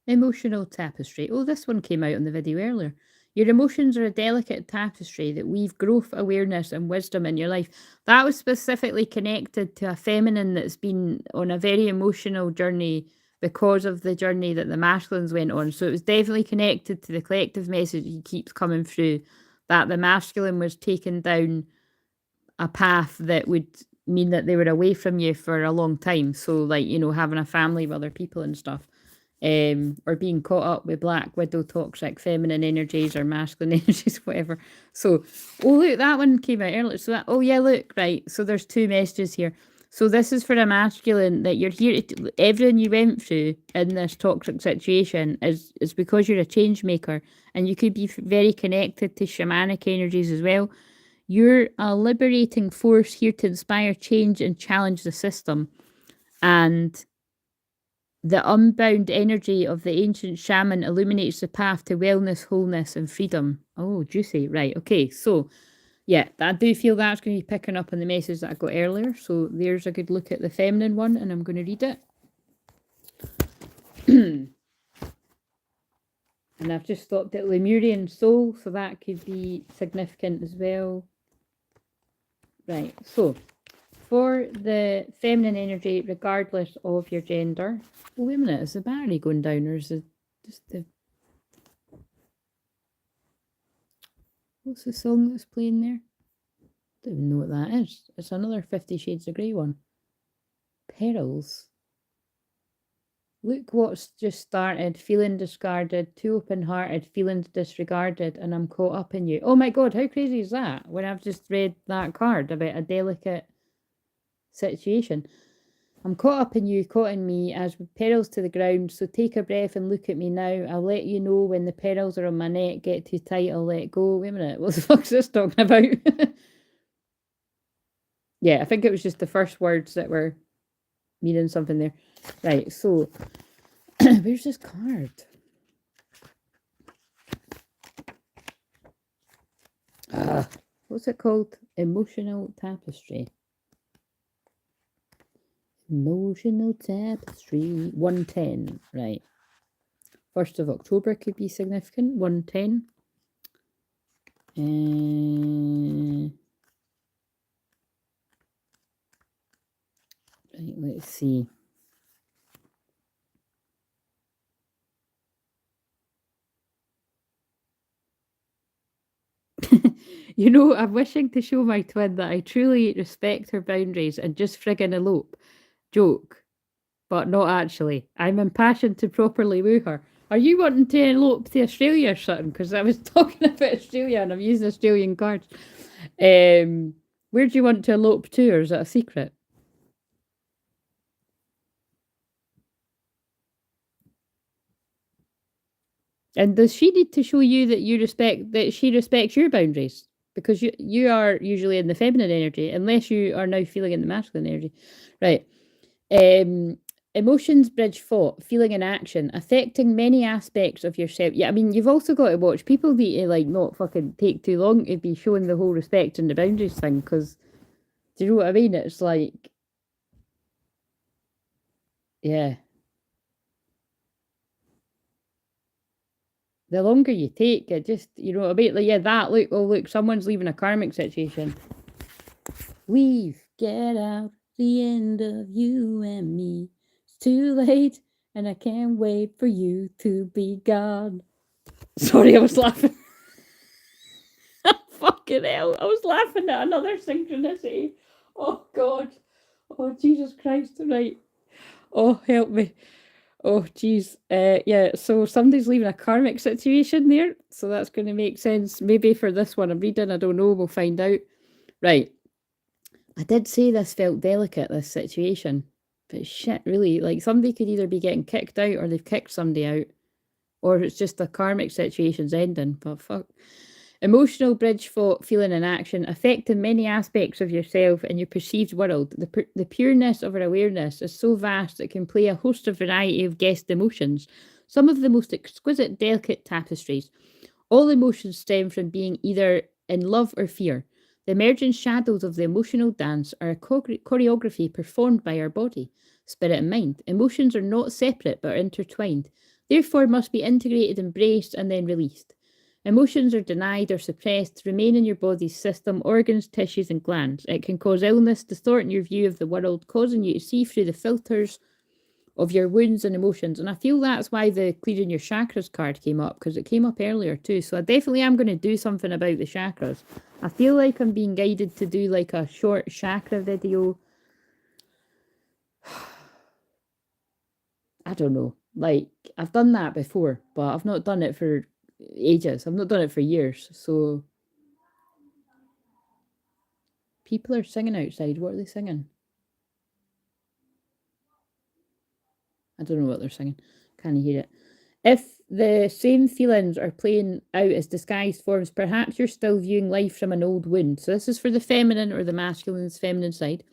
Emotional tapestry. Oh, this one came out on the video earlier. Your emotions are a delicate tapestry that weave growth, awareness, and wisdom in your life. That was specifically connected to a feminine that's been on a very emotional journey because of the journey that the masculines went on. So it was definitely connected to the collective message that keeps coming through, that the masculine was taken down a path that would mean that they were away from you for a long time. So like, having a family with other people and stuff. Or being caught up with black widow toxic feminine energies or masculine energies, whatever. So, oh look, that one came out earlier. So that, oh yeah, look, right. So there's two messages here. So this is for a masculine, that you're here to, everything you went through in this toxic situation is because you're a change maker, and you could be very connected to shamanic energies as well. You're a liberating force here to inspire change and challenge the system. And the unbound energy of the ancient shaman illuminates the path to wellness, wholeness, and freedom. Oh, juicy. Right. Okay. So, yeah, I do feel that's going to be picking up on the message that I got earlier. So, there's a good look at the feminine one, and I'm going to read it. And I've just stopped at Lemurian soul, so that could be significant as well. Right. So, for the feminine energy, regardless of your gender. Oh, wait a minute, is the battery going down, or is it just the... What's the song that's playing there? I don't even know what that is. It's another 50 Shades of Grey one. Perils. Look what's just started. Feeling discarded. Too open-hearted. Feelings disregarded. And I'm caught up in you. Oh my God, how crazy is that? When I've just read that card about a delicate situation. I'm caught up in you, caught in me, as with perils to the ground. So take a breath and look at me now. I'll let you know when the perils are on my neck. Get too tight, I'll let go. Wait a minute, what the fuck's this talking about? Yeah, I think it was just the first words that were meaning something there. Right, so where's this card? What's it called? Emotional Tapestry. Emotional Tapestry. 110. Right. 1st of October could be significant. 110. Right, let's see. You know, I'm wishing to show my twin that I truly respect her boundaries and just friggin' elope. Joke. But not actually. I'm impassioned to properly woo her. Are you wanting to elope to Australia or something? Because I was talking about Australia and I'm using Australian cards. Where do you want to elope to, or is that a secret? And does she need to show you that she respects your boundaries? Because you are usually in the feminine energy, unless you are now feeling in the masculine energy. Right. Emotions bridge thought, feeling and action, affecting many aspects of yourself. Yeah, I mean, you've also got to watch. People need to, like, not fucking take too long to be showing the whole respect and the boundaries thing, because, do you know what I mean? It's like, yeah. The longer you take, it just, you know what I mean? Like, yeah, that, look, oh, look, someone's leaving a karmic situation. Leave, get out, the end of you and me. It's too late, and I can't wait for you to be gone. Sorry, I was laughing. Fucking hell, I was laughing at another synchronicity. Oh, God. Oh, Jesus Christ, right. Oh, help me. Oh, geez. Yeah, so somebody's leaving a karmic situation there, so that's going to make sense. Maybe for this one I'm reading, I don't know, we'll find out. Right. I did say this felt delicate, this situation. But shit, really, like, somebody could either be getting kicked out or they've kicked somebody out, or it's just a karmic situation's ending, but fuck. Emotional bridge thought, feeling and action, affecting many aspects of yourself and your perceived world. The pureness of our awareness is so vast it can play a host of variety of guessed emotions, some of the most exquisite, delicate tapestries. All emotions stem from being either in love or fear. The emergent shadows of the emotional dance are a choreography performed by our body, spirit, and mind. Emotions are not separate but are intertwined, therefore must be integrated, embraced, and then released. Emotions are denied or suppressed, remain in your body's system, organs, tissues, and glands. It can cause illness, distorting your view of the world, causing you to see through the filters of your wounds and emotions. And I feel that's why the clearing your chakras card came up, because it came up earlier too. So I definitely am going to do something about the chakras. I feel like I'm being guided to do like a short chakra video. I don't know. Like, I've done that before, but I've not done it for ages. I've not done it for years. So people are singing outside. What are they singing? I don't know what they're singing. Can't hear it. If the same feelings are playing out as disguised forms, perhaps you're still viewing life from an old wound. So this is for the feminine or the masculine's feminine side.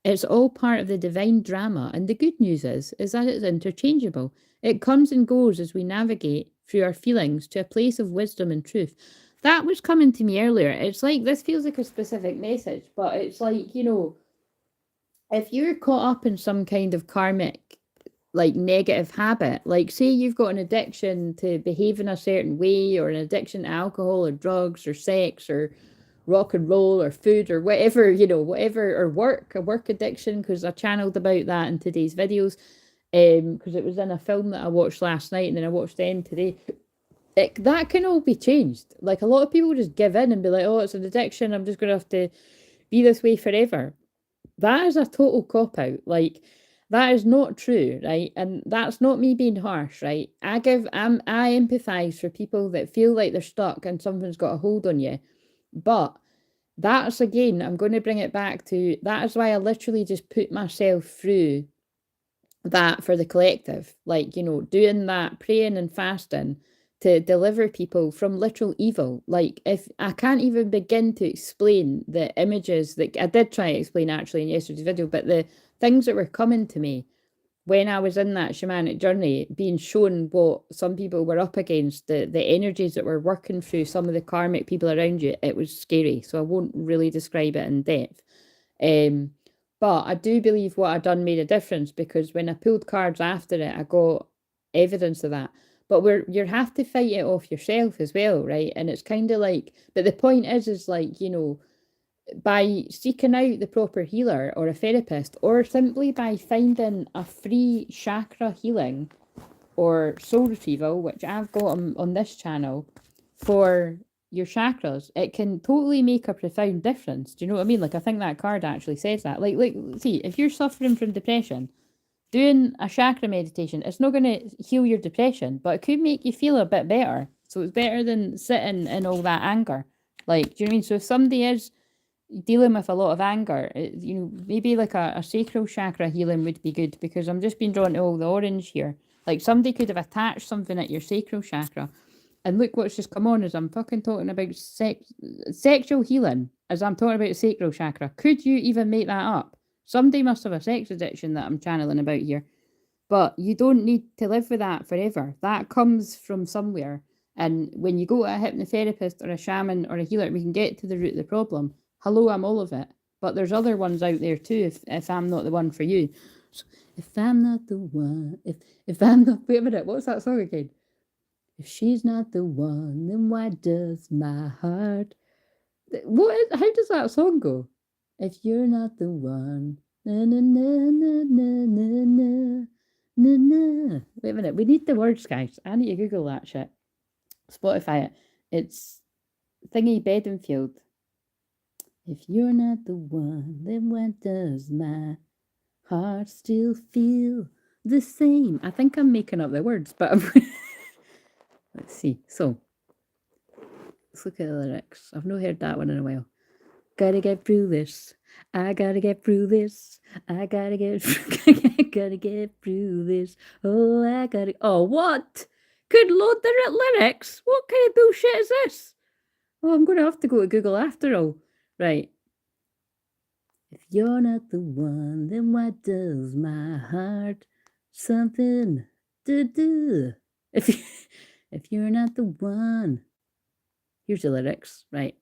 It's all part of the divine drama, and the good news is that it's interchangeable. It comes and goes as we navigate through our feelings to a place of wisdom and truth. That was coming to me earlier. It's like this feels like a specific message, but it's like, you know, if you're caught up in some kind of karmic like negative habit, like say you've got an addiction to behave in a certain way, or an addiction to alcohol or drugs or sex or rock and roll or food or whatever, you know, whatever, or work, a work addiction, because I channeled about that in today's videos, because it was in a film that I watched last night and then I watched them today. That can all be changed. Like a lot of people just give in and be like, oh, it's an addiction, I'm just going to have to be this way forever. That is a total cop out. Like, that is not true, right? And that's not me being harsh, right? I empathize for people that feel like they're stuck and something's got a hold on you. But that's again, I'm going to bring it back to that is why I literally just put myself through that for the collective. Like, you know, doing that, praying and fasting to deliver people from literal evil. Like, if I can't even begin to explain the images that I did try to explain actually in yesterday's video, but the things that were coming to me when I was in that shamanic journey, being shown what some people were up against, the energies that were working through some of the karmic people around you, it was scary. So I won't really describe it in depth. But I do believe what I done made a difference, because when I pulled cards after it, I got evidence of that. But you have to fight it off yourself as well, right? And it's kind of like, but the point is like, you know, by seeking out the proper healer or a therapist, or simply by finding a free chakra healing or soul retrieval, which I've got on this channel for your chakras, it can totally make a profound difference. Do you know what I mean? Like, I think that card actually says that. Like, see, if you're suffering from depression, doing a chakra meditation, it's not going to heal your depression, but it could make you feel a bit better. So it's better than sitting in all that anger. Like, do you know what I mean? So if somebody is dealing with a lot of anger, you know, maybe like a sacral chakra healing would be good, because I'm just being drawn to all the orange here. Like, somebody could have attached something at your sacral chakra. And look what's just come on as I'm fucking talking about sexual healing, as I'm talking about sacral chakra. Could you even make that up? Somebody must have a sex addiction that I'm channeling about here. But you don't need to live with that forever. That comes from somewhere. And when you go to a hypnotherapist or a shaman or a healer, we can get to the root of the problem. Hello, I'm all of it. But there's other ones out there too, if I'm not the one for you. So, if I'm not the one, if I'm not, wait a minute, what's that song again? If she's not the one, then why does my heart... how does that song go? If you're not the one, na na na na na na na na na. Wait a minute, we need the words, guys. I need to Google that shit. Spotify it. It's Thingy Bedingfield. If you're not the one, then why does my heart still feel the same? I think I'm making up the words, but let's see. So, let's look at the lyrics. I've not heard that one in a while. Gotta get through this. I gotta get through this. I gotta get gotta get through this. Oh, I gotta... Oh, what? Good Lord, they're at lyrics. What kind of bullshit is this? Oh, I'm gonna have to go to Google after all. Right. If you're not the one, then why does my heart something to do? If you're not the one... Here's the lyrics, right?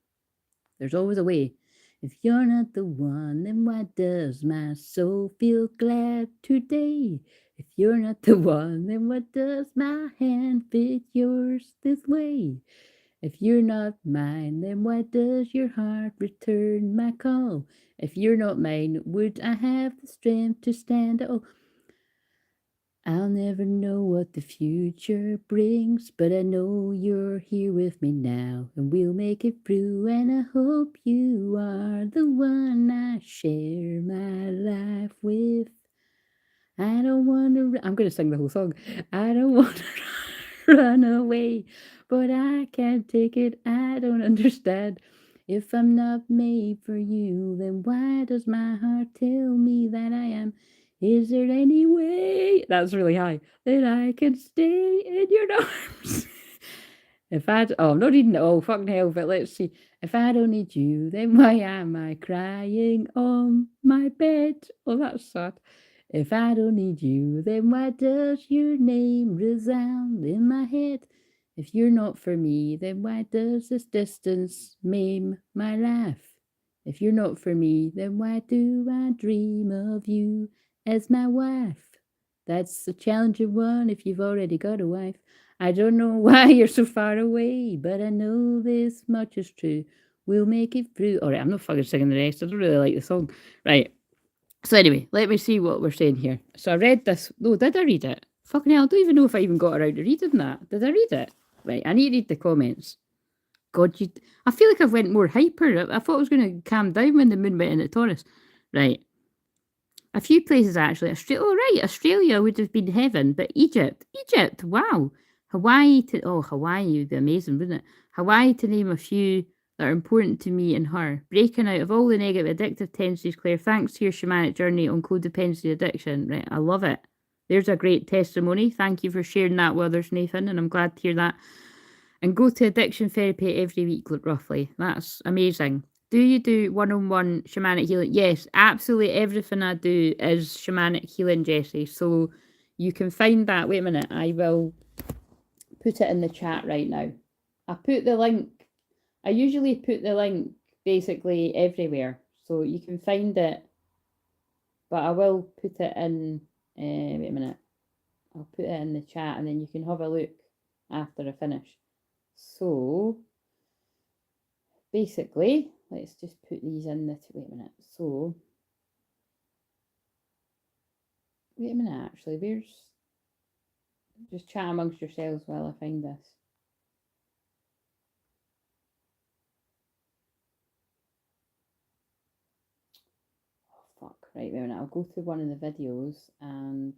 There's always a way. If you're not the one, then why does my soul feel glad today? If you're not the one, then why does my hand fit yours this way? If you're not mine, then why does your heart return my call? If you're not mine, would I have the strength to stand? Oh, I'll never know what the future brings, but I know you're here with me now, and we'll make it through, and I hope you are the one I share my life with. I don't want to... I'm going to sing the whole song. I don't want to run away, but I can't take it. I don't understand. If I'm not made for you, then why does my heart tell me that I am Is there any way, that's really high, that I can stay in your arms? If I, oh, I'm not reading it all, fucking hell, but let's see. If I don't need you, then why am I crying on my bed? Oh, that's sad. If I don't need you, then why does your name resound in my head? If you're not for me, then why does this distance maim my life? If you're not for me, then why do I dream of you as my wife? That's a challenging one if you've already got a wife. I don't know why you're so far away, but I know this much is true. We'll make it through. All right, I'm not fucking singing the rest. I don't really like the song. Right. So anyway, let me see what we're saying here. So I read this. No, did I read it? Fucking hell, I don't even know if I even got around to reading that. Did I read it? Right, I need to read the comments. God, I feel like I've went more hyper. I thought I was going to calm down when the moon went into Taurus. Right. A few places actually. Australia would have been heaven, but Egypt, wow. Hawaii would be amazing, wouldn't it? Hawaii, to name a few that are important to me and her. Breaking out of all the negative addictive tendencies, Claire, thanks to your shamanic journey on codependency addiction. Right, I love it. There's a great testimony. Thank you for sharing that with others, Nathan, and I'm glad to hear that. And go to addiction therapy every week, roughly. That's amazing. Do you do one-on-one shamanic healing? Yes, absolutely everything I do is shamanic healing, Jessie. So you can find that. Wait a minute. I will put it in the chat right now. I put the link. I usually put the link basically everywhere. So you can find it. But I will put it in. Wait a minute. I'll put it in the chat and then you can have a look after I finish. So basically, let's just put these in the, wait a minute. So, wait a minute actually, where's, just chat amongst yourselves while I find this. Oh fuck, right, wait a minute, I'll go to one of the videos and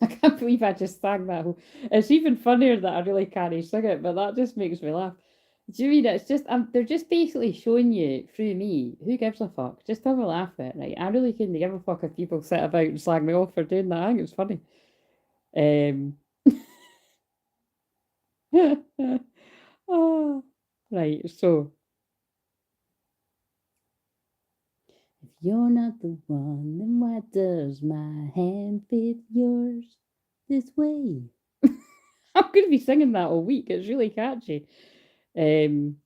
I can't believe I just sang that whole, it's even funnier that I really can't sing it, but that just makes me laugh. Do you mean it's just, they're just basically showing you through me, who gives a fuck? Just have a laugh at it, right? I really couldn't give a fuck if people sit about and slag me off for doing that. I think it's funny. Oh, right, so. If you're not the one, then why does my hand fit yours this way? I'm going to be singing that all week. It's really catchy. And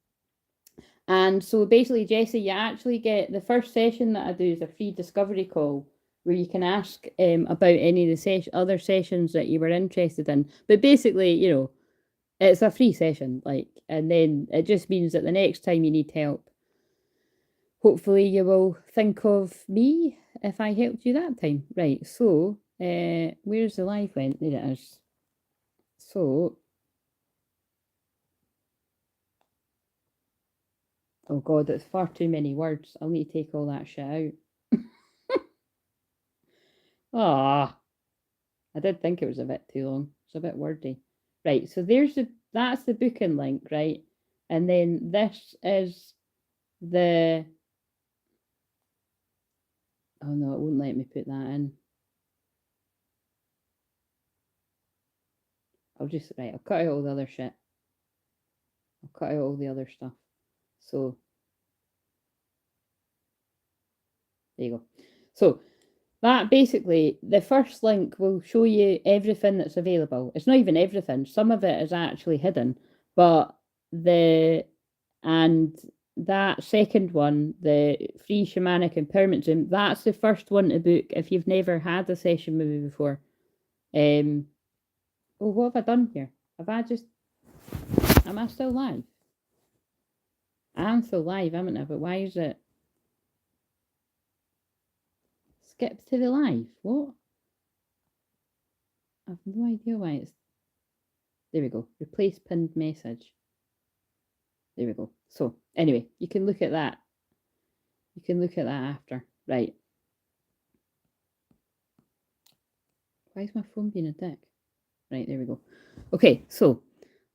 so basically, Jessie, you actually get the first session that I do is a free discovery call where you can ask about any of the other sessions that you were interested in. But basically, you know, it's a free session, like, and then it just means that the next time you need help, hopefully you will think of me if I helped you that time. Right, so where's the live went? There it is. So, oh god, it's far too many words. I'll need to take all that shit out. Ah, I did think it was a bit too long. It's a bit wordy. Right, so that's the booking link, right? And then this is the, oh no, it won't let me put that in. I'll cut out all the other shit. I'll cut out all the other stuff. So, there you go. So, that basically, the first link will show you everything that's available. It's not even everything. Some of it is actually hidden. But and that second one, the free shamanic empowerment Zoom, that's the first one to book if you've never had a session with me before. Oh, what have I done here? Am I still live? I'm still live, haven't I? But why is it skip to the live? What? I've no idea why it's, there we go, replace pinned message. There we go. So anyway, you can look at that. You can look at that after. Right. Why is my phone being a dick? Right, there we go. Okay, so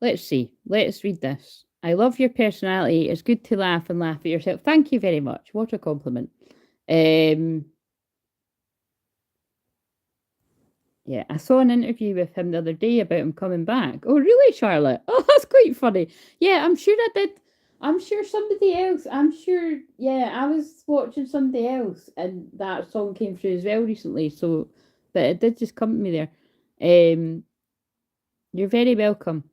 let's see. Let's read this. I love your personality. It's good to laugh and laugh at yourself. Thank you very much. What a compliment. Yeah, I saw an interview with him the other day about him coming back. Oh, really, Charlotte? Oh, that's quite funny. Yeah, I'm sure I did. I'm sure somebody else. I'm sure. Yeah, I was watching somebody else, and that song came through as well recently. So, but it did just come to me there. You're very welcome.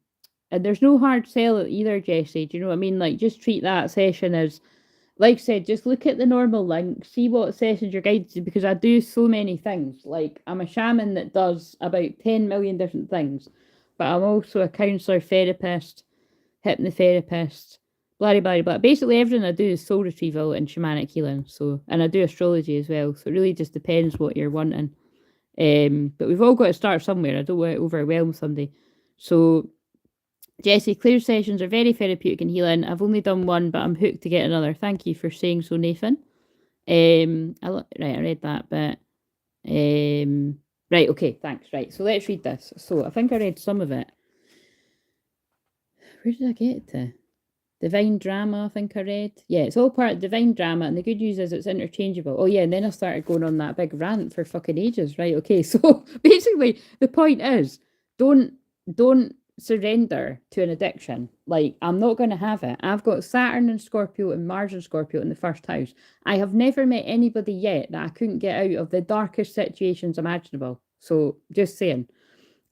And there's no hard sell either, Jessie. Do you know what I mean? Like, just treat that session as, like I said, just look at the normal link, see what sessions you're guided to, because I do so many things. Like, I'm a shaman that does about 10 million different things, but I'm also a counsellor, therapist, hypnotherapist, blah, blah, blah. Basically, everything I do is soul retrieval and shamanic healing. So, and I do astrology as well. So, it really just depends what you're wanting. But we've all got to start somewhere. I don't want to overwhelm somebody. So, Jessie, clear sessions are very therapeutic and healing. I've only done one, but I'm hooked to get another. Thank you for saying so, Nathan. Right, I read that, but right, okay, thanks. Right, so let's read this. So I think I read some of it. Where did I get it to? Divine Drama, I think I read. Yeah, it's all part of Divine Drama, and the good news is it's interchangeable. Oh yeah, and then I started going on that big rant for fucking ages. Right, okay, so basically the point is, don't surrender to an addiction. Like, I'm not going to have it. I've got Saturn and Scorpio and Mars and Scorpio in the first house. I have never met anybody yet that I couldn't get out of the darkest situations imaginable. So, just saying.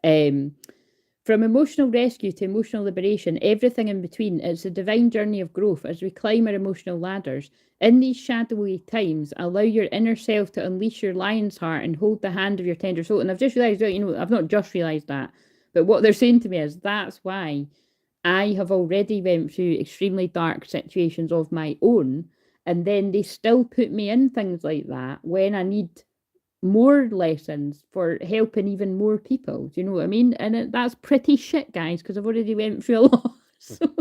From emotional rescue to emotional liberation, everything in between, it's a divine journey of growth as we climb our emotional ladders. In these shadowy times, allow your inner self to unleash your lion's heart and hold the hand of your tender soul. And I've just realised, I've not just realised that, but what they're saying to me is that's why I have already went through extremely dark situations of my own, and then they still put me in things like that when I need more lessons for helping even more people. Do you know what I mean? And that's pretty shit, guys, because I've already went through a lot. So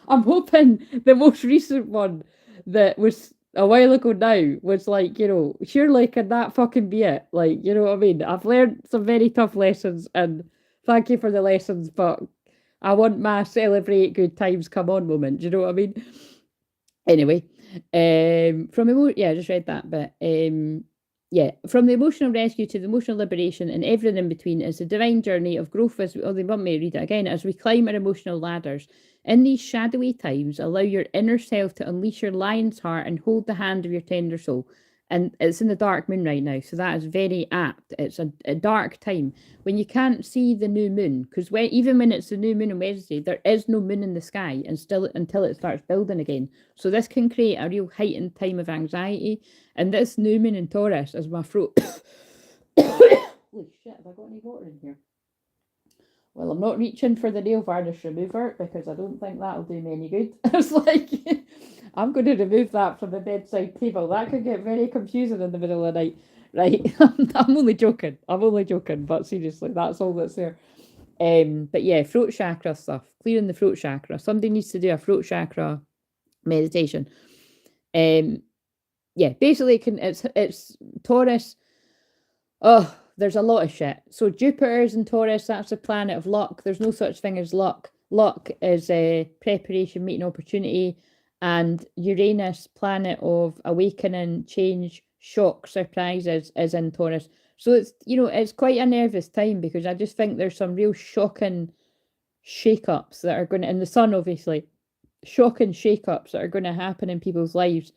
I'm hoping the most recent one that was a while ago now was like, surely can that fucking be it? Like, you know what I mean? I've learned some very tough lessons, and thank you for the lessons, but I want my celebrate good times come on moment. Do you know what I mean? Anyway, I just read that, but from the emotional rescue to the emotional liberation and everything in between is a divine journey of growth as they want me to read it again, as we climb our emotional ladders. In these shadowy times, allow your inner self to unleash your lion's heart and hold the hand of your tender soul. And it's in the dark moon right now, so that is very apt. It's a dark time when you can't see the new moon, because even when it's the new moon on Wednesday, there is no moon in the sky and still until it starts building again. So this can create a real heightened time of anxiety. And this new moon in Taurus is my throat. Holy shit, have I got any water in here? Well, I'm not reaching for the nail varnish remover because I don't think that'll do me any good. It's like, I'm going to remove that from the bedside table. That could get very confusing in the middle of the night. Right, I'm only joking. But seriously, that's all that's there. But yeah, throat chakra stuff. Clearing the throat chakra. Somebody needs to do a throat chakra meditation. Yeah, basically it's Taurus. Oh, there's a lot of shit. So Jupiter's in Taurus, that's the planet of luck. There's no such thing as luck. Luck is a preparation, meeting opportunity. And Uranus, planet of awakening, change, shock, surprises, is in Taurus. So it's quite a nervous time because I just think there's some real shocking shake-ups that are going to, and the sun obviously, shocking shake-ups that are going to happen in people's lives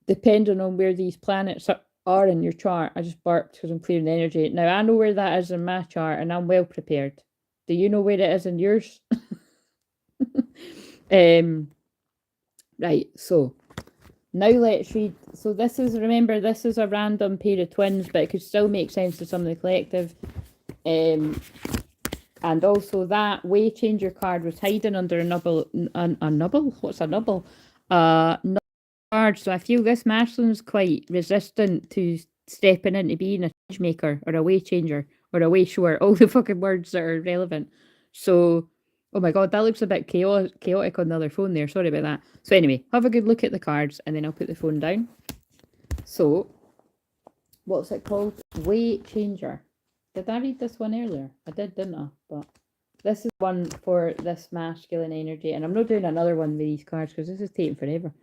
depending on where these planets are in your chart. I just burped because I'm clearing the energy. Now, I know where that is in my chart and I'm well prepared. Do you know where it is in yours? Right, so now let's read. So this is a random pair of twins, but it could still make sense to some of the collective. And also that way changer card was hiding under a nubble. A nubble? What's a nubble? Card. So I feel this masculine's quite resistant to stepping into being a change maker or a way changer or a way shower, all the fucking words that are relevant. So, oh my god, that looks a bit chaotic on the other phone there. Sorry about that. So anyway, have a good look at the cards and then I'll put the phone down. So, what's it called? Way changer. Did I read this one earlier? I did, didn't I? But this is one for this masculine energy, and I'm not doing another one with these cards because this is taking forever.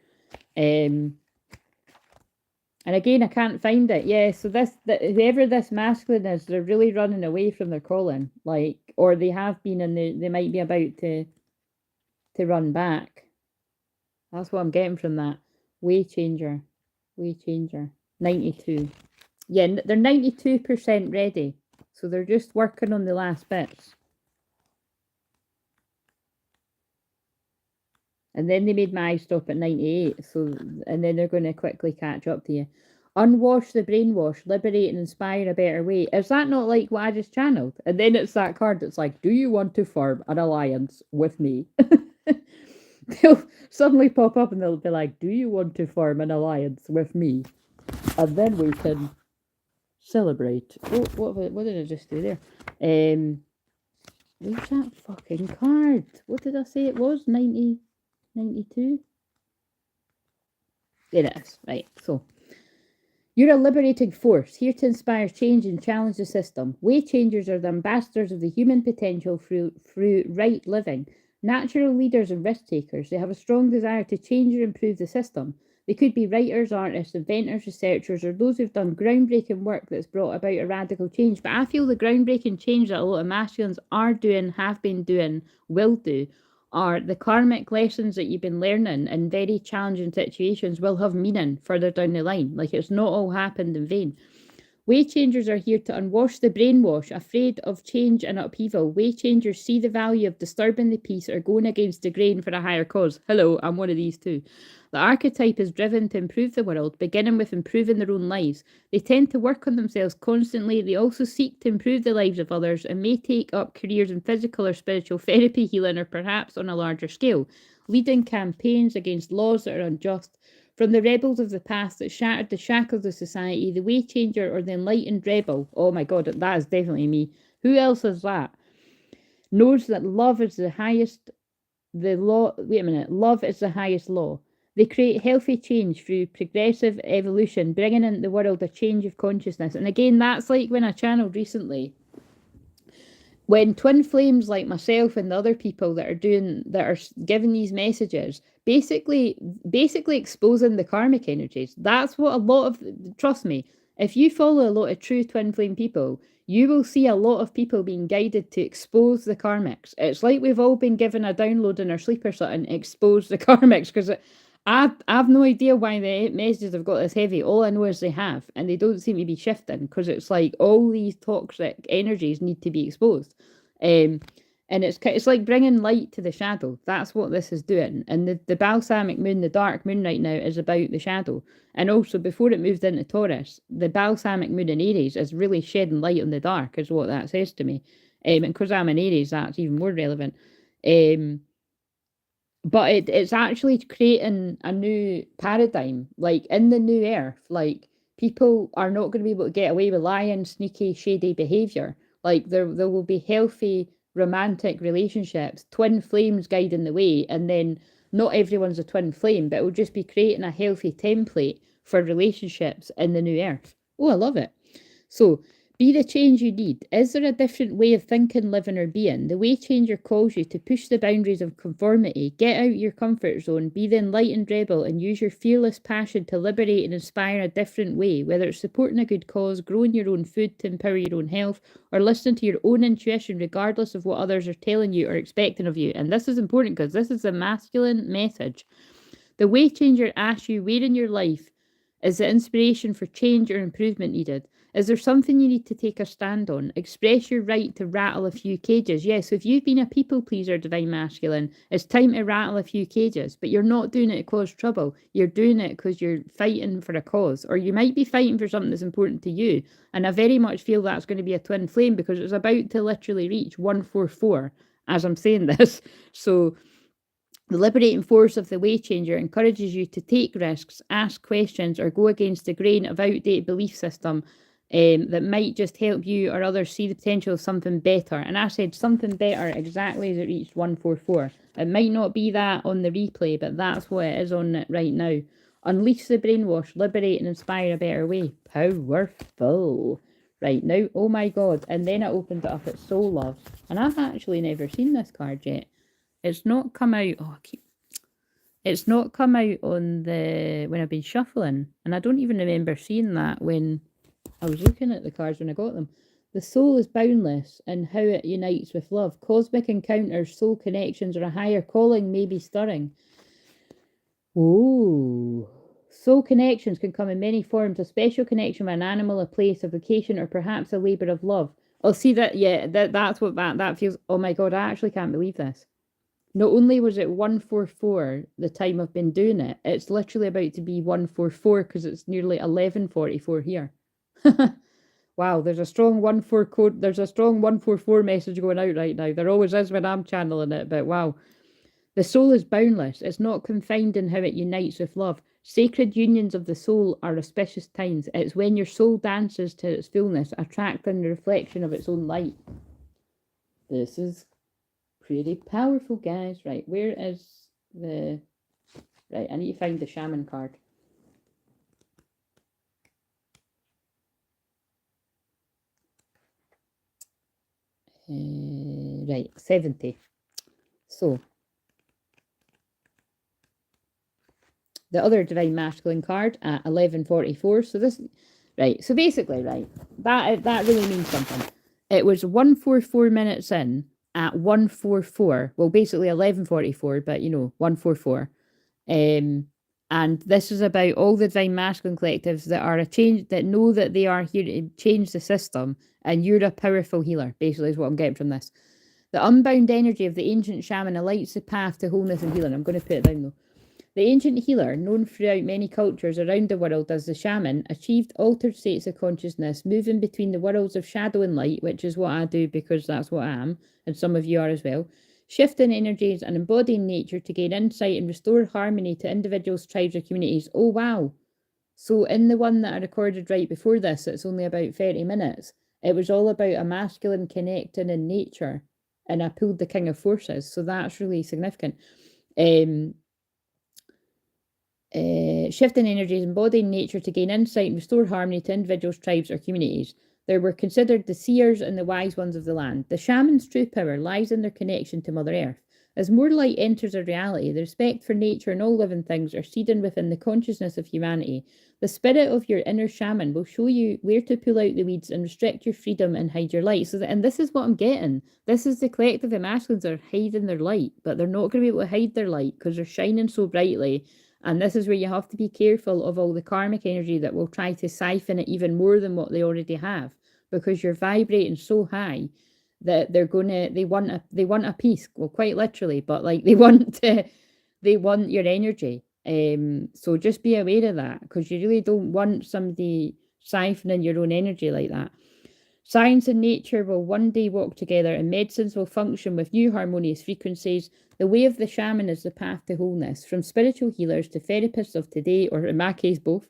And again, I can't find it. Yeah, so whoever this masculine is, they're really running away from their calling, like, or they have been, and they might be about to run back. That's what I'm getting from that. Way changer, 92. Yeah, they're 92% ready, so they're just working on the last bits. And then they made my eyes stop at 98, so, and then they're going to quickly catch up to you. Unwash the brainwash, liberate and inspire a better way. Is that not like what I just channeled? And then it's that card that's like, do you want to form an alliance with me? They'll suddenly pop up and they'll be like, do you want to form an alliance with me? And then we can celebrate. Oh, what did I just do there? Where's that fucking card? What did I say it was? 90... 92? There it is. Right, so. You're a liberating force, here to inspire change and challenge the system. Way changers are the ambassadors of the human potential through right living. Natural leaders and risk takers. They have a strong desire to change or improve the system. They could be writers, artists, inventors, researchers, or those who've done groundbreaking work that's brought about a radical change. But I feel the groundbreaking change that a lot of masculines are doing, have been doing, will do, are the karmic lessons that you've been learning in very challenging situations will have meaning further down the line. Like, it's not all happened in vain. Way changers are here to unwash the brainwash, afraid of change and upheaval. Way changers see the value of disturbing the peace or going against the grain for a higher cause. Hello, I'm one of these too. The archetype is driven to improve the world, beginning with improving their own lives. They tend to work on themselves constantly. They also seek to improve the lives of others and may take up careers in physical or spiritual therapy, healing, or perhaps on a larger scale, leading campaigns against laws that are unjust. From the rebels of the past that shattered the shackles of society, the way changer or the enlightened rebel, oh my god, that is definitely me. Who else is that? Knows that love is the highest, love is the highest law. They create healthy change through progressive evolution, bringing into the world a change of consciousness. And again, that's like when I channeled recently, when twin flames like myself and the other people that are giving these messages, basically exposing the karmic energies. That's what a lot of, trust me, if you follow a lot of true twin flame people, you will see a lot of people being guided to expose the karmics. It's like we've all been given a download in our sleep or something, expose the karmics, because I've no idea why the messages have got this heavy. All I know is they have, and they don't seem to be shifting, because it's like all these toxic energies need to be exposed. And it's like bringing light to the shadow. That's what this is doing. And the balsamic moon, the dark moon right now, is about the shadow. And also, before it moved into Taurus, the balsamic moon in Aries is really shedding light on the dark, is what that says to me. And because I'm in Aries, that's even more relevant. But it's actually creating a new paradigm, like in the new earth. Like, people are not going to be able to get away with lying, sneaky, shady behaviour. Like, there will be healthy romantic relationships, twin flames guiding the way, and then not everyone's a twin flame, but it will just be creating a healthy template for relationships in the new earth. Oh, I love it. So, be the change you need. Is there a different way of thinking, living, or being? The way changer calls you to push the boundaries of conformity, get out your comfort zone, be the enlightened rebel, and use your fearless passion to liberate and inspire a different way, whether it's supporting a good cause, growing your own food to empower your own health, or listening to your own intuition regardless of what others are telling you or expecting of you. And this is important because this is a masculine message. The way changer asks you where in your life is the inspiration for change or improvement needed. Is there something you need to take a stand on? Express your right to rattle a few cages. Yes, so if you've been a people pleaser, Divine Masculine, it's time to rattle a few cages, but you're not doing it to cause trouble. You're doing it because you're fighting for a cause, or you might be fighting for something that's important to you. And I very much feel that's going to be a twin flame, because it's about to literally reach 144 as I'm saying this. So the liberating force of the way changer encourages you to take risks, ask questions, or go against the grain of outdated belief system that might just help you or others see the potential of something better. And I said something better exactly as it reached 144. It might not be that on the replay, but that's what it is on it right now. Unleash the brainwash, liberate and inspire a better way. Powerful. Right now, oh my god. And then I opened it up at Soul Love. And I've actually never seen this card yet. It's not come out. It's not come out on when I've been shuffling, and I don't even remember seeing that when I was looking at the cards when I got them. The soul is boundless and how it unites with love. Cosmic encounters, soul connections, or a higher calling may be stirring. Oh. Soul connections can come in many forms. A special connection with an animal, a place, a vocation, or perhaps a labour of love. Oh, see that? Yeah, that's what that feels. Oh my God, I actually can't believe this. Not only was it 144 the time I've been doing it, it's literally about to be 144 because it's nearly 11:44 here. Wow, there's a strong 14 code. There's a strong 144 message going out right now. There always is when I'm channeling it, but wow. The soul is boundless. It's not confined in how it unites with love. Sacred unions of the soul are auspicious times. It's when your soul dances to its fullness, attracting the reflection of its own light. This is pretty powerful, guys. Right, where is the... Right, I need to find the shaman card. Right, 70. So, the other divine masculine card at 11:44. So this, right. So basically, right, that really means something. It was 144 minutes in at 144. Well, basically 11:44, but 144. And this is about all the divine masculine collectives that are a change, that know that they are here to change the system, and you're a powerful healer. Basically, is what I'm getting from this. The unbound energy of the ancient shaman lights the path to wholeness and healing. I'm going to put it down though. The ancient healer, known throughout many cultures around the world as the shaman, achieved altered states of consciousness, moving between the worlds of shadow and light, which is what I do because that's what I am, and some of you are as well, shifting energies and embodying nature to gain insight and restore harmony to individuals, tribes, or communities. Oh, wow. So in the one that I recorded right before this, it's only about 30 minutes, it was all about a masculine connecting in nature, and I pulled the King of Forces, so that's really significant. Shifting energies, embodying nature to gain insight and restore harmony to individuals, tribes, or communities. They were considered the seers and the wise ones of the land. The shaman's true power lies in their connection to Mother Earth. As more light enters a reality, the respect for nature and all living things are seeded within the consciousness of humanity. The spirit of your inner shaman will show you where to pull out the weeds and restrict your freedom and hide your light. And this is what I'm getting. This is the collective of masculines are hiding their light, but they're not going to be able to hide their light because they're shining so brightly. And this is where you have to be careful of all the karmic energy that will try to siphon it even more than what they already have, because you're vibrating so high that they want a piece. Well, quite literally, but like they want your energy. So just be aware of that, because you really don't want somebody siphoning your own energy like that. Science and nature will one day walk together, and medicines will function with new harmonious frequencies. The way of the shaman is the path to wholeness. From spiritual healers to therapists of today, or in my case, both.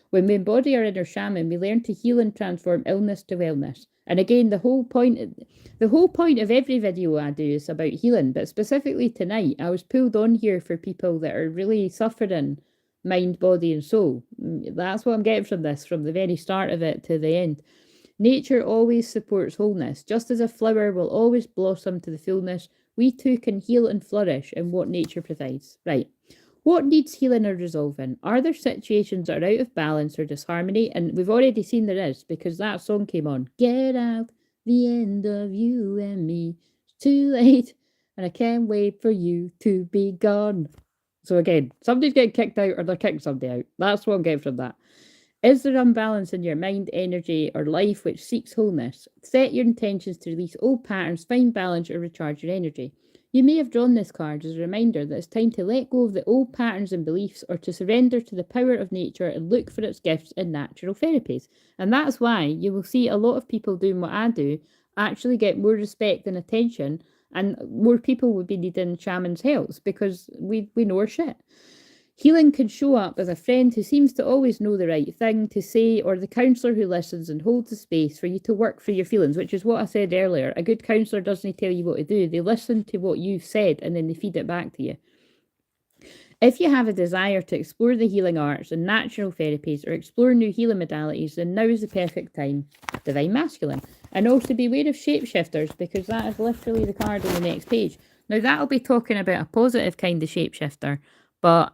When we embody our inner shaman, we learn to heal and transform illness to wellness. And again, the whole point of every video I do is about healing, but specifically tonight, I was pulled on here for people that are really suffering mind, body, and soul. That's what I'm getting from this, from the very start of it to the end. Nature always supports wholeness. Just as a flower will always blossom to the fullness, we too can heal and flourish in what nature provides. Right. What needs healing or resolving? Are there situations that are out of balance or disharmony? And we've already seen there is, because that song came on. Get out the end of you and me. It's too late, and I can't wait for you to be gone. So again, somebody's getting kicked out or they're kicking somebody out. That's what I'm getting from that. Is there unbalance in your mind, energy, or life which seeks wholeness? Set your intentions to release old patterns, find balance, or recharge your energy. You may have drawn this card as a reminder that it's time to let go of the old patterns and beliefs, or to surrender to the power of nature and look for its gifts in natural therapies. And that's why you will see a lot of people doing what I do actually get more respect and attention, and more people would be needing shaman's help, because we know our shit. Healing can show up as a friend who seems to always know the right thing to say, or the counsellor who listens and holds the space for you to work through your feelings, which is what I said earlier. A good counsellor doesn't tell you what to do. They listen to what you've said and then they feed it back to you. If you have a desire to explore the healing arts and natural therapies, or explore new healing modalities, then now is the perfect time. Divine Masculine. And also beware of shapeshifters, because that is literally the card on the next page. Now that'll be talking about a positive kind of shapeshifter, But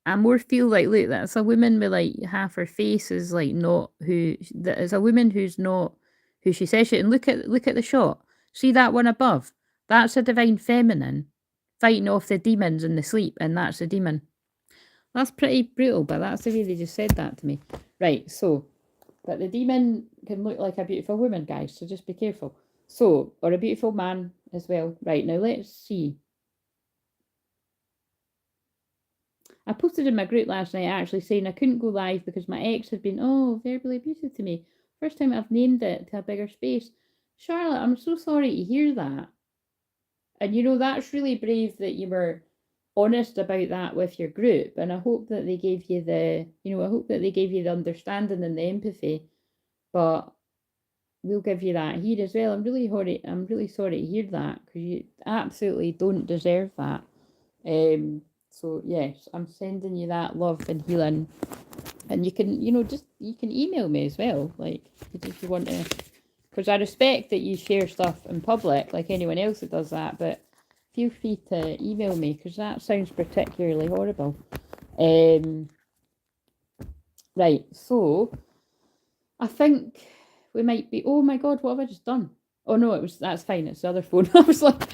I more feel like, look, that's a woman with like half her face is like not who that is a woman who's not who she says she. And look at the shot. See that one above? That's a divine feminine fighting off the demons in the sleep, and that's a demon. That's pretty brutal, but that's the way they just said that to me. Right, so, but the demon can look like a beautiful woman, guys, so just be careful. So, or a beautiful man as well. Right, now let's see. I posted in my group last night actually saying I couldn't go live because my ex had been, verbally abusive to me. First time I've named it to a bigger space. Charlotte, I'm so sorry to hear that. And that's really brave that you were honest about that with your group. And I hope that they gave you the understanding and the empathy. But we'll give you that here as well. I'm really sorry to hear that because you absolutely don't deserve that. So yes, I'm sending you that love and healing, and you can you can email me as well, like if you want to, because I respect that you share stuff in public like anyone else that does that, but feel free to email me because that sounds particularly horrible. Right, so I think we might be. Oh my god, what have I just done? Oh no, that's fine. It's the other phone. I was like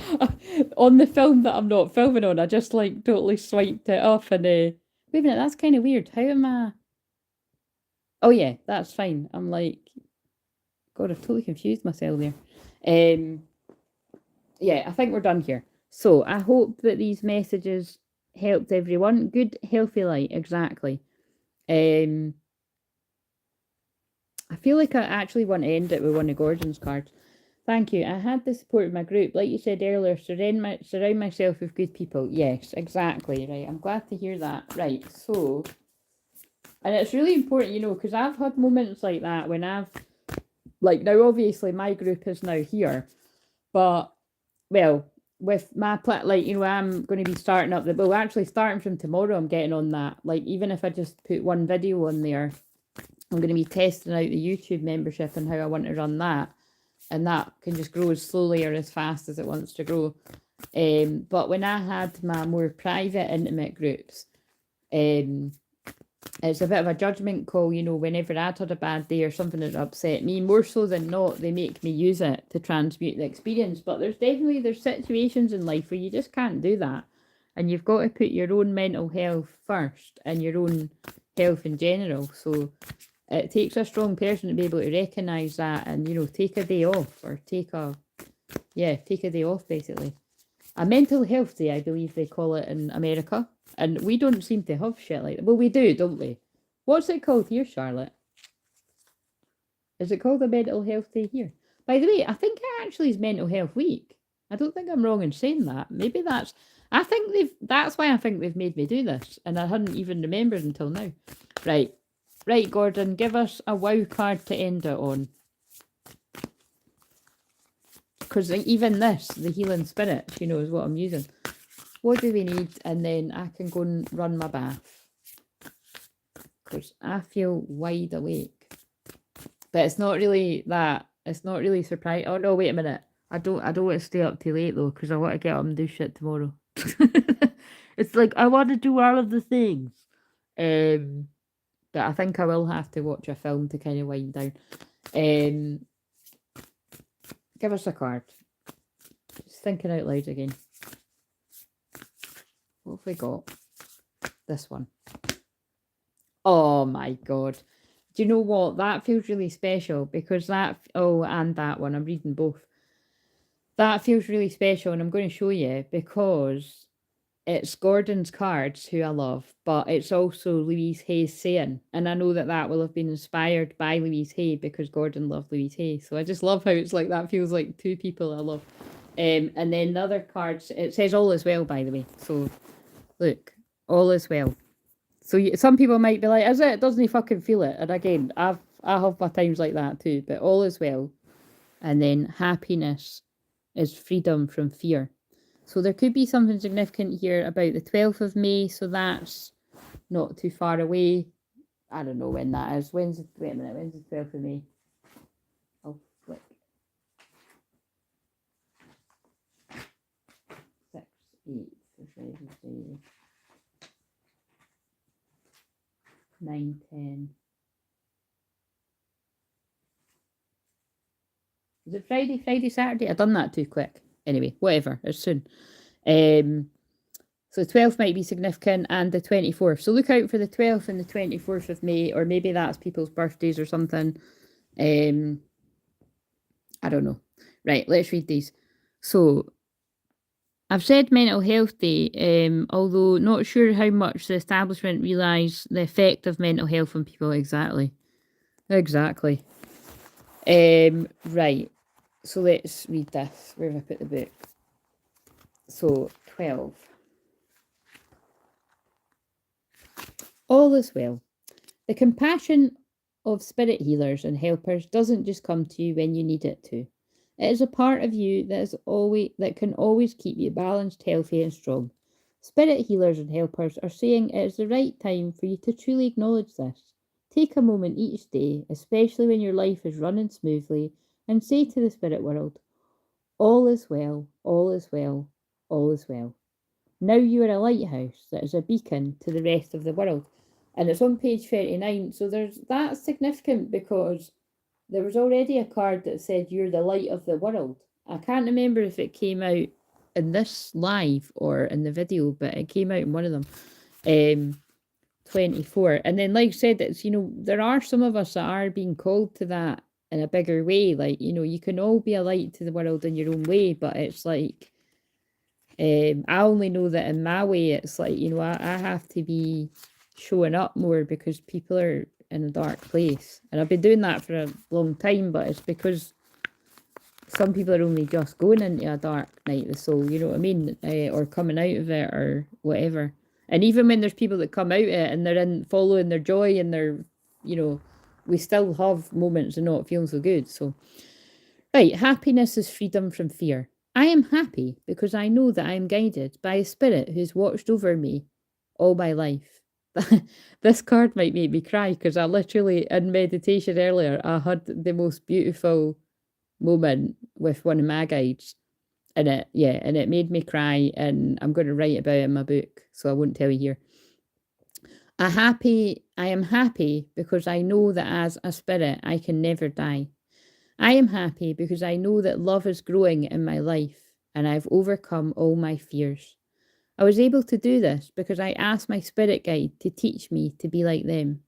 on the film that I'm not filming on. I just like totally swiped it off and wait a minute, that's kind of weird. How am I? Oh yeah, that's fine. I'm like, God, I've totally confused myself there. Yeah, I think we're done here. So I hope that these messages helped everyone. Good, healthy light, exactly. I feel like I actually want to end it with one of Gordon's cards. Thank you. I had the support of my group. Like you said earlier, surround myself with good people. Yes, exactly. Right. I'm glad to hear that. Right. So, and it's really important, because I've had moments like that when I've, like, now obviously my group is now here, but, well, with my I'm going to be starting up actually starting from tomorrow, I'm getting on that. Like, even if I just put one video on there, I'm going to be testing out the YouTube membership and how I want to run that. And that can just grow as slowly or as fast as it wants to grow. But when I had my more private, intimate groups, it's a bit of a judgment call, whenever I'd had a bad day or something that upset me, more so than not, they make me use it to transmute the experience. But there's situations in life where you just can't do that. And you've got to put your own mental health first and your own health in general. So it takes a strong person to be able to recognise that and, take a day off or take a day off, basically. A mental health day, I believe they call it in America. And we don't seem to have shit like that. Well, we do, don't we? What's it called here, Charlotte? Is it called a mental health day here? By the way, I think it actually is Mental Health Week. I don't think I'm wrong in saying that. Maybe that's why I think they've made me do this. And I hadn't even remembered until now. Right. Right, Gordon, give us a wow card to end it on. Because even this, the healing spirit, is what I'm using. What do we need? And then I can go and run my bath. Because I feel wide awake. But it's not really that. It's not really surprising. Oh, no, wait a minute. I don't want to stay up too late, though, because I want to get up and do shit tomorrow. It's like, I want to do all of the things. But I think I will have to watch a film to kind of wind down. Give us a card. Just thinking out loud again. What have we got? This one. Oh my god. Do you know what? That feels really special because and that one. I'm reading both. That feels really special and I'm going to show you because it's Gordon's cards, who I love, but it's also Louise Hay's saying. And I know that will have been inspired by Louise Hay because Gordon loved Louise Hay. So I just love how it's like that feels like two people I love. And then the other cards, it says all is well, by the way. So look, all is well. So some people might be like, is it? Doesn't he fucking feel it? And again, I have my times like that too, but all is well. And then happiness is freedom from fear. So there could be something significant here about the 12th of May, so that's not too far away. I don't know when that is. When's the 12th of May? I'll flick. 6, 8, 9, 10. Is it Friday, Saturday? I've done that too quick. Anyway, whatever. It's soon. So the 12th might be significant and the 24th. So look out for the 12th and the 24th of May, or maybe that's people's birthdays or something. I don't know. Right, let's read these. So I've said Mental Health Day, although not sure how much the establishment realise the effect of mental health on people. Exactly. Right. So let's read this. Where have I put the book? So 12. All is well. The compassion of spirit healers and helpers doesn't just come to you when you need it to. It is a part of you that can always keep you balanced, healthy, and strong. Spirit healers and helpers are saying it is the right time for you to truly acknowledge this. Take a moment each day, especially when your life is running smoothly, and say to the spirit world, all is well, all is well, all is well. Now you are a lighthouse that is a beacon to the rest of the world. And it's on page 39. So that's significant because there was already a card that said you're the light of the world. I can't remember if it came out in this live or in the video, but it came out in one of them. 24. And then, like I said, it's, there are some of us that are being called to that in a bigger way. Like, you can all be a light to the world in your own way, but it's like, I only know that in my way, it's like, I have to be showing up more because people are in a dark place. And I've been doing that for a long time, but it's because some people are only just going into a dark night of the soul, you know what I mean? Or coming out of it or whatever. And even when there's people that come out of it and they're following their joy and they're, we still have moments of not feeling so good. So, right, happiness is freedom from fear. I am happy because I know that I am guided by a spirit who's watched over me all my life. This card might make me cry because I literally, in meditation earlier, I had the most beautiful moment with one of my guides. And it made me cry, and I'm going to write about it in my book, so I won't tell you here. I am happy because I know that as a spirit, I can never die. I am happy because I know that love is growing in my life and I've overcome all my fears. I was able to do this because I asked my spirit guide to teach me to be like them.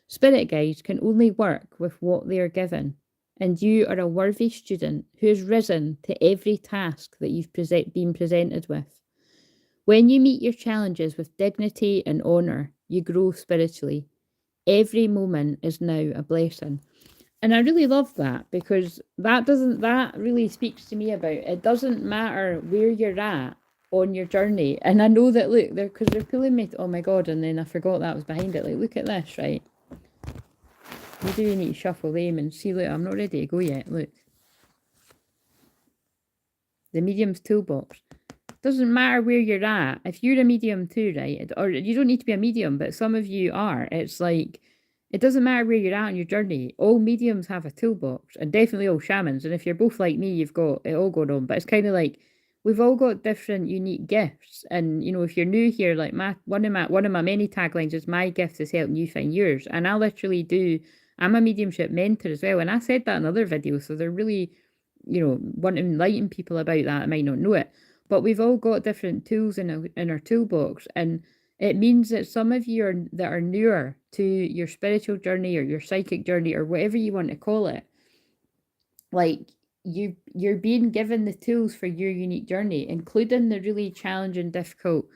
Spirit guides can only work with what they are given, and you are a worthy student who has risen to every task that you've been presented with. When you meet your challenges with dignity and honour, you grow spiritually. Every moment is now a blessing. And I really love that because that really speaks to me about it doesn't matter where you're at on your journey. And I know that, look, they're pulling me, oh my God, and then I forgot that was behind it. Like, look at this, right? You do need to shuffle them and see, look, I'm not ready to go yet, look. The medium's toolbox. Doesn't matter where you're at. If you're a medium too, right? Or you don't need to be a medium, but some of you are. It's like, it doesn't matter where you're at on your journey. All mediums have a toolbox, and definitely all shamans. And if you're both like me, you've got it all going on. But it's kind of like we've all got different, unique gifts. And if you're new here, like one of my many taglines is my gift is helping you find yours. And I literally do. I'm a mediumship mentor as well, and I said that in other videos. So they're really, want to enlighten people about that. I might not know it, but we've all got different tools in our toolbox, and it means that some of you that are newer to your spiritual journey or your psychic journey or whatever you want to call it, like you're being given the tools for your unique journey, including the really challenging, difficult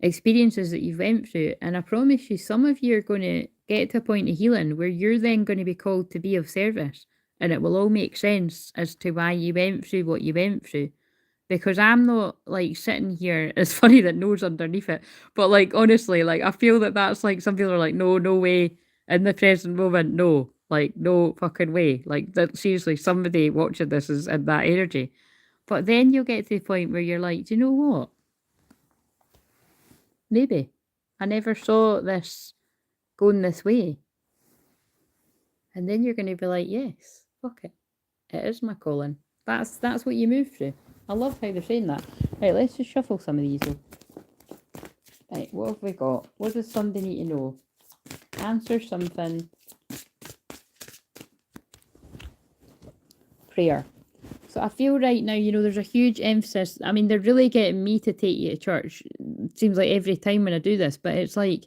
experiences that you've went through. And I promise you, some of you are going to get to a point of healing where you're then going to be called to be of service, and it will all make sense as to why you went through what you went through. Because I'm not like sitting here, it's funny that no's underneath it, but like honestly, like I feel that that's like some people are like, no way, in the present moment, no, like no fucking way. Like that, seriously, somebody watching this is in that energy. But then you'll get to the point where you're like, do you know what? Maybe I never saw this going this way. And then you're going to be like, yes, fuck it. It is my calling. That's what you move through. I love how they're saying that. Right, let's just shuffle some of these though. Right, what have we got? What does somebody need to know? answer something. Prayer. So I feel right now, you know, there's a huge emphasis. I mean, they're really getting me to take you to church. It seems like every time when I do this, but it's like,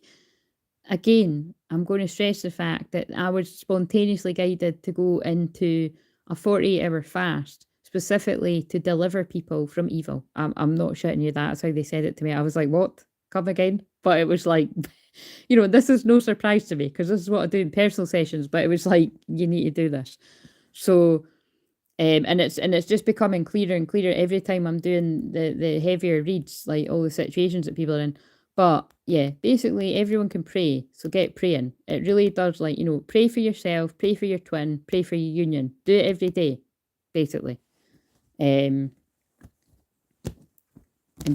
again, I'm going to stress the fact that I was spontaneously guided to go into a 48-hour fast, specifically to deliver people from evil. I'm not shitting you, that's how they said it to me. I was like, what? Come again? But it was like, you know, this is no surprise to me because this is what I do in personal sessions, but it was like, you need to do this. So, and it's just becoming clearer and clearer every time I'm doing the heavier reads, like all the situations that people are in. But yeah, basically everyone can pray, so get praying. It really does, like, you know, pray for yourself, pray for your twin, pray for your union. Do it every day, basically. And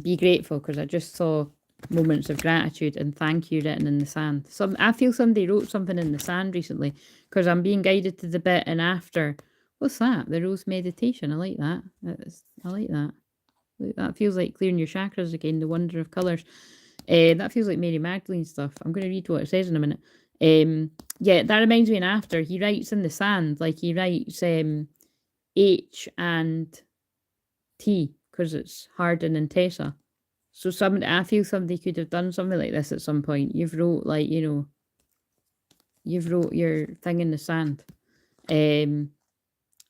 be grateful, because I just saw moments of gratitude and thank you written in the sand. I feel somebody wrote something in the sand recently, because I'm being guided to the bit and after. What's that? The rose meditation. I like that. I like that. That feels like clearing your chakras again, the wonder of colours. That feels like Mary Magdalene stuff. I'm going to read what it says in a minute. Yeah, that reminds me, and after, he writes in the sand, like he writes H and T, because it's Hardin and Tessa. So I feel somebody could have done something like this at some point. You've wrote, like, you know, you've wrote your thing in the sand.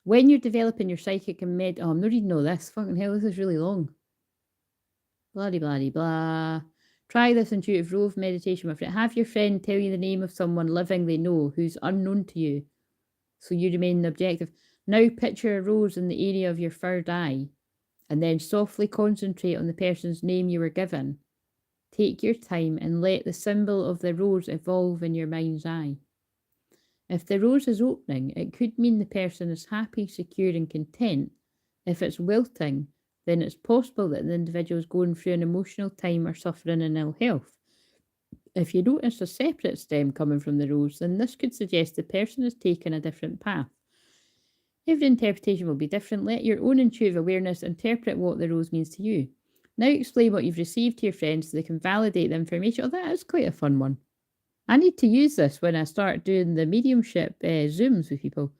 When you're developing your psychic and oh, I'm not reading all this. Fucking hell, this is really long. Blah, blah, blah, blah. Try this intuitive rove meditation, my friend. Have your friend tell you the name of someone living they know who's unknown to you, so you remain objective. Now picture a rose in the area of your third eye, and then softly concentrate on the person's name you were given. Take your time and let the symbol of the rose evolve in your mind's eye. If the rose is opening, it could mean the person is happy, secure, and content. If it's wilting, then it's possible that the individual is going through an emotional time or suffering in ill health. If you notice a separate stem coming from the rose, then this could suggest the person has taken a different path. Every interpretation will be different. Let your own intuitive awareness interpret what the rose means to you. Now explain what you've received to your friends so they can validate the information. Oh, that is quite a fun one. I need to use this when I start doing the mediumship Zooms with people.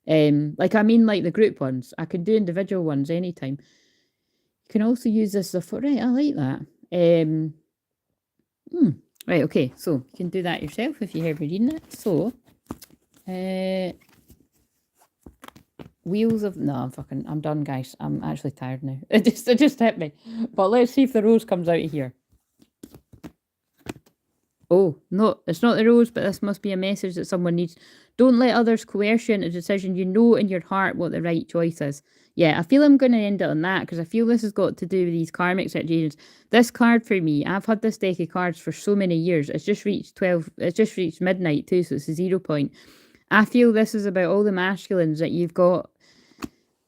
Like the group ones. I can do individual ones anytime. You can also use this as right, I like that. Right, okay, so you can do that yourself if you hear me reading it. So, wheels of... No, I'm done, guys. I'm actually tired now. It just hit me. But let's see if the rose comes out of here. Oh, no, it's not the rose, but this must be a message that someone needs. Don't let others coerce you into a decision. You know in your heart what the right choice is. Yeah, I feel I'm going to end it on that, because I feel this has got to do with these karmic situations. This card for me, I've had this deck of cards for so many years. It's just reached 12, it's just reached midnight too, so it's a 0 point. I feel this is about all the masculines that you've got,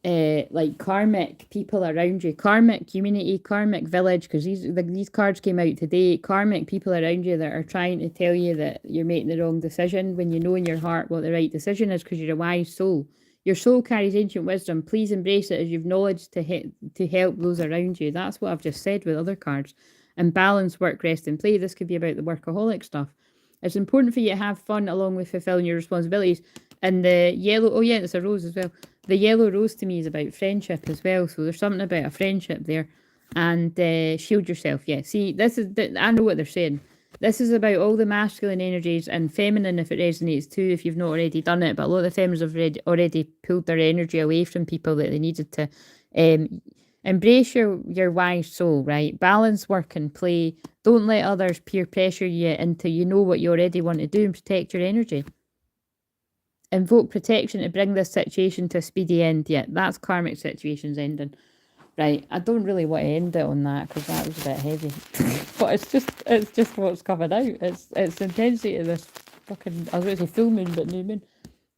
like karmic people around you, karmic community, karmic village, because these cards came out today. Karmic people around you that are trying to tell you that you're making the wrong decision when you know in your heart what the right decision is, because you're a wise soul. Your soul carries ancient wisdom. Please embrace it as you've knowledge to help those around you. That's what I've just said with other cards. And balance, work, rest, and play. This could be about the workaholic stuff. It's important for you to have fun along with fulfilling your responsibilities. And the yellow, oh yeah, it's a rose as well. The yellow rose to me is about friendship as well. So there's something about a friendship there. And shield yourself. Yeah, see, I know what they're saying. This is about all the masculine energies and feminine, if it resonates too, if you've not already done it. But a lot of the feminines have already pulled their energy away from people that they needed to. Embrace your wise soul, right? Balance work and play. Don't let others peer pressure you into what you already want to do, and protect your energy. Invoke protection to bring this situation to a speedy end. Yeah, that's karmic situations ending. Right, I don't really want to end it on that, because that was a bit heavy. But it's just what's coming out. It's the intensity of this fucking, I was going to say full moon, but new moon.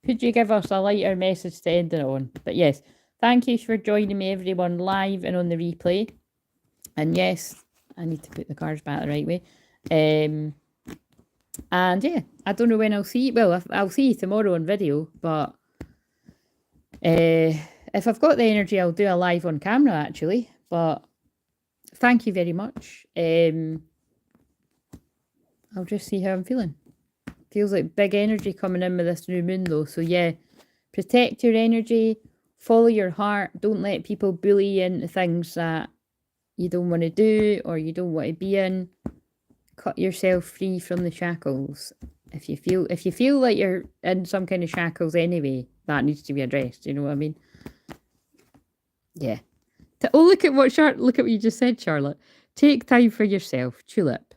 Could you give us a lighter message to end it on? But yes, thank you for joining me, everyone, live and on the replay. And yes, I need to put the cards back the right way. And yeah, I don't know when I'll see you. Well, I'll see you tomorrow on video, but if I've got the energy, I'll do a live on camera, actually. But thank you very much. I'll just see how I'm feeling. Feels like big energy coming in with this new moon though. So yeah, protect your energy, follow your heart. Don't let people bully you into things that you don't want to do or you don't want to be in. Cut yourself free from the shackles. If you feel like you're in some kind of shackles anyway, that needs to be addressed. You know what I mean? Yeah. Oh, look at what you just said, Charlotte. Take time for yourself, Tulip.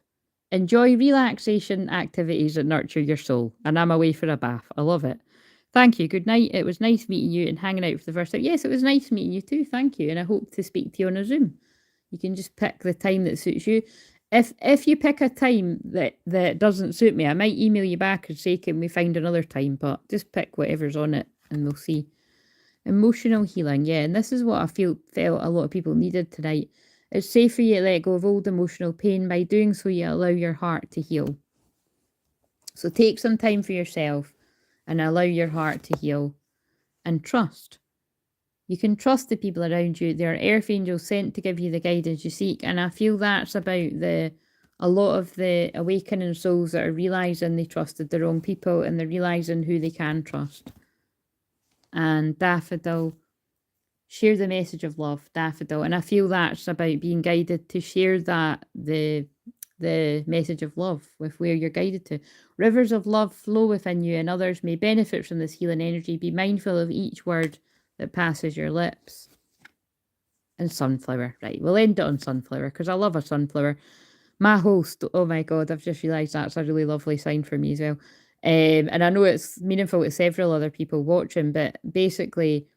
Enjoy relaxation activities that nurture your soul. And I'm away for a bath. I love it. Thank you. Good night. It was nice meeting you and hanging out for the first time. Yes, it was nice meeting you too. Thank you. And I hope to speak to you on a Zoom. You can just pick the time that suits you. If you pick a time that doesn't suit me, I might email you back and say, can we find another time? But just pick whatever's on it and we'll see. Emotional healing. Yeah, and this is what I felt a lot of people needed tonight. It's safe for you to let go of old emotional pain. By doing so, you allow your heart to heal. So take some time for yourself and allow your heart to heal. And trust. You can trust the people around you. There are earth angels sent to give you the guidance you seek. And I feel that's about a lot of the awakening souls that are realising they trusted the wrong people and they're realising who they can trust. And Daffodil, share the message of love, Daffodil. And I feel that's about being guided to share that, the message of love with where you're guided to. Rivers of love flow within you and others may benefit from this healing energy. Be mindful of each word that passes your lips. And sunflower. Right, we'll end it on sunflower because I love a sunflower. My host, oh my God, I've just realised that's a really lovely sign for me as well. And I know it's meaningful to several other people watching, but basically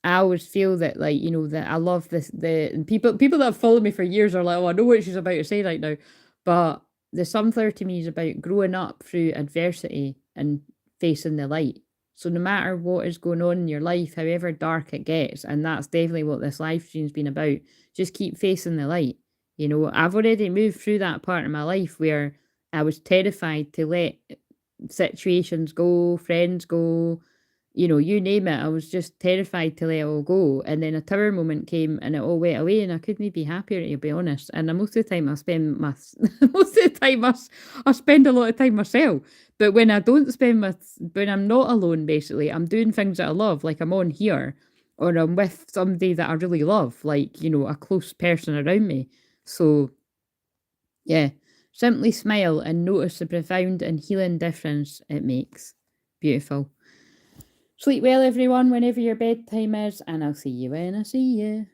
I always feel that, like, you know, that I love this, and people that have followed me for years are like, oh, I know what she's about to say right now. But the sunflower to me is about growing up through adversity and facing the light. So no matter what is going on in your life, however dark it gets, and that's definitely what this live stream's been about, just keep facing the light. You know, I've already moved through that part of my life where I was terrified to let situations go, friends go, you know, you name it. I was just terrified to let it all go. And then a tower moment came and it all went away and I couldn't be happier, to be honest. And most of the time I spend I spend a lot of time myself. But when I don't when I'm not alone, basically, I'm doing things that I love, like I'm on here, or I'm with somebody that I really love, like, you know, a close person around me. So, yeah, simply smile and notice the profound and healing difference it makes. Beautiful. Sleep well, everyone, whenever your bedtime is, and I'll see you when I see you.